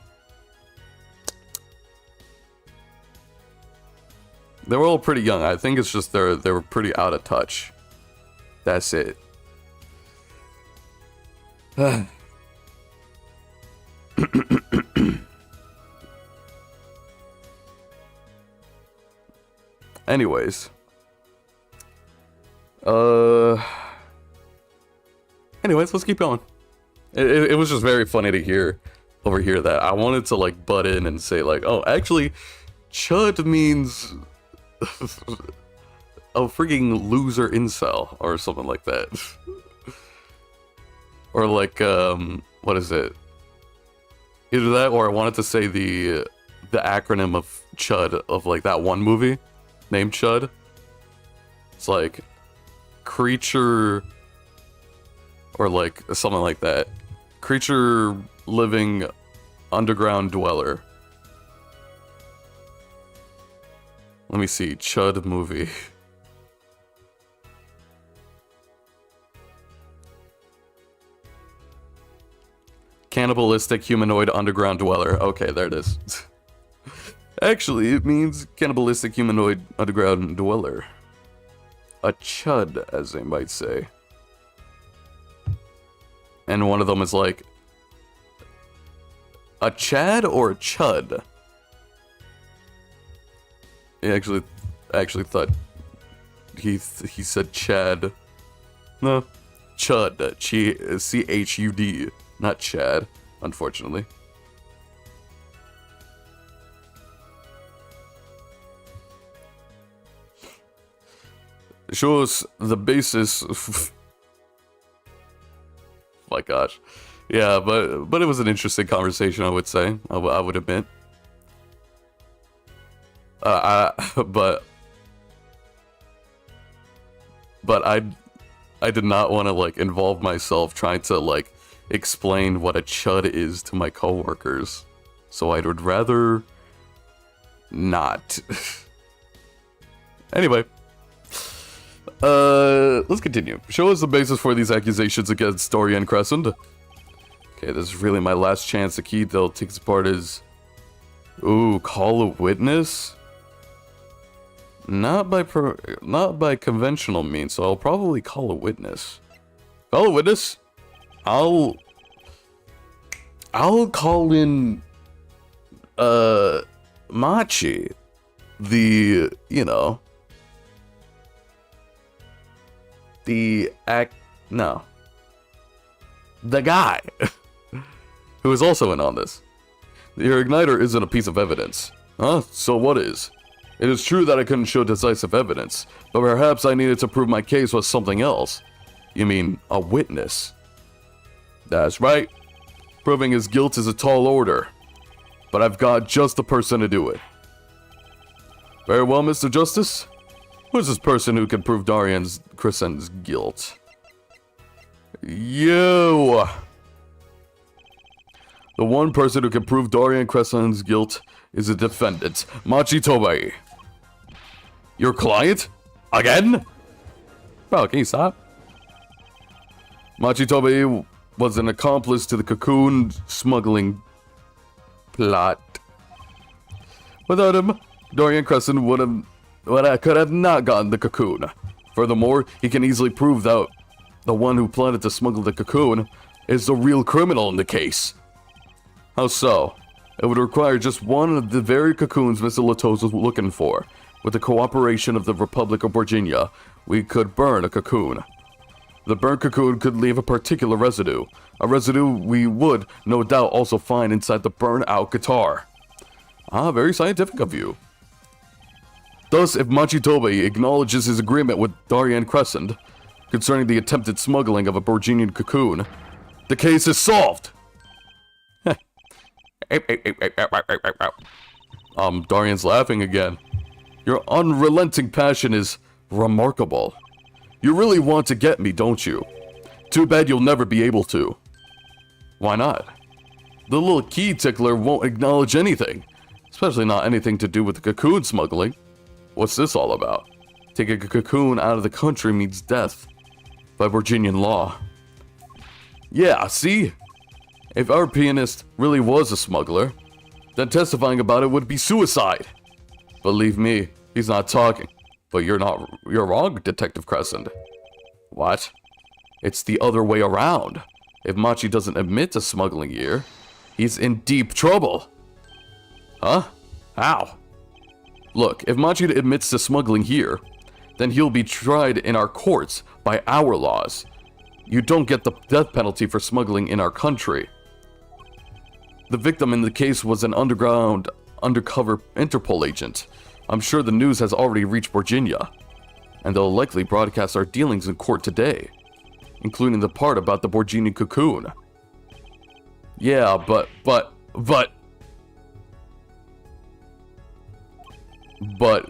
They were all pretty young. I think it's just they were pretty out of touch. That's it. Anyways. Anyways, let's keep going. It was just very funny to overhear that. I wanted to, like, butt in and say, like, oh, actually, chud means a freaking loser incel, or something like that. Or, like, what is it? Either that, or I wanted to say the acronym of CHUD, of, like, that one movie named CHUD. It's like creature, or like something like that. Creature living underground dweller. Let me see, CHUD movie. Cannibalistic humanoid underground dweller. Okay, there it is. Actually, it means cannibalistic humanoid underground dweller. A chud, as they might say. And one of them is like... a chad or a chud? He actually thought... He said chad. No. Chud. C-H-U-D. Not Chad, unfortunately. Shows the basis. My gosh, yeah, but it was an interesting conversation, I would say. I would admit. But I did not want to, like, involve myself trying to, like, explain what a chud is to my coworkers. So I would rather not. Anyway. Let's continue. Show us the basis for these accusations against Dorian Crescent. Okay, this is really my last chance. The key they'll take apart is... Ooh, call a witness? Not by conventional means, so I'll probably call a witness. Call a witness? I'll call in Machi. The, you know, the guy who is also in on this. Your igniter isn't a piece of evidence. Huh? So what is? It is true that I couldn't show decisive evidence, but perhaps I needed to prove my case was something else. You mean, a witness? That's right. Proving his guilt is a tall order, but I've got just the person to do it. Very well, Mr. Justice. Who is this person who can prove Dorian Crescent's guilt? You! The one person who can prove Dorian Crescent's guilt is the defendant, Machi Tobei. Your client? Again? Bro, can you stop? Machi Tobei was an accomplice to the cocoon smuggling plot. Without him, Dorian Crescent could have not gotten the cocoon. Furthermore, he can easily prove that the one who plotted to smuggle the cocoon is the real criminal in the case. How so? It would require just one of the very cocoons Mr. Latos was looking for. With the cooperation of the Republic of Virginia, we could burn a cocoon. The burnt cocoon could leave a particular residue. A residue we would, no doubt, also find inside the burnt-out guitar. Ah, very scientific of you. Thus, if Machi Tobei acknowledges his agreement with Dorian Crescent concerning the attempted smuggling of a Virginian cocoon, the case is solved! Dorian's laughing again. Your unrelenting passion is remarkable. You really want to get me, don't you? Too bad you'll never be able to. Why not? The little key tickler won't acknowledge anything, especially not anything to do with the cocoon smuggling. What's this all about? Taking a cocoon out of the country means death by Virginian law. Yeah, see? If our pianist really was a smuggler, then testifying about it would be suicide. Believe me, he's not talking. But you're wrong, Detective Crescent. What? It's the other way around. If Machi doesn't admit to smuggling here, he's in deep trouble. Huh? How? Look, if Machi admits to smuggling here, then he'll be tried in our courts by our laws. You don't get the death penalty for smuggling in our country. The victim in the case was an undercover Interpol agent. I'm sure the news has already reached Virginia, and they'll likely broadcast our dealings in court today, including the part about the Virginian cocoon. Yeah, but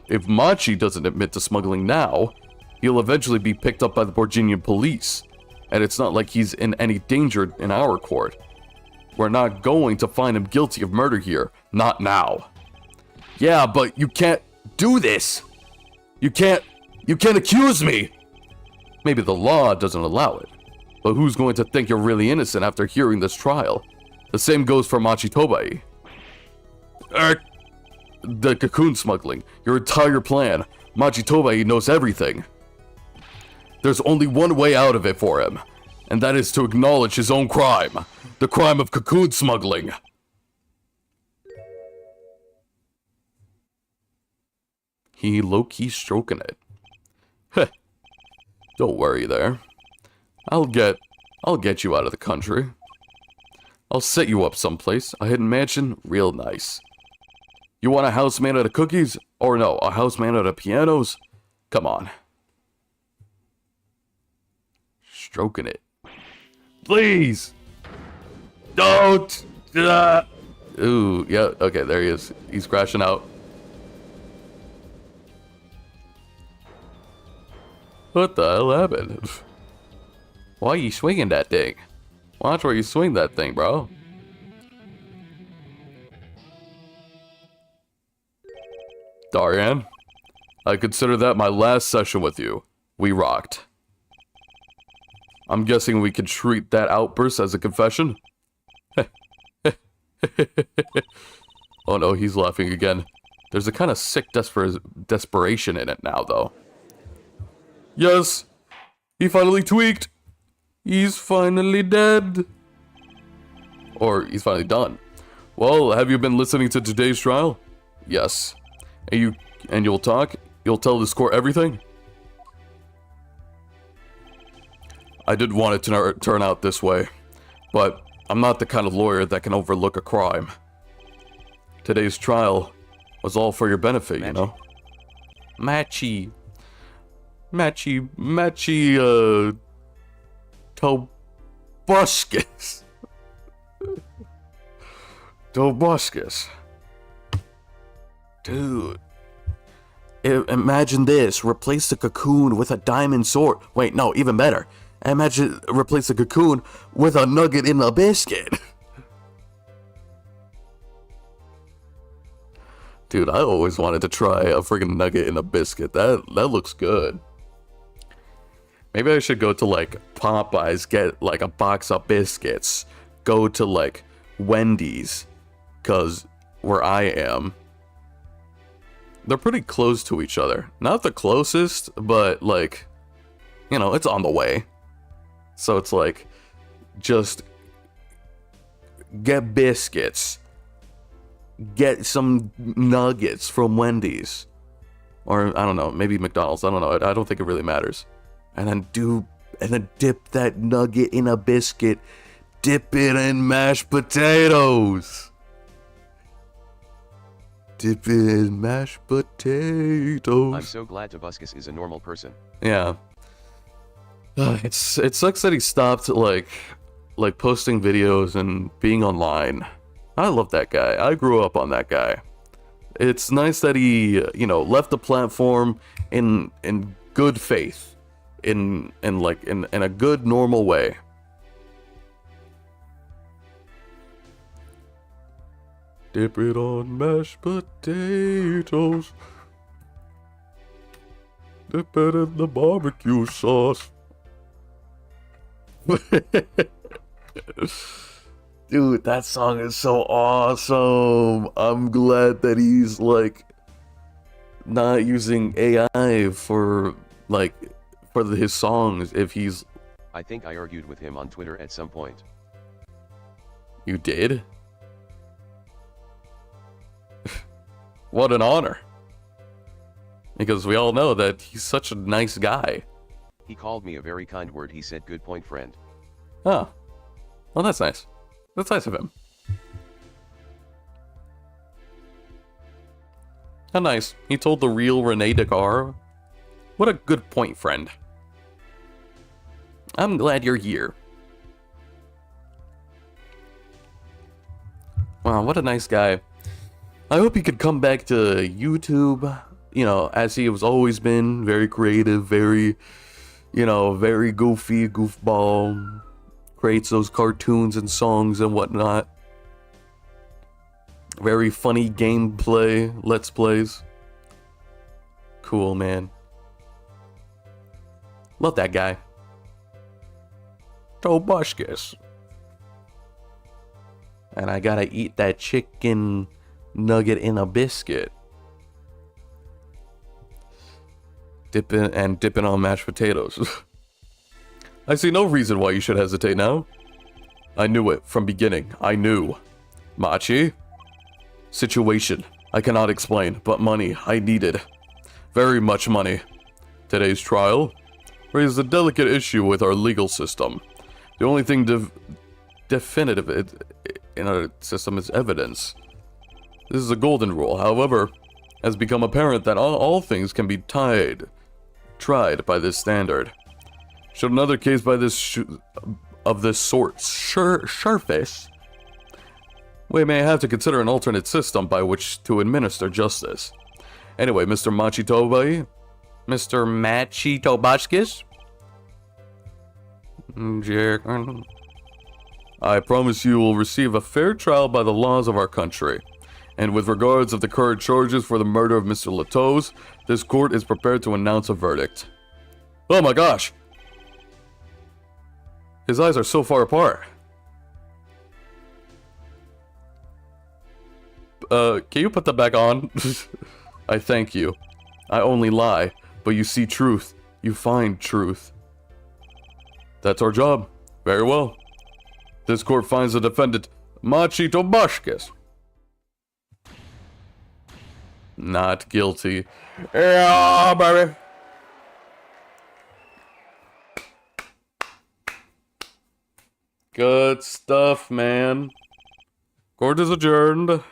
if Machi doesn't admit to smuggling now, he'll eventually be picked up by the Virginian police, and it's not like he's in any danger in our court. We're not going to find him guilty of murder here, not now. Yeah, but you can't do this. You can't accuse me. Maybe the law doesn't allow it, but who's going to think you're really innocent after hearing this trial? The same goes for Machi Tobei. The cocoon smuggling, your entire plan. Machi Tobei knows everything. There's only one way out of it for him, and that is to acknowledge his own crime. The crime of cocoon smuggling. He low-key stroking it. Heh. Don't worry there. I'll get you out of the country. I'll set you up someplace, a hidden mansion, real nice. You want a house made out of cookies? Or no, a house made out of pianos? Come on. Stroking it. Please! Don't! Ooh, yeah, okay, there he is. He's crashing out. What the hell happened? Why are you swinging that thing? Watch where you swing that thing, bro. Darian, I consider that my last session with you. We rocked. I'm guessing we could treat that outburst as a confession? Oh no, he's laughing again. There's a kind of sick desperation in it now, though. Yes, he finally tweaked. He's finally dead. Or he's finally done. Well, have you been listening to today's trial? Yes. And you'll talk? You'll tell this court everything? I didn't want it to turn out this way, but I'm not the kind of lawyer that can overlook a crime. Today's trial was all for your benefit, you know? Matchy, Tobuscus. Tobuscus. Dude. Imagine this. Replace the cocoon with a diamond sword. Wait, no, even better. Imagine replace the cocoon with a nugget in a biscuit. Dude, I always wanted to try a friggin' nugget in a biscuit. That looks good. Maybe I should go to, like, Popeyes, get, like, a box of biscuits. Go to, like, Wendy's. Because where I am, they're pretty close to each other. Not the closest, but, like, you know, it's on the way. So it's like, just get biscuits. Get some nuggets from Wendy's. Or, I don't know, maybe McDonald's. I don't know. I don't think it really matters. And then dip that nugget in a biscuit. Dip it in mashed potatoes. Dip it in mashed potatoes. I'm so glad Tobuscus is a normal person. Yeah. It sucks that he stopped, like posting videos and being online. I love that guy. I grew up on that guy. It's nice that he, you know, left the platform in good faith. In a good, normal way. Dip it on mashed potatoes. Dip it in the barbecue sauce. Dude, that song is so awesome. I'm glad that he's, like, not using AI for his songs. If he's... I think I argued with him on Twitter at some point. You did? What an honor. Because we all know that he's such a nice guy. He called me a very kind word. He said, "Good point, friend." Oh. Well, that's nice. That's nice of him. How nice. He told the real Rene Dakar. What a good point, friend. I'm glad you're here. Wow, what a nice guy. I hope he could come back to YouTube, you know, as he has always been. Very creative, very, you know, very goofy, goofball. Creates those cartoons and songs and whatnot. Very funny gameplay, let's plays. Cool, man. Love that guy. Tobuscus. And I gotta eat that chicken nugget in a biscuit. Dipping on mashed potatoes. I see no reason why you should hesitate now. I knew it from beginning. I knew. Machi? Situation. I cannot explain, but money. I needed. Very much money. Today's trial raised a delicate issue with our legal system. The only thing definitive in our system is evidence. This is a golden rule. However, it has become apparent that all things can be tried by this standard. Should another case by this of this sort surface, we may have to consider an alternate system by which to administer justice. Anyway, Mr. Machitobai, Mr. Machitobuscus, I promise you will receive a fair trial by the laws of our country. And with regards of the current charges for the murder of Mr. Latos, this court is prepared to announce a verdict. Oh my gosh! His eyes are so far apart. Can you put that back on? I thank you. I only lie, but you see truth. You find truth. That's our job. Very well. This court finds the defendant Machito Bashkes not guilty. Yeah, baby. Good stuff, man. Court is adjourned.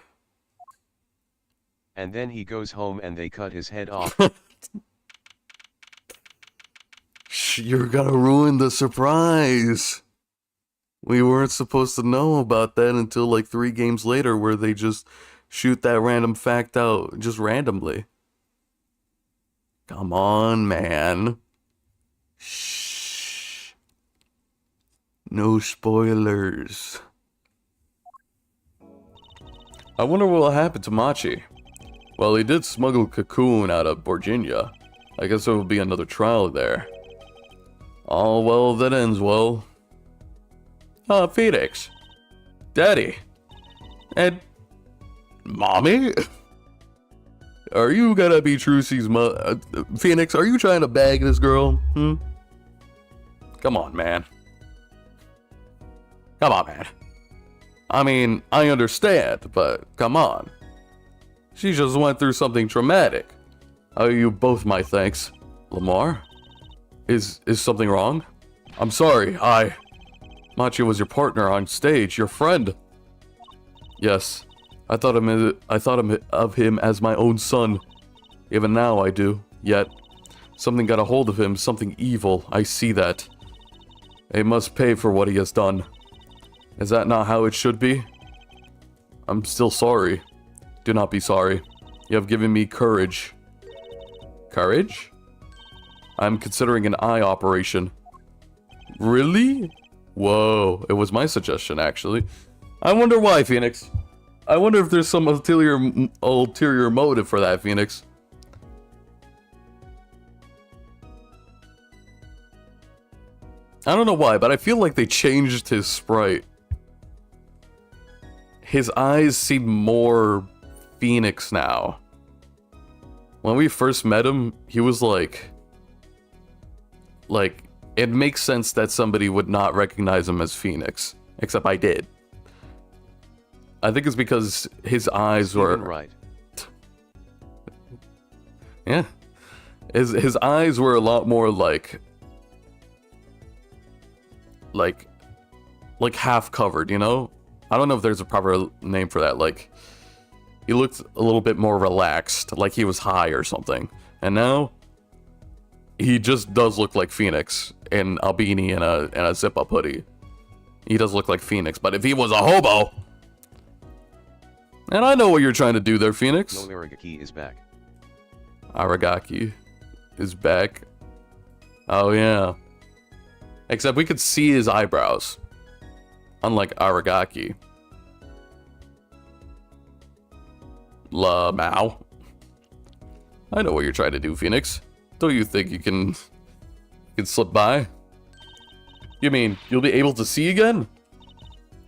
And then he goes home and they cut his head off. You're gonna ruin the surprise. We weren't supposed to know about that until like 3 games later, where they just shoot that random fact out just randomly. Come on, man. Shh. No spoilers. I wonder what will happen to Machi. Well, he did smuggle Cocoon out of Virginia. I guess there will be another trial there. All well that ends well. Phoenix. Daddy. And... Mommy? Are you gonna be Trucy's Phoenix, are you trying to bag this girl? Come on, man. Come on, man. I mean, I understand, but come on. She just went through something traumatic. I owe you both my thanks. Lamar? Is something wrong? I'm sorry, Machi was your partner on stage, your friend. Yes, I thought of him as my own son. Even now I do, yet something got a hold of him, something evil, I see that. He must pay for what he has done. Is that not how it should be? I'm still sorry. Do not be sorry. You have given me courage. Courage? I'm considering an eye operation. Really? Whoa, it was my suggestion, actually. I wonder why, Phoenix. I wonder if there's some ulterior motive for that, Phoenix. I don't know why, but I feel like they changed his sprite. His eyes seem more Phoenix now. When we first met him, he was like, it makes sense that somebody would not recognize him as Phoenix. Except I did. I think it's because his eyes were... Right. Yeah. His eyes were a lot more like half covered, you know? I don't know if there's a proper name for that. Like, he looked a little bit more relaxed, like he was high or something. And now, he just does look like Phoenix in a beanie and a zip-up hoodie. He does look like Phoenix, but if he was a hobo... And I know what you're trying to do there, Phoenix. No, Aragaki is back. Aragaki is back. Oh, yeah. Except we could see his eyebrows. Unlike Aragaki. Mao. I know what you're trying to do, Phoenix. Don't you think you can slip by? You mean, you'll be able to see again?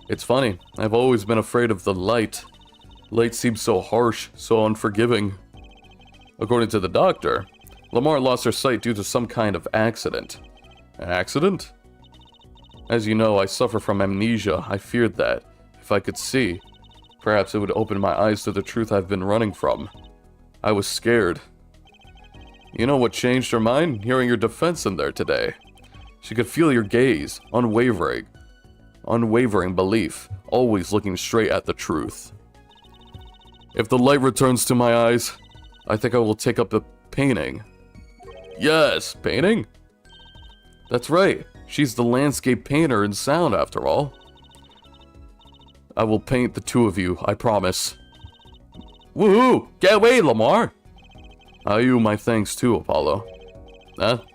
It's funny. I've always been afraid of the light. Light seems so harsh, so unforgiving. According to the doctor, Lamar lost her sight due to some kind of accident. An accident? As you know, I suffer from amnesia. I feared that, if I could see, perhaps it would open my eyes to the truth I've been running from. I was scared. You know what changed her mind? Hearing your defense in there today. She could feel your gaze, unwavering belief, always looking straight at the truth. If the light returns to my eyes, I think I will take up the painting. Yes, painting? That's right. She's the landscape painter in sound, after all. I will paint the two of you, I promise. Woohoo! Get away, Lamar! I owe you my thanks too, Apollo.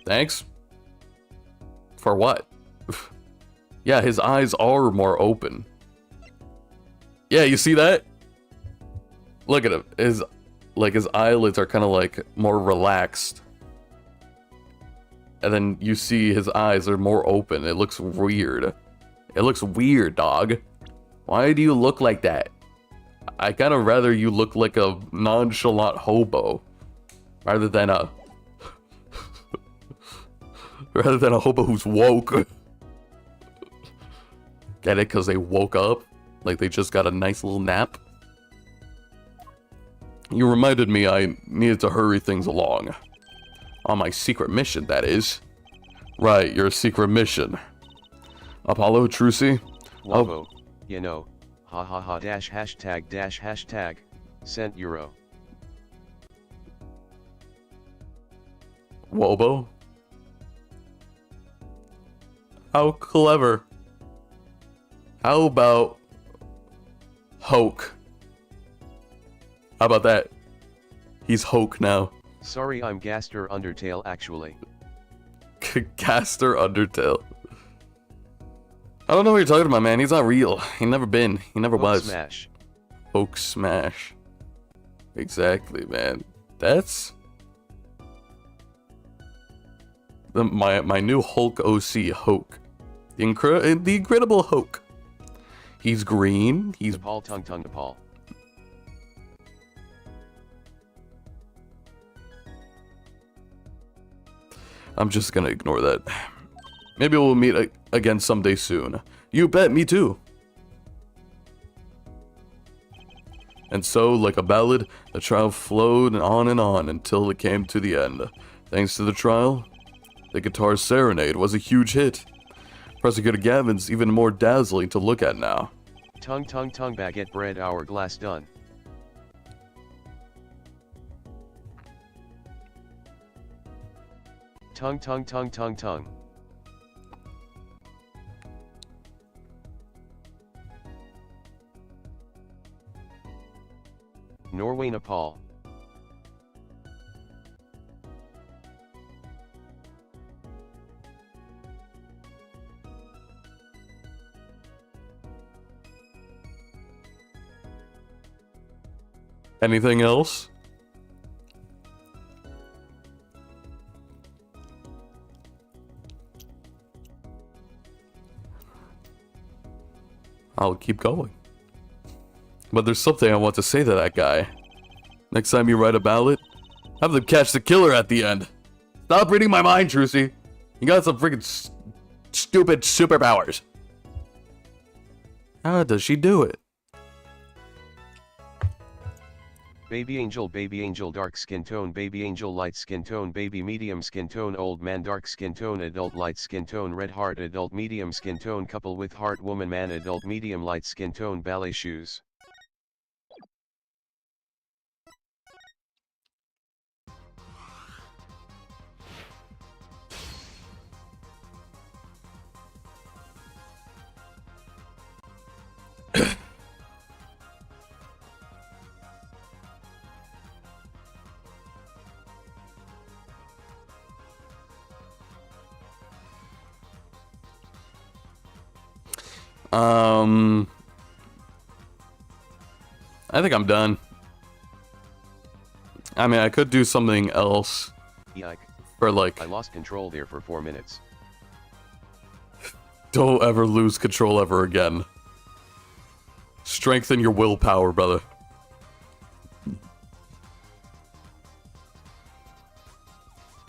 Thanks? For what? Yeah, his eyes are more open. Yeah, you see that? Look at him. His eyelids are kind of like more relaxed. And then you see his eyes are more open. It looks weird. It looks weird, dog. Why do you look like that? I kind of rather you look like a nonchalant hobo rather than a hobo who's woke. Get it? Because they woke up? Like they just got a nice little nap? You reminded me I needed to hurry things along. On my secret mission, that is. Right, your secret mission. Apollo, Trucy? Whoa, you know, ha ha ha dash hashtag, cent euro. Wobo? How clever. How about Hoke? How about that? He's Hoke now. Sorry, I'm Gaster Undertale actually. Gaster Undertale. I don't know what you're talking about, man. He's not real. He never been. He never was. Smash. Hoke Smash. Exactly, man. That's my new Hulk OC, Hoke. The incredible Hoke. He's green. He's Nepal tongue Nepal. I'm just gonna ignore that. Maybe we'll meet again someday soon. You bet, me too. And so, like a ballad, the trial flowed on until it came to the end. Thanks to the trial, the guitar serenade was a huge hit. Prosecutor Gavin's even more dazzling to look at now. Tongue baguette bread hourglass done. Tongue. Norway, Nepal. Anything else? I'll keep going. But there's something I want to say to that guy. Next time you write a ballad, have them catch the killer at the end. Stop reading my mind, Trucy. You got some freaking stupid superpowers. How does she do it? Baby angel, dark skin tone, baby angel, light skin tone, baby medium skin tone, old man, dark skin tone, adult, light skin tone, red heart, adult, medium skin tone, couple with heart, woman, man, adult, medium, light skin tone, ballet shoes. I think I'm done. I mean, I could do something else. Yike. For like... I lost control there for 4 minutes. Don't ever lose control ever again. Strengthen your willpower, brother.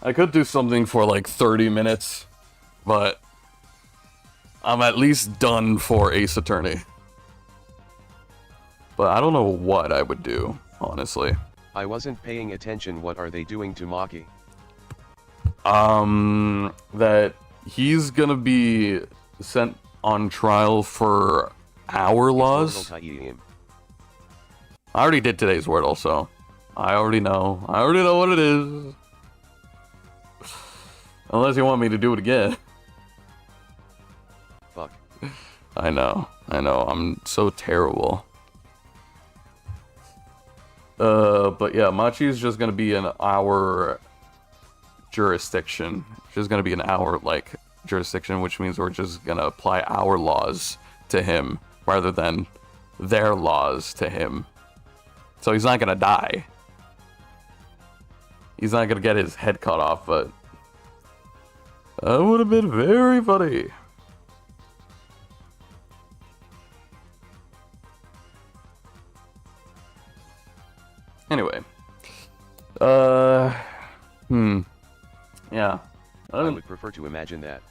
I could do something for like 30 minutes, but I'm at least done for Ace Attorney. But I don't know what I would do, honestly. I wasn't paying attention. What are they doing to Maki? That he's gonna be sent on trial for our laws. I already did today's word also. I already know what it is. Unless you want me to do it again. Fuck. I know, I'm so terrible. But yeah, Machi's just gonna be in our jurisdiction. She's gonna be in our, like, jurisdiction, which means we're just gonna apply our laws to him rather than their laws to him. So he's not gonna die. He's not gonna get his head cut off, but that would have been very funny. Anyway. Yeah. I would prefer to imagine that.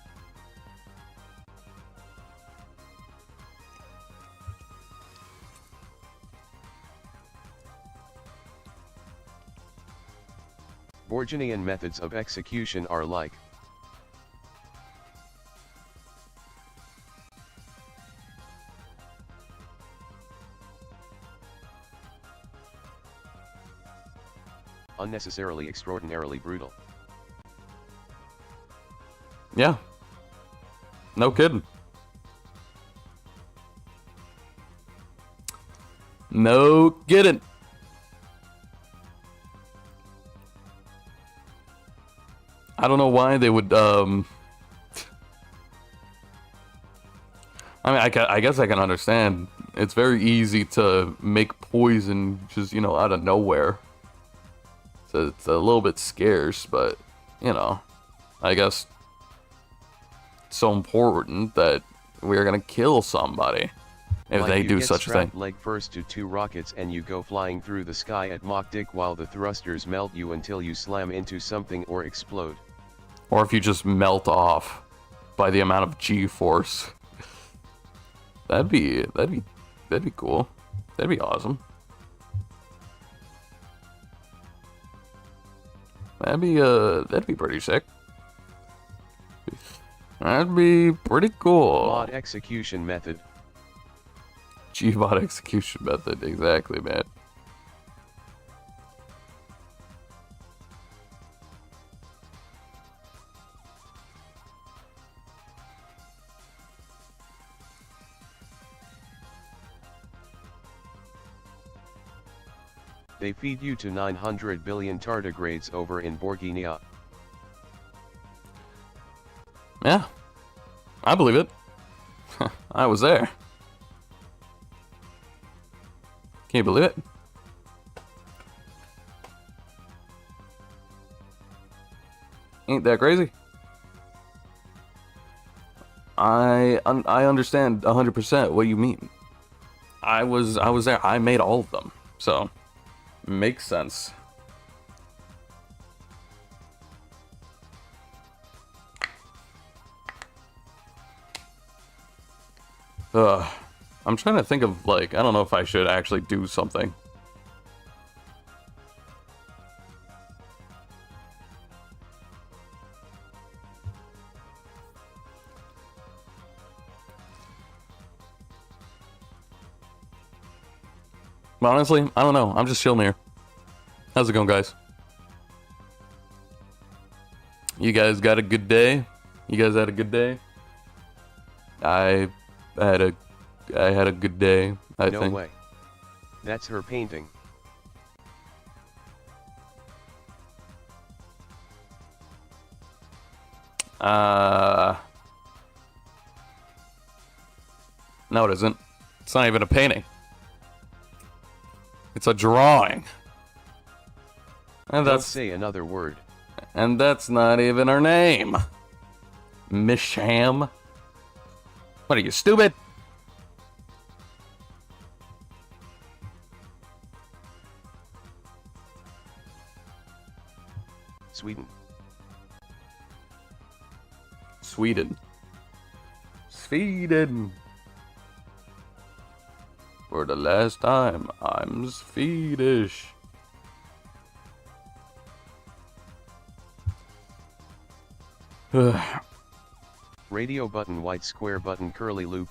Borgianian methods of execution are like unnecessarily extraordinarily brutal. Yeah. No kidding. No kidding. I don't know why they would, I mean, I guess I can understand. It's very easy to make poison just, you know, out of nowhere. So it's a little bit scarce, but, you know, I guess it's so important that we're gonna kill somebody if like they you do get such a thing. leg first to 2 rockets and you go flying through the sky at Mach Dick while the thrusters melt you until you slam into something or explode. Or if you just melt off by the amount of G-force. That'd be cool. That'd be awesome. That'd be pretty sick. That'd be pretty cool. Mod execution method. G-bot execution method, exactly, man. They feed you to 900 billion tardigrades over in Borginia. Yeah, I believe it. I was there. Can you believe it? Ain't that crazy? I understand 100% what you mean. I was there. I made all of them, so makes sense. I'm trying to think of, like, I don't know if I should actually do something. But honestly, I don't know. I'm just chilling here. How's it going, guys? You guys got a good day? You guys had a good day? I had a good day, I think. No way. That's her painting. No, it isn't. It's not even a painting. It's a drawing. And Don't that's say another word. And that's not even her name. Miss Sham. What are you, stupid? Sweden. Sweden. Sweden. For the last time, I'm Swedish. Radio button, white square button, curly loop,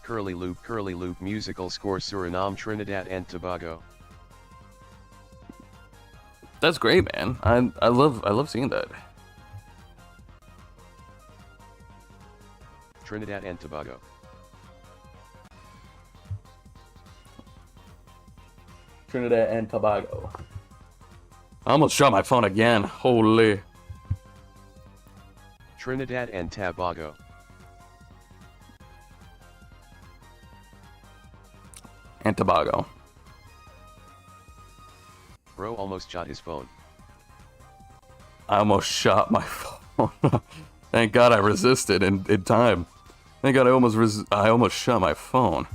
musical score, Suriname, Trinidad and Tobago. That's great, man. I love seeing that. Trinidad and Tobago. Trinidad and Tobago. I almost shot my phone again. Holy. Trinidad and Tobago. and Tobago. Bro almost shot his phone. I almost shot my phone. Thank God I resisted in time. Thank God I almost shot my phone.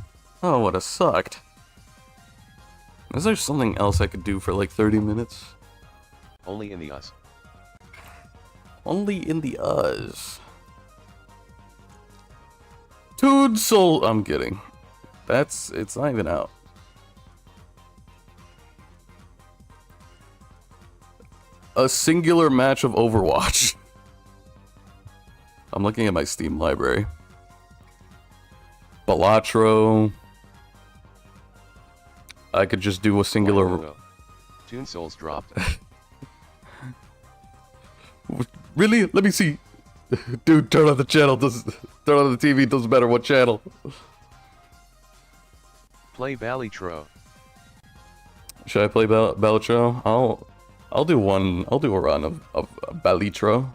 Oh, what a sucked. Is there something else I could do for like 30 minutes? Only in the us. Only in the us. Toad Soul. I'm kidding. It's not even out. A singular match of Overwatch. I'm looking at my Steam library. Balatro. I could just do a singular... Oh. Toon Souls dropped. Really? Let me see. Dude, turn on the channel. Turn on the TV. Doesn't matter what channel. Play Balitro. Should I play Balitro? I'll do one. I'll do a run of Balitro.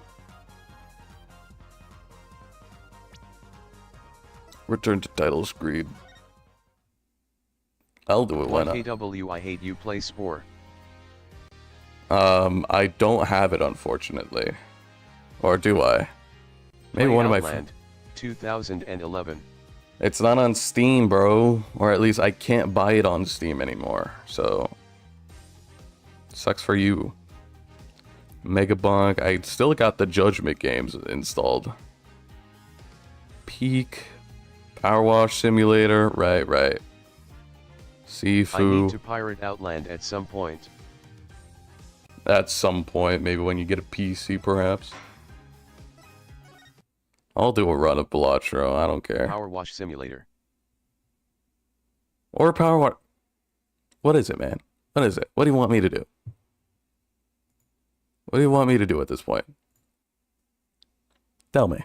Return to title screen. I'll do it. Why not? KW, I hate you. Play Spore. I don't have it, unfortunately. Or do I? Maybe Play one of my Outland, 2011. It's not on Steam, bro. Or at least I can't buy it on Steam anymore. So sucks for you. Megabonk. I still got the Judgment games installed. Peak. Power Wash Simulator. Right. Sifu. I need to pirate Outland at some point. At some point, maybe when you get a PC, perhaps. I'll do a run of Balatro. I don't care. Power Wash Simulator. Or Power Wash. What is it, man? What is it? What do you want me to do? What do you want me to do at this point? Tell me.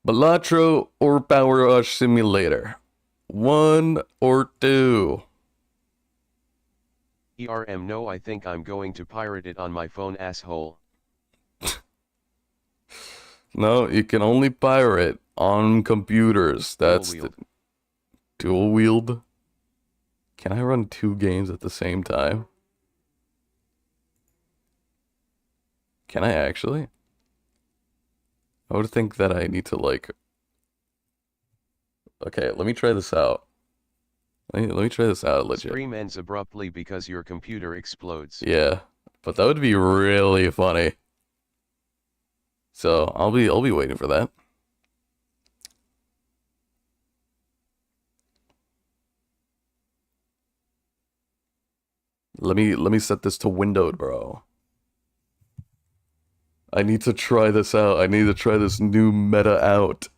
Balatro or Power Wash Simulator? One or two? ERM, no, I think I'm going to pirate it on my phone, asshole. No, you can only pirate on computers. That's dual wield. Can I run two games at the same time? Can I actually? I would think that I need to like... Okay, let me try this out. Let me try this out legit. Stream ends abruptly because your computer explodes. Yeah, but that would be really funny. So I'll be waiting for that. Let me set this to windowed, bro. I need to try this out. I need to try this new meta out.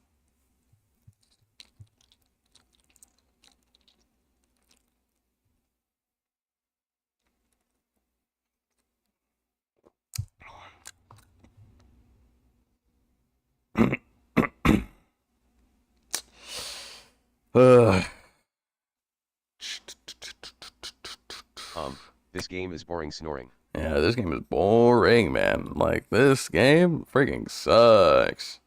This game is boring snoring. Yeah, this game is boring, man. Like, this game freaking sucks.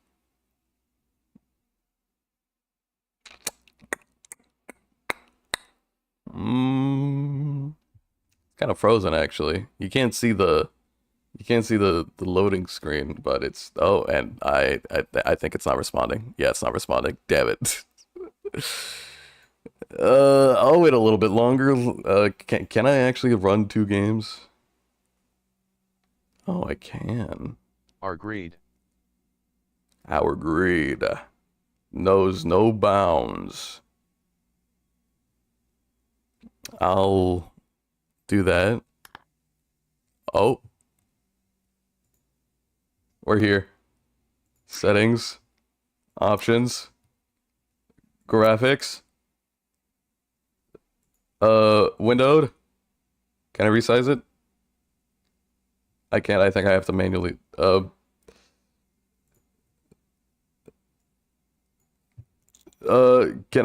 Kind of frozen, actually. You can't see the loading screen, but it's... Oh, and I think it's not responding. Yeah, it's not responding. Damn it. I'll wait a little bit longer. Can I actually run two games? Oh, I can. Our greed. Our greed knows no bounds. I'll do that. Oh. We're here. Settings. Options. Graphics. Windowed. Can I resize it? I can't. I think I have to manually. Can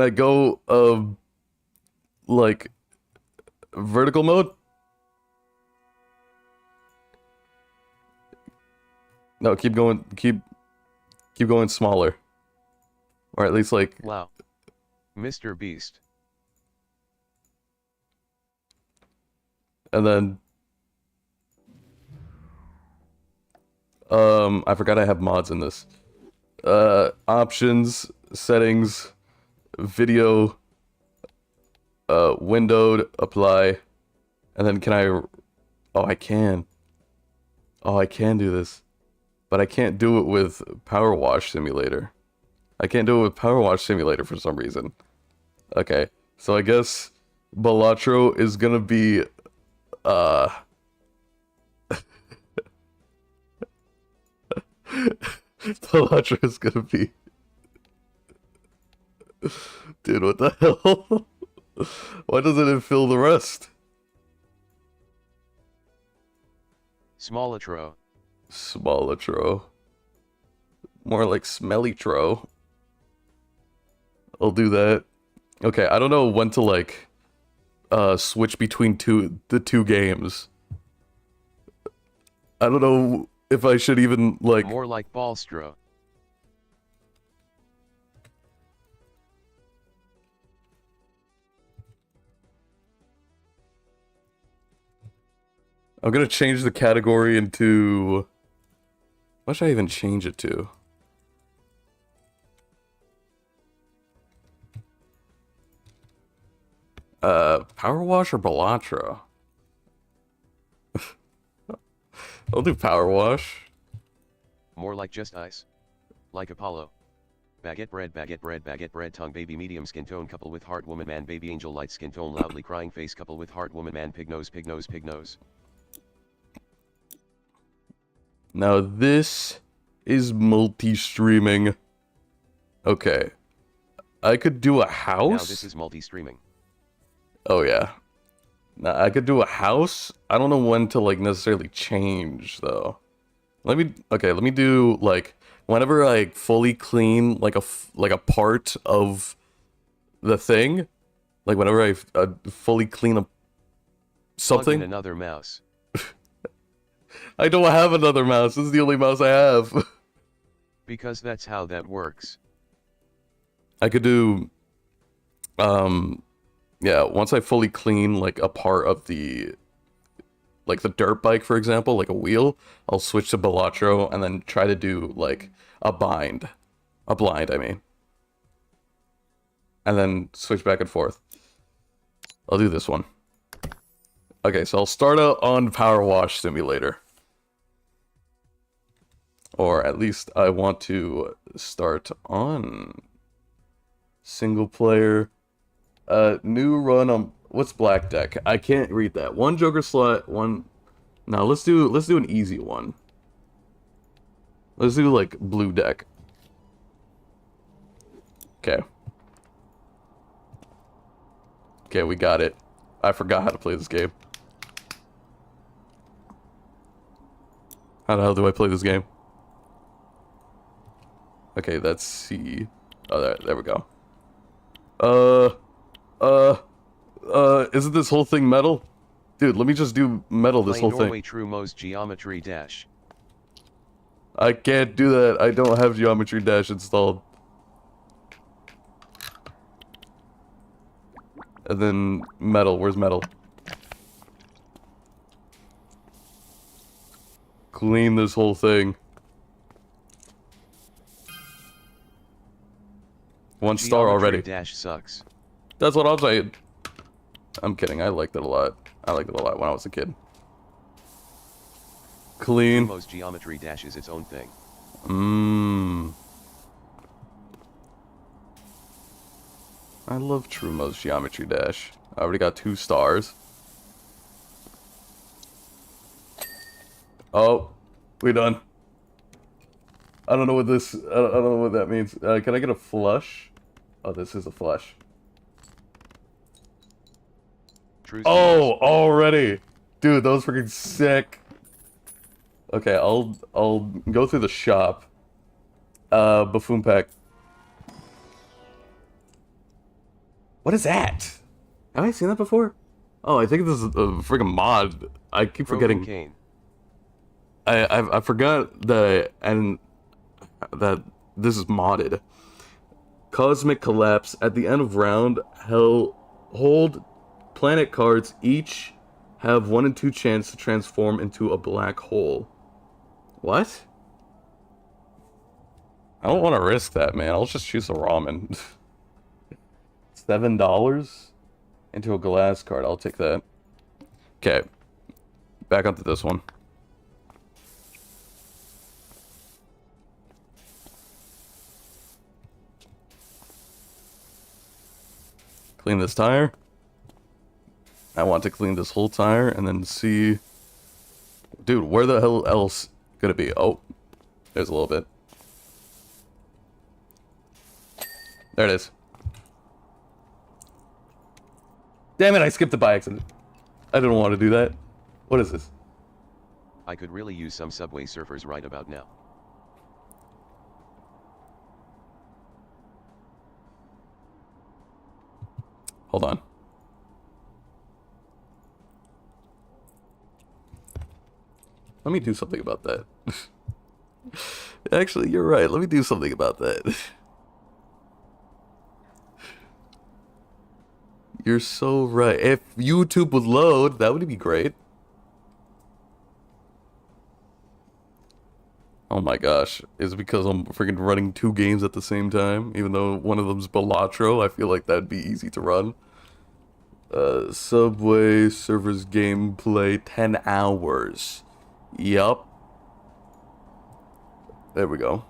I go, like, vertical mode? No, keep going. Keep going smaller. Or at least like. Wow. Mr. Beast. And then. I forgot I have mods in this. Options, settings, video, windowed, apply, and then can I, oh, I can. Oh, I can do this. But I can't do it with Power Wash Simulator. I can't do it with Power Wash Simulator for some reason. Okay, so I guess Balatro is gonna be, Balatro is gonna be... Dude, what the hell? Why doesn't it fill the rest? Smallatro. Smallatro. More like Smellytro. I'll do that. Okay, I don't know when to like switch between the two games. I don't know if I should even like More like Ballstro. I'm gonna change the category into... What should I even change it to? Power Wash or Balatro? I'll do Power Wash. More like just ice. Like Apollo. Baguette bread, baguette bread, baguette bread, tongue baby medium skin tone couple with heart woman man baby angel light skin tone loudly crying face couple with heart woman man pig nose pig nose pig nose. Now this is multi-streaming. Okay. I could do a house? Now this is multi-streaming. Oh yeah. Now I could do a house. I don't know when to like necessarily change though. Let me do like whenever I fully clean like a part of the thing, like whenever I fully clean up something. Plug in another mouse. I don't have another mouse. This is the only mouse I have. Because that's how that works. I could do yeah, once I fully clean like a part of the dirt bike, for example, like a wheel, I'll switch to Balatro and then try to do like a blind, I mean. And then switch back and forth. I'll do this one. Okay, so I'll start out on Power Wash Simulator. Or at least I want to start on single player. New run on what's black deck? I can't read that. One Joker slot, one. No, let's do an easy one. Let's do like blue deck. Okay. Okay, we got it. I forgot how to play this game. How the hell do I play this game? Okay, that's C. Oh, there we go. Isn't this whole thing metal? Dude, let me just do metal this whole Norway thing. True Mo's Geometry Dash. I can't do that. I don't have Geometry Dash installed. And then metal. Where's metal? Clean this whole thing. 1 star already. Dash sucks. That's what I'm saying. I'm kidding. I liked it a lot. I liked it a lot when I was a kid. Clean. Mo's Geometry Dash is its own thing. I love Trumo's Geometry Dash. I already got 2 stars. Oh, we done. I don't know what this. I don't know what that means. Can I get a flush? Oh, this is a flush. Oh, already, dude, that was freaking sick. Okay, I'll go through the shop. Buffoon pack. What is that? Have I seen that before? Oh, I think this is a freaking mod. I keep forgetting. Cane. I forgot that this is modded. Cosmic Collapse. At the end of round, hold planet cards. Each have 1 in 2 chance to transform into a black hole. What? I don't want to risk that, man. I'll just choose a ramen. $7 into a glass card. I'll take that. Okay. Back onto this one. Clean this tire. I want to clean this whole tire and then see... Dude, where the hell else could it be? Oh, there's a little bit. There it is. Damn it, I skipped it by accident. I didn't want to do that. What is this? I could really use some Subway Surfers right about now. Hold on. Let me do something about that. Actually, you're right. Let me do something about that. You're so right. If YouTube would load, that would be great. Oh my gosh. Is it because I'm freaking running 2 games at the same time? Even though one of them's Balatro, I feel like that'd be easy to run. Subway Surfers gameplay 10 hours. Yup. There we go.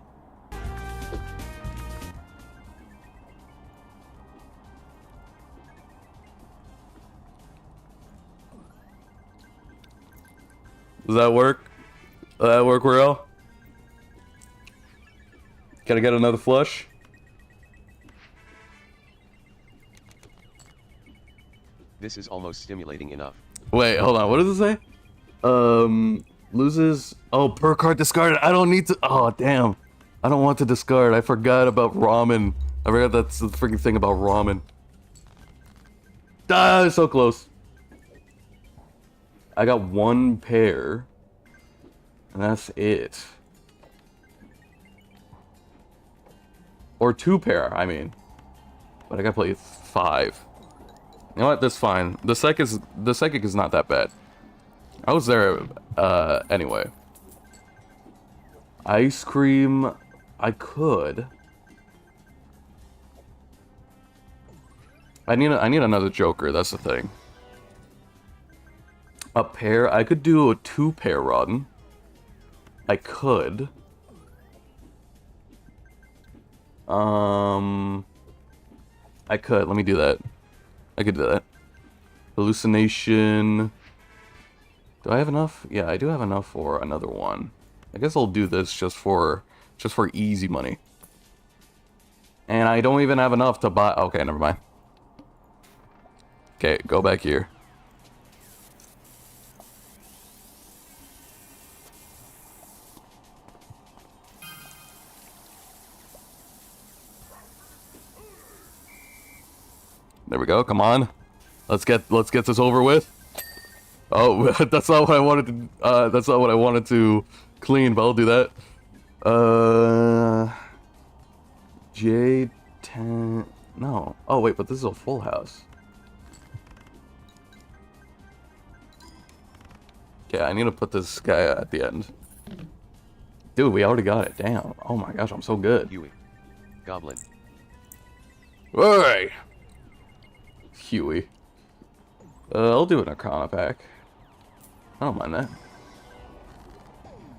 Does that work? Does that work real? Can I get another flush? This is almost stimulating enough. Wait, hold on. What does it say? Loses... Oh, per card discarded. I don't need to... Oh, damn. I don't want to discard. I forgot about ramen. I forgot that's the freaking thing about ramen. Ah, so close. I got 1 pair. And that's it. Or 2 pair, I mean. But I gotta play 5. You know what? That's fine. The psychic is not that bad. I was there anyway. Ice cream, I could. I need another Joker. That's the thing. A pair. I could do a 2-pair run. I could. I could. Let me do that. I could do that. Hallucination. Do I have enough? Yeah, I do have enough for another one. I guess I'll do this just for easy money. And I don't even have enough to buy. Okay, never mind. Okay, go back here. There we go. Come on. Let's get this over with. Oh, that's not what I wanted to. That's not what I wanted to clean, but I'll do that. J10. No. Oh wait, but this is a full house. Okay, I need to put this guy at the end. Dude, we already got it. Damn. Oh my gosh, I'm so good. Huey. Goblin. Hey. Huey. I'll do an Arcana pack. I don't mind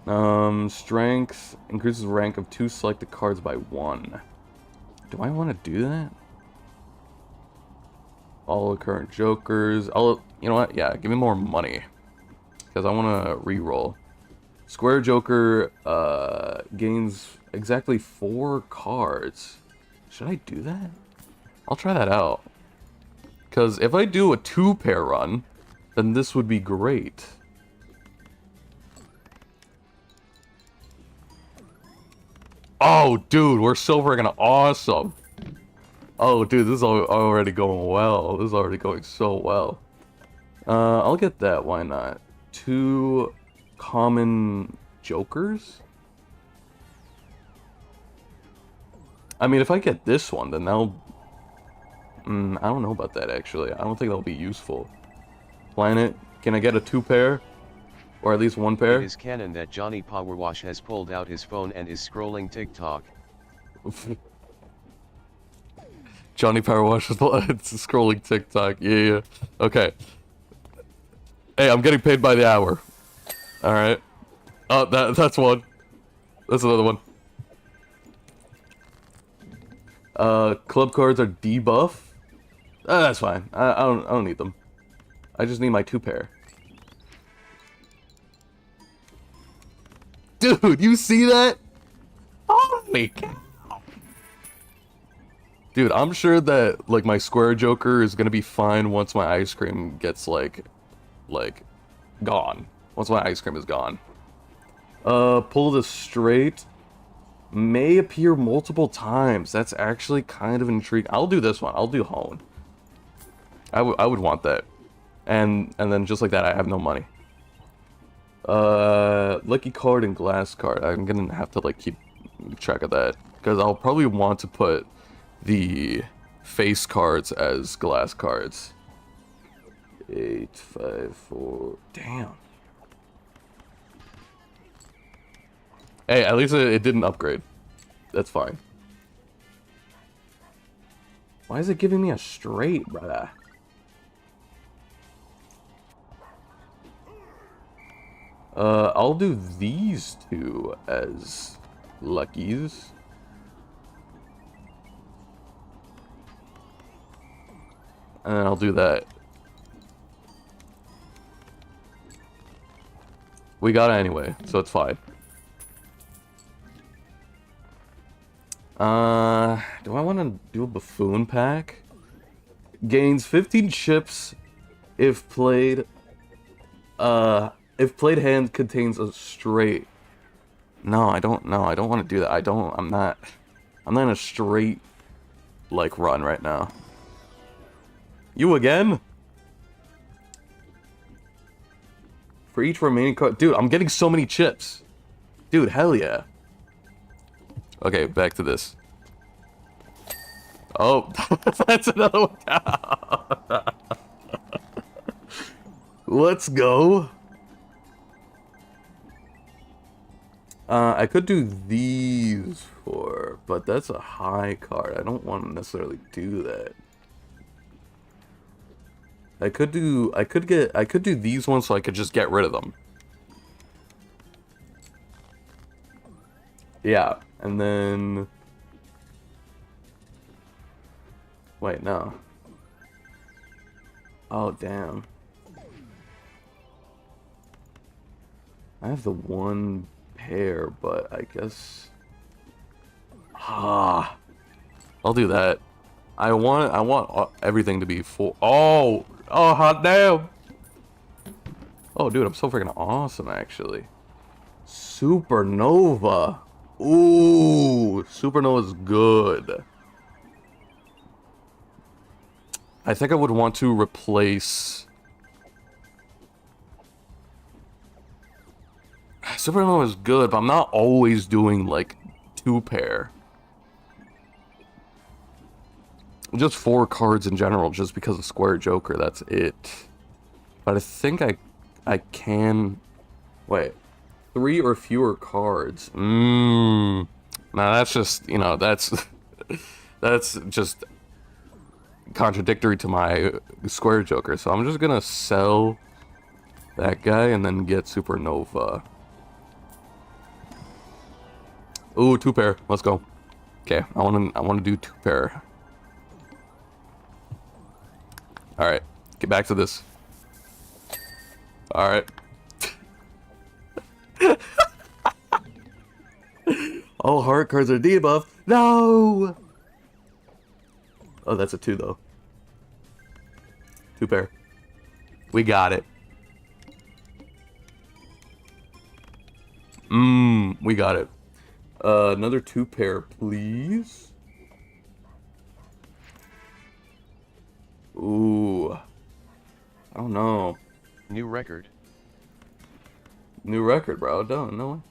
that. Strength increases rank of 2 selected cards by 1. Do I want to do that? All the current jokers. You know what? Yeah, give me more money. Because I want to re-roll. Square Joker gains exactly 4 cards. Should I do that? I'll try that out. Because if I do a 2-pair run, then this would be great. Oh, dude, we're so freaking awesome. Oh, dude, this is already going well. This is already going so well. I'll get that. Why not? 2 common jokers? I mean, if I get this one, then that'll... I don't know about that, actually. I don't think that'll be useful. Planet, can I get a 2-pair? Or at least 1 pair? It is canon that Johnny Powerwash has pulled out his phone and is scrolling TikTok. Johnny Powerwash is scrolling TikTok. Yeah. Okay. Hey, I'm getting paid by the hour. Alright. Oh, that's one. That's another one. Club cards are debuff. That's fine. I don't need them. I just need my 2-pair. Dude, you see that? Holy cow. Dude, I'm sure that, like, my square joker is gonna be fine once my ice cream gets, like, gone. Once my ice cream is gone. Pull the straight. May appear multiple times. That's actually kind of intriguing. I'll do this one. I'll do hone. I would want that. And then just like that, I have no money. Lucky card and glass card. I'm gonna have to, like, keep track of that. Because I'll probably want to put the face cards as glass cards. 8, 5, 4... Damn. Hey, at least it didn't upgrade. That's fine. Why is it giving me a straight, brother? I'll do these 2 as luckies. And then I'll do that. We got it anyway, so it's fine. Do I want to do a buffoon pack? Gains 15 chips if played hand contains a straight. No, I don't want to do that. I'm not in a straight, like, run right now. You again? For each remaining card. Dude, I'm getting so many chips. Dude, hell yeah. Okay, back to this. Oh, that's another one. Let's go. I could do these 4, but that's a high card. I don't want to necessarily do that. I could do these ones so I could just get rid of them. Yeah, and then... Wait, no. Oh, damn. I have the 1 pair, but I guess... I'll do that. I want everything to be full. Oh, hot damn. Oh, dude, I'm so freaking awesome, actually. Supernova. Ooh, Supernova's good. I think I would want to replace... Supernova's good, but I'm not always doing, like, 2-pair. Just 4 cards in general, just because of Square Joker, that's it. But I think I can... Wait. 3 or fewer cards. Now that's just, you know, that's just contradictory to my Square Joker. So I'm just gonna sell that guy and then get Supernova. Ooh, 2-pair. Let's go. Okay, I wanna do 2-pair. Alright, get back to this. Alright. All heart cards are debuffed. No! Oh, that's a 2 though. 2-pair. We got it. We got it. Another 2-pair, please. Ooh. I don't know. New record. New record, bro. Don't know.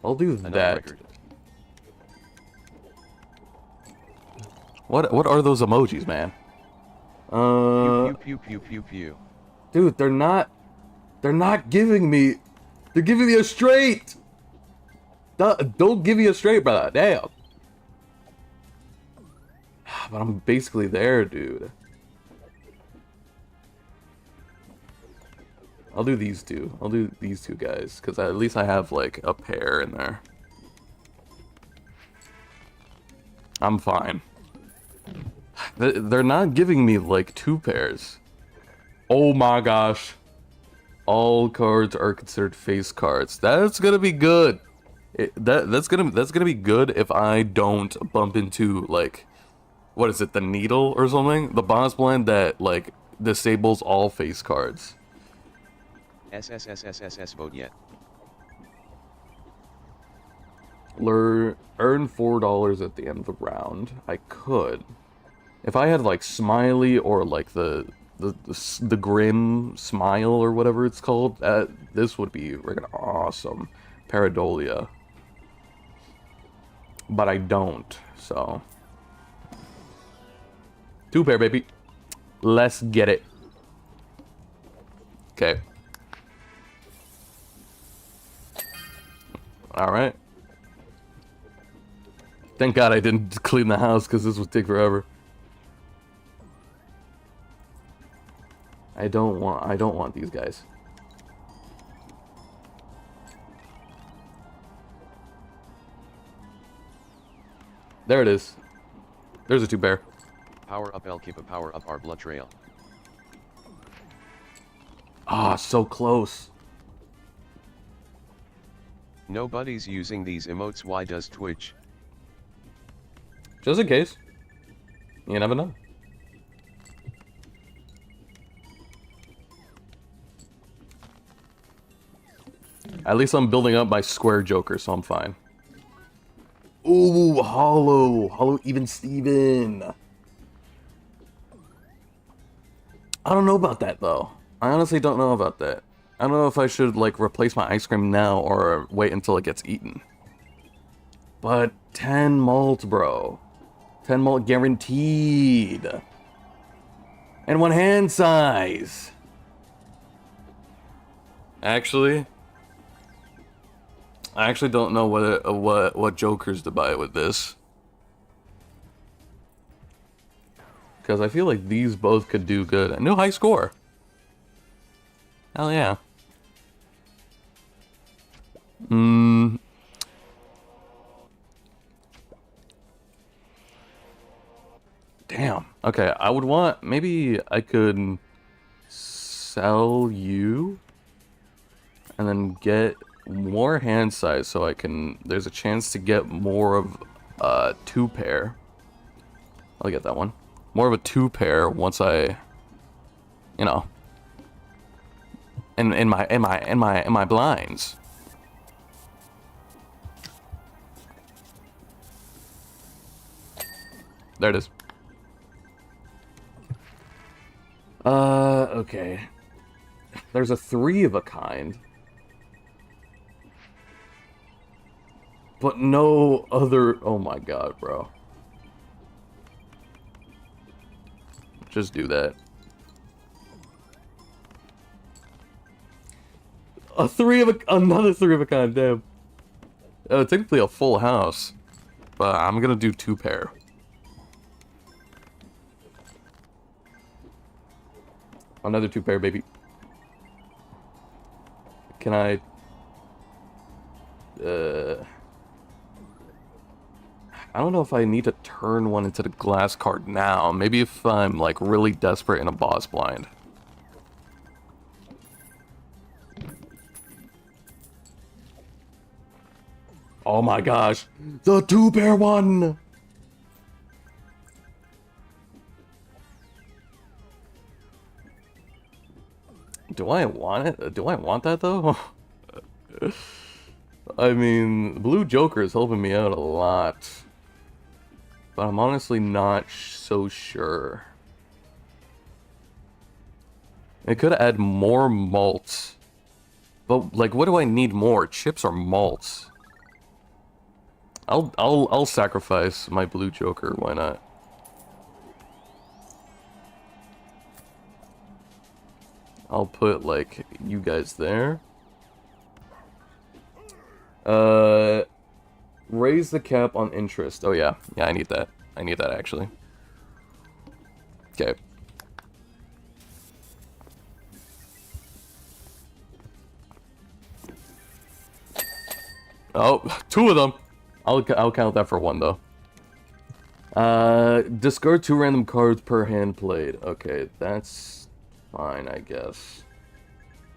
I'll do Another that. record. What are those emojis, man? Pew pew pew pew pew pew. Dude, they're not giving me, they're giving me a straight. Don't give me a straight, brother. Damn. But I'm basically there, dude. I'll do these two. I'll do these two guys, because at least I have, like, a pair in there. I'm fine. They're not giving me, like, 2 pairs. Oh my gosh. All cards are considered face cards. That's gonna be good. That's gonna be good if I don't bump into, like, what is it, the needle or something? The boss blend that, like, disables all face cards. SSSSSS vote yet. Earn $4 at the end of the round. I could. If I had, like, Smiley or, like, the Grim Smile or whatever it's called, this would be freaking awesome. Paradolia. But I don't, so. 2 pair, baby. Let's get it. Okay. Alright. Thank God I didn't clean the house, because this would take forever. I don't want these guys. There it is. There's a 2 pair. Power up El Kipa, power up our blood trail. Ah, so close. Nobody's using these emotes, why does Twitch? Just in case. You never know. At least I'm building up my square Joker, so I'm fine. Ooh, hollow. Hollow even Steven. I don't know about that, though. I honestly don't know about that. I don't know if I should, like, replace my ice cream now or wait until it gets eaten. But 10 malt, bro. 10 malt guaranteed. And 1 hand size. Actually, I actually don't know what Jokers to buy with this. Because I feel like these both could do good. A new high score. Hell yeah. Damn. Okay, I would want... Maybe I could sell you and then get more hand size so I can... There's a chance to get more of 2 pair. I'll get that one. More of a 2 pair once I... You know... In my blinds. There it is. Okay. There's a 3 of a kind. But no other... Oh my god, bro. Just do that. Another 3 of a kind, damn. Technically a full house. But I'm gonna do 2 pair. Another 2 pair, baby. Can I... I don't know if I need to turn one into the glass card now. Maybe if I'm, like, really desperate in a boss blind. Oh my gosh. The 2 pair one! Do I want it? Do I want that, though? I mean, Blue Joker is helping me out a lot. But I'm honestly not so sure. It could add more malts. But, like, what do I need more? Chips or malts? I'll sacrifice my blue Joker. Why not? I'll put like you guys there. Raise the cap on interest. Oh yeah, yeah. I need that. I need that actually. Okay. Oh, two of them. I'll count that for one though. Discard 2 random cards per hand played. Okay, that's fine, I guess.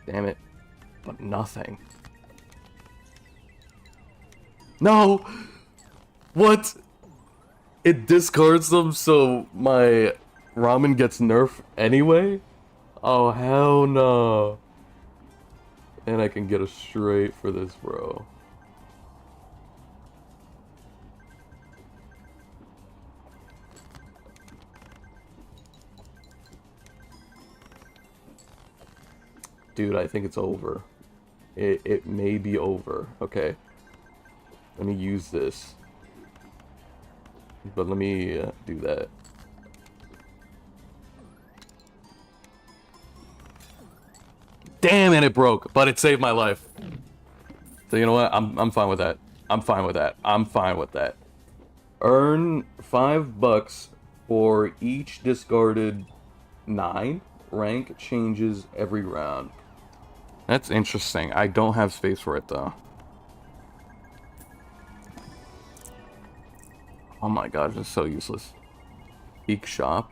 Damn it. But nothing. No! What? It discards them so my ramen gets nerfed anyway? Oh, hell no. And I can get a straight for this, bro. Dude, I think it's over. It may be over. Okay. Let me use this. But let me do that. Damn it, it broke, but it saved my life. So you know what? I'm fine with that. I'm fine with that. I'm fine with that. Earn $5 for each discarded 9. Rank changes every round. That's interesting. I don't have space for it though. Oh my god, this is so useless. Peak shop.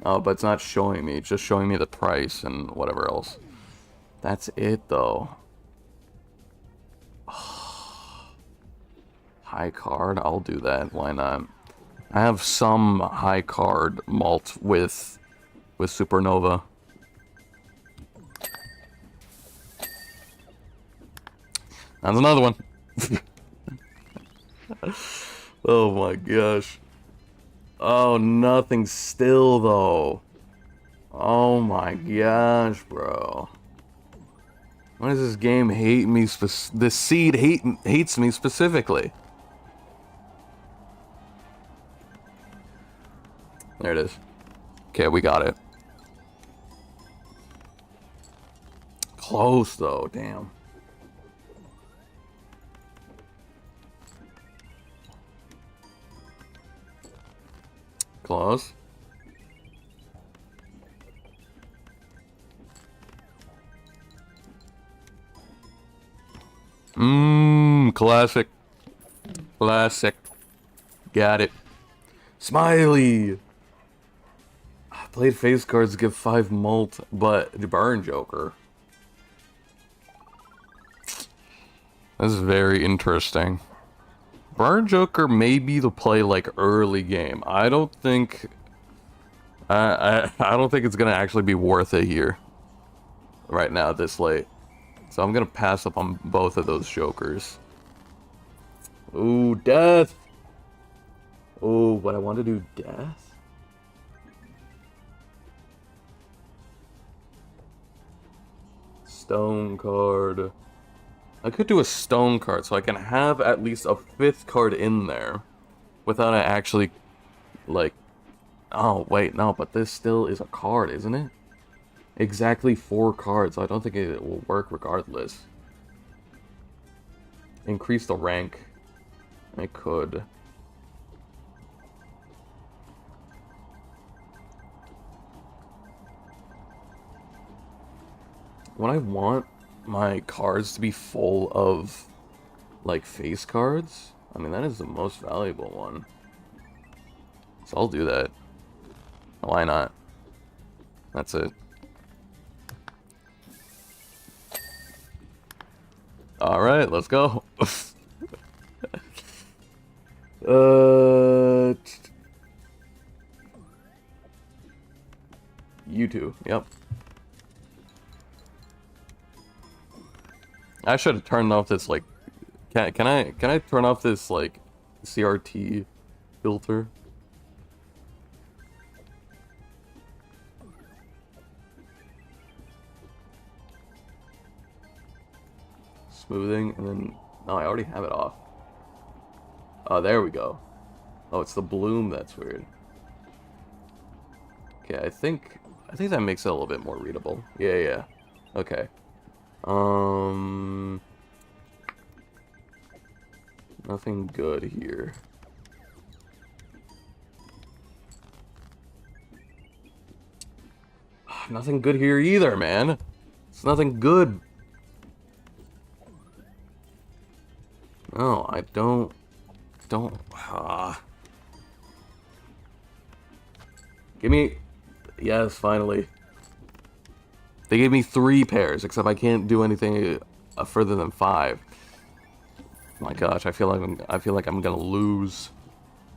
Oh, but it's not showing me. It's just showing me the price and whatever else. That's it though. High card, I'll do that. Why not? I have some high card malt with Supernova. That's another one. Oh my gosh. Oh, nothing still though. Oh my gosh, bro. Why does this game hate me? This seed hates me specifically. There it is. Okay, we got it. Close though, damn. Close. Classic. Classic. Got it. Smiley! Played face cards give 5 mult, but burn Joker. This is very interesting. Burn Joker may be the play like early game. I don't think I don't think it's gonna actually be worth it here. Right now, this late. So I'm gonna pass up on both of those Jokers. Ooh, death! Oh, but I want to do death? Stone card. I could do a stone card so I can have at least a 5th card in there without it actually, like... Oh, wait, no, but this still is a card, isn't it? Exactly 4 cards, so I don't think it will work regardless. Increase the rank. I could. When I want my cards to be full of, like, face cards, I mean, that is the most valuable one. So I'll do that. Why not? That's it. Alright, let's go. You two, yep. I should have turned off this, like, can I turn off this, like, CRT filter? smoothing, and then... No, I already have it off. Oh, there we go. Oh, it's the bloom that's weird. Okay, I think that makes it a little bit more readable. Yeah, yeah. Okay. Nothing good here. Nothing good here either, man. It's nothing good. No, I don't... Give me... Yes, finally. They gave me 3 pairs, except I can't do anything further than 5. My gosh, I feel like I'm gonna lose.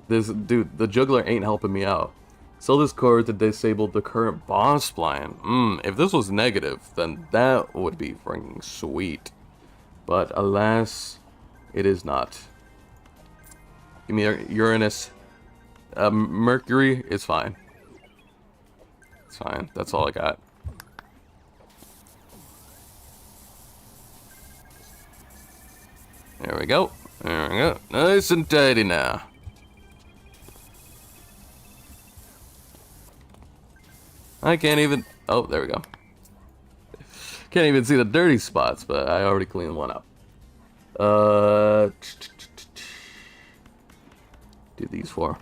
This dude, the juggler ain't helping me out. Sell this card to disable the current boss plan. If this was negative, then that would be freaking sweet. But alas, it is not. Give me Uranus. Mercury is fine. It's fine. That's all I got. There we go. There we go. Nice and tidy now. I can't even... Oh, there we go. Can't even see the dirty spots, but I already cleaned one up. Do these 4.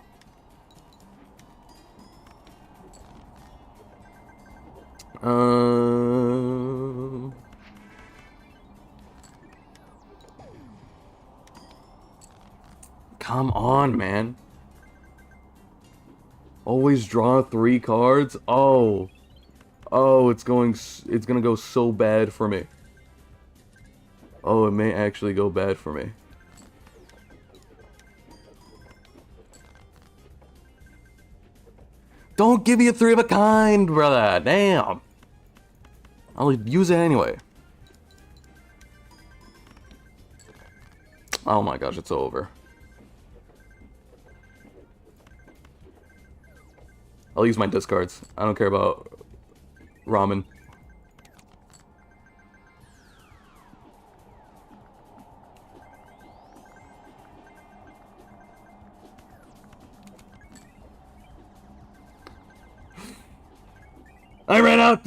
Come on, man. Always draw 3 cards? Oh. Oh, it's gonna go so bad for me. Oh, it may actually go bad for me. Don't give me a 3 of a kind, brother. Damn. I'll use it anyway. Oh my gosh, it's over. I'll use my discards. I don't care about ramen. I ran out!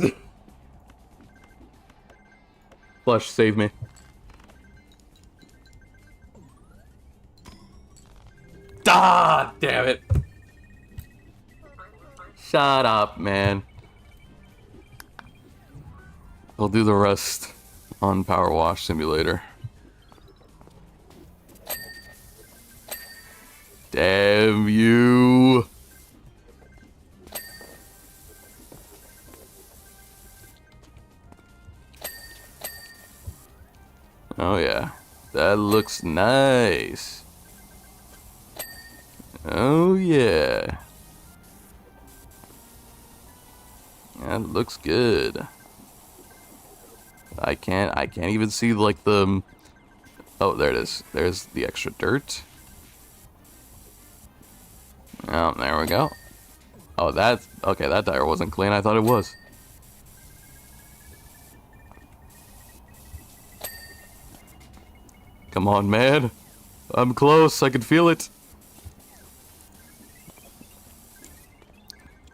Flush, save me. Ah, damn it. Shut up, man. I'll do the rest on Power Wash Simulator. Damn you. Oh yeah, that looks nice. Oh yeah. That looks good. I can't even see like the... Oh, there it is. There's the extra dirt. Oh, there we go. Oh, that's... Okay, that tire wasn't clean. I thought it was. Come on, man. I'm close. I can feel it.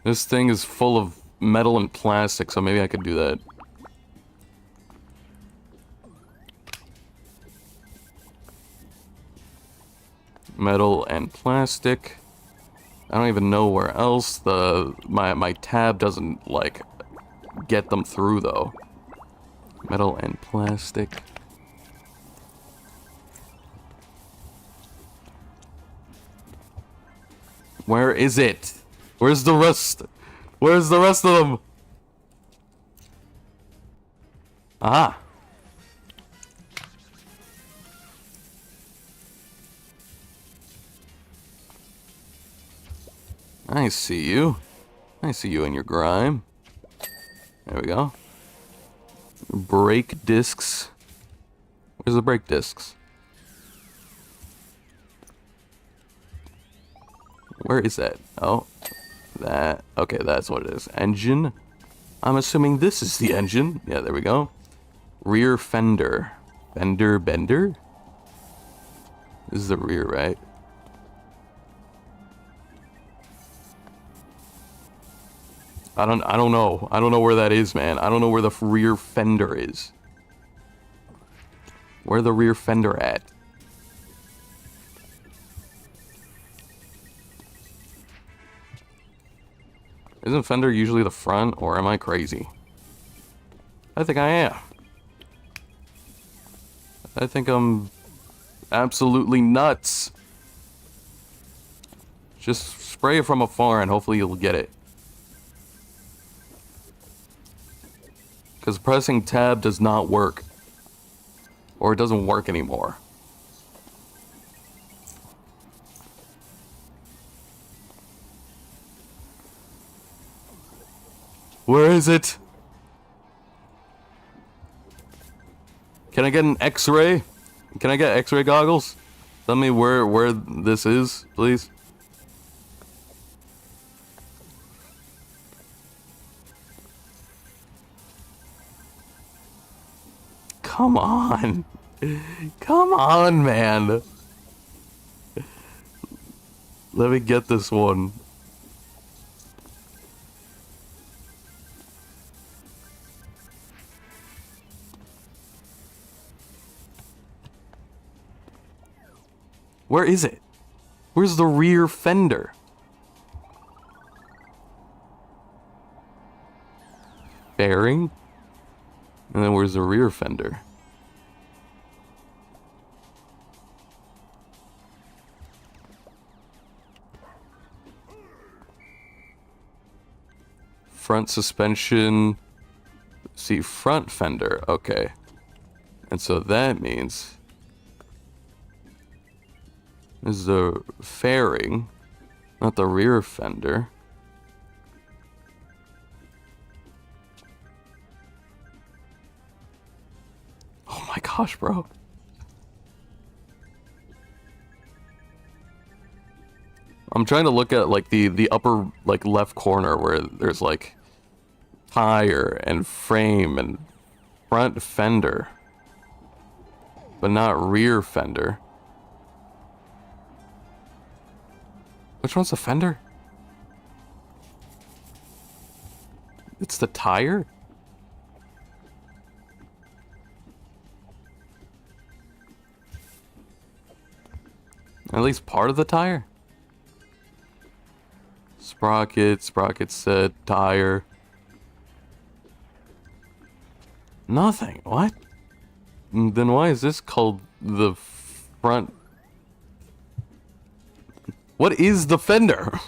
This thing is full of metal and plastic, so maybe I could do that. Metal and plastic. I don't even know where else my tab doesn't like get them through though. Metal and plastic. Where is it? Where's the rest? Where's the rest of them? Ah. I see you. I see you in your grime. There we go. Brake discs. Where's the brake discs? Where is that? Oh, that. Okay, that's what it is. Engine. I'm assuming this is the engine. Yeah, there we go. Rear fender. Fender bender? This is the rear, right? I don't know. I don't know where that is, man. I don't know where the rear fender is. Where the rear fender at? Isn't fender usually the front, or am I crazy? I think I am. I think I'm absolutely nuts. Just spray it from afar and hopefully you'll get it. Because pressing tab does not work. Or it doesn't work anymore. Where is it? Can I get an X-ray? Can I get X-ray goggles? Tell me where this is, please. Come on. Come on, man. Let me get this one. Where is it? Where's the rear fender? Fairing? And then where's the rear fender? Front suspension. See, front fender. Okay. And so that means this is the fairing, not the rear fender. Oh my gosh, bro. I'm trying to look at like the upper like left corner where there's like tire and frame and front fender, but not rear fender. Which one's the fender? It's the tire? At least part of the tire? Sprocket said tire. Nothing. What? Then why is this called the front? What is the fender?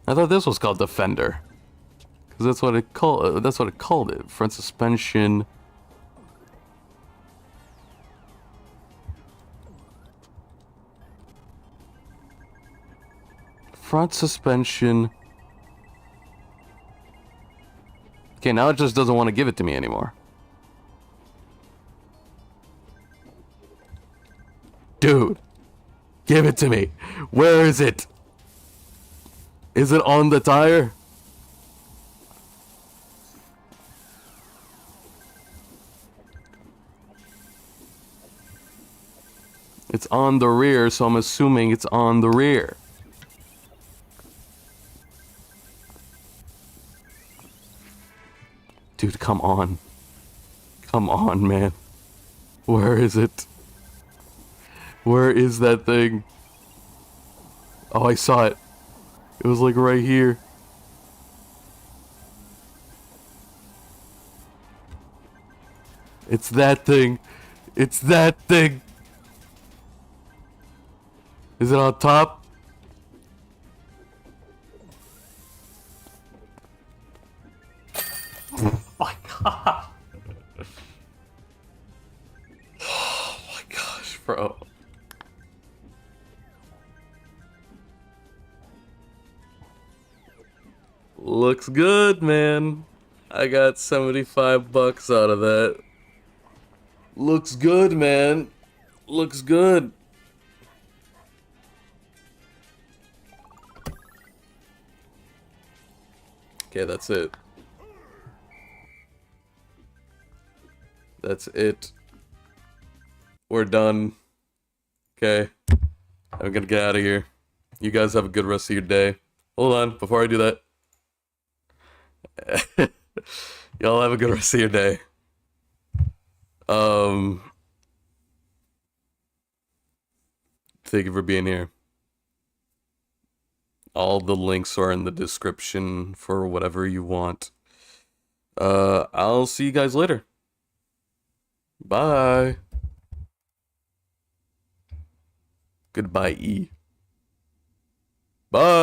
I thought this was called the fender, because that's what it called. That's what it called it. Front suspension. Front suspension. Okay, now it just doesn't want to give it to me anymore. Dude, give it to me. Where is it? Is it on the tire? It's on the rear, so I'm assuming it's on the rear. Dude, come on. Come on, man. Where is it? Where is that thing? Oh, I saw it. It was like right here. It's that thing. It's that thing. Is it on top? Oh my god. Oh my gosh, bro. Looks good, man. I got 75 bucks out of that. Looks good, man. Looks good. Okay, that's it. That's it. We're done. Okay. I'm gonna get out of here. You guys have a good rest of your day. Hold on, before I do that. Y'all have a good rest of your day. Thank you for being here. All the links are in the description for whatever you want. I'll see you guys later. Bye. Goodbye, E. Bye.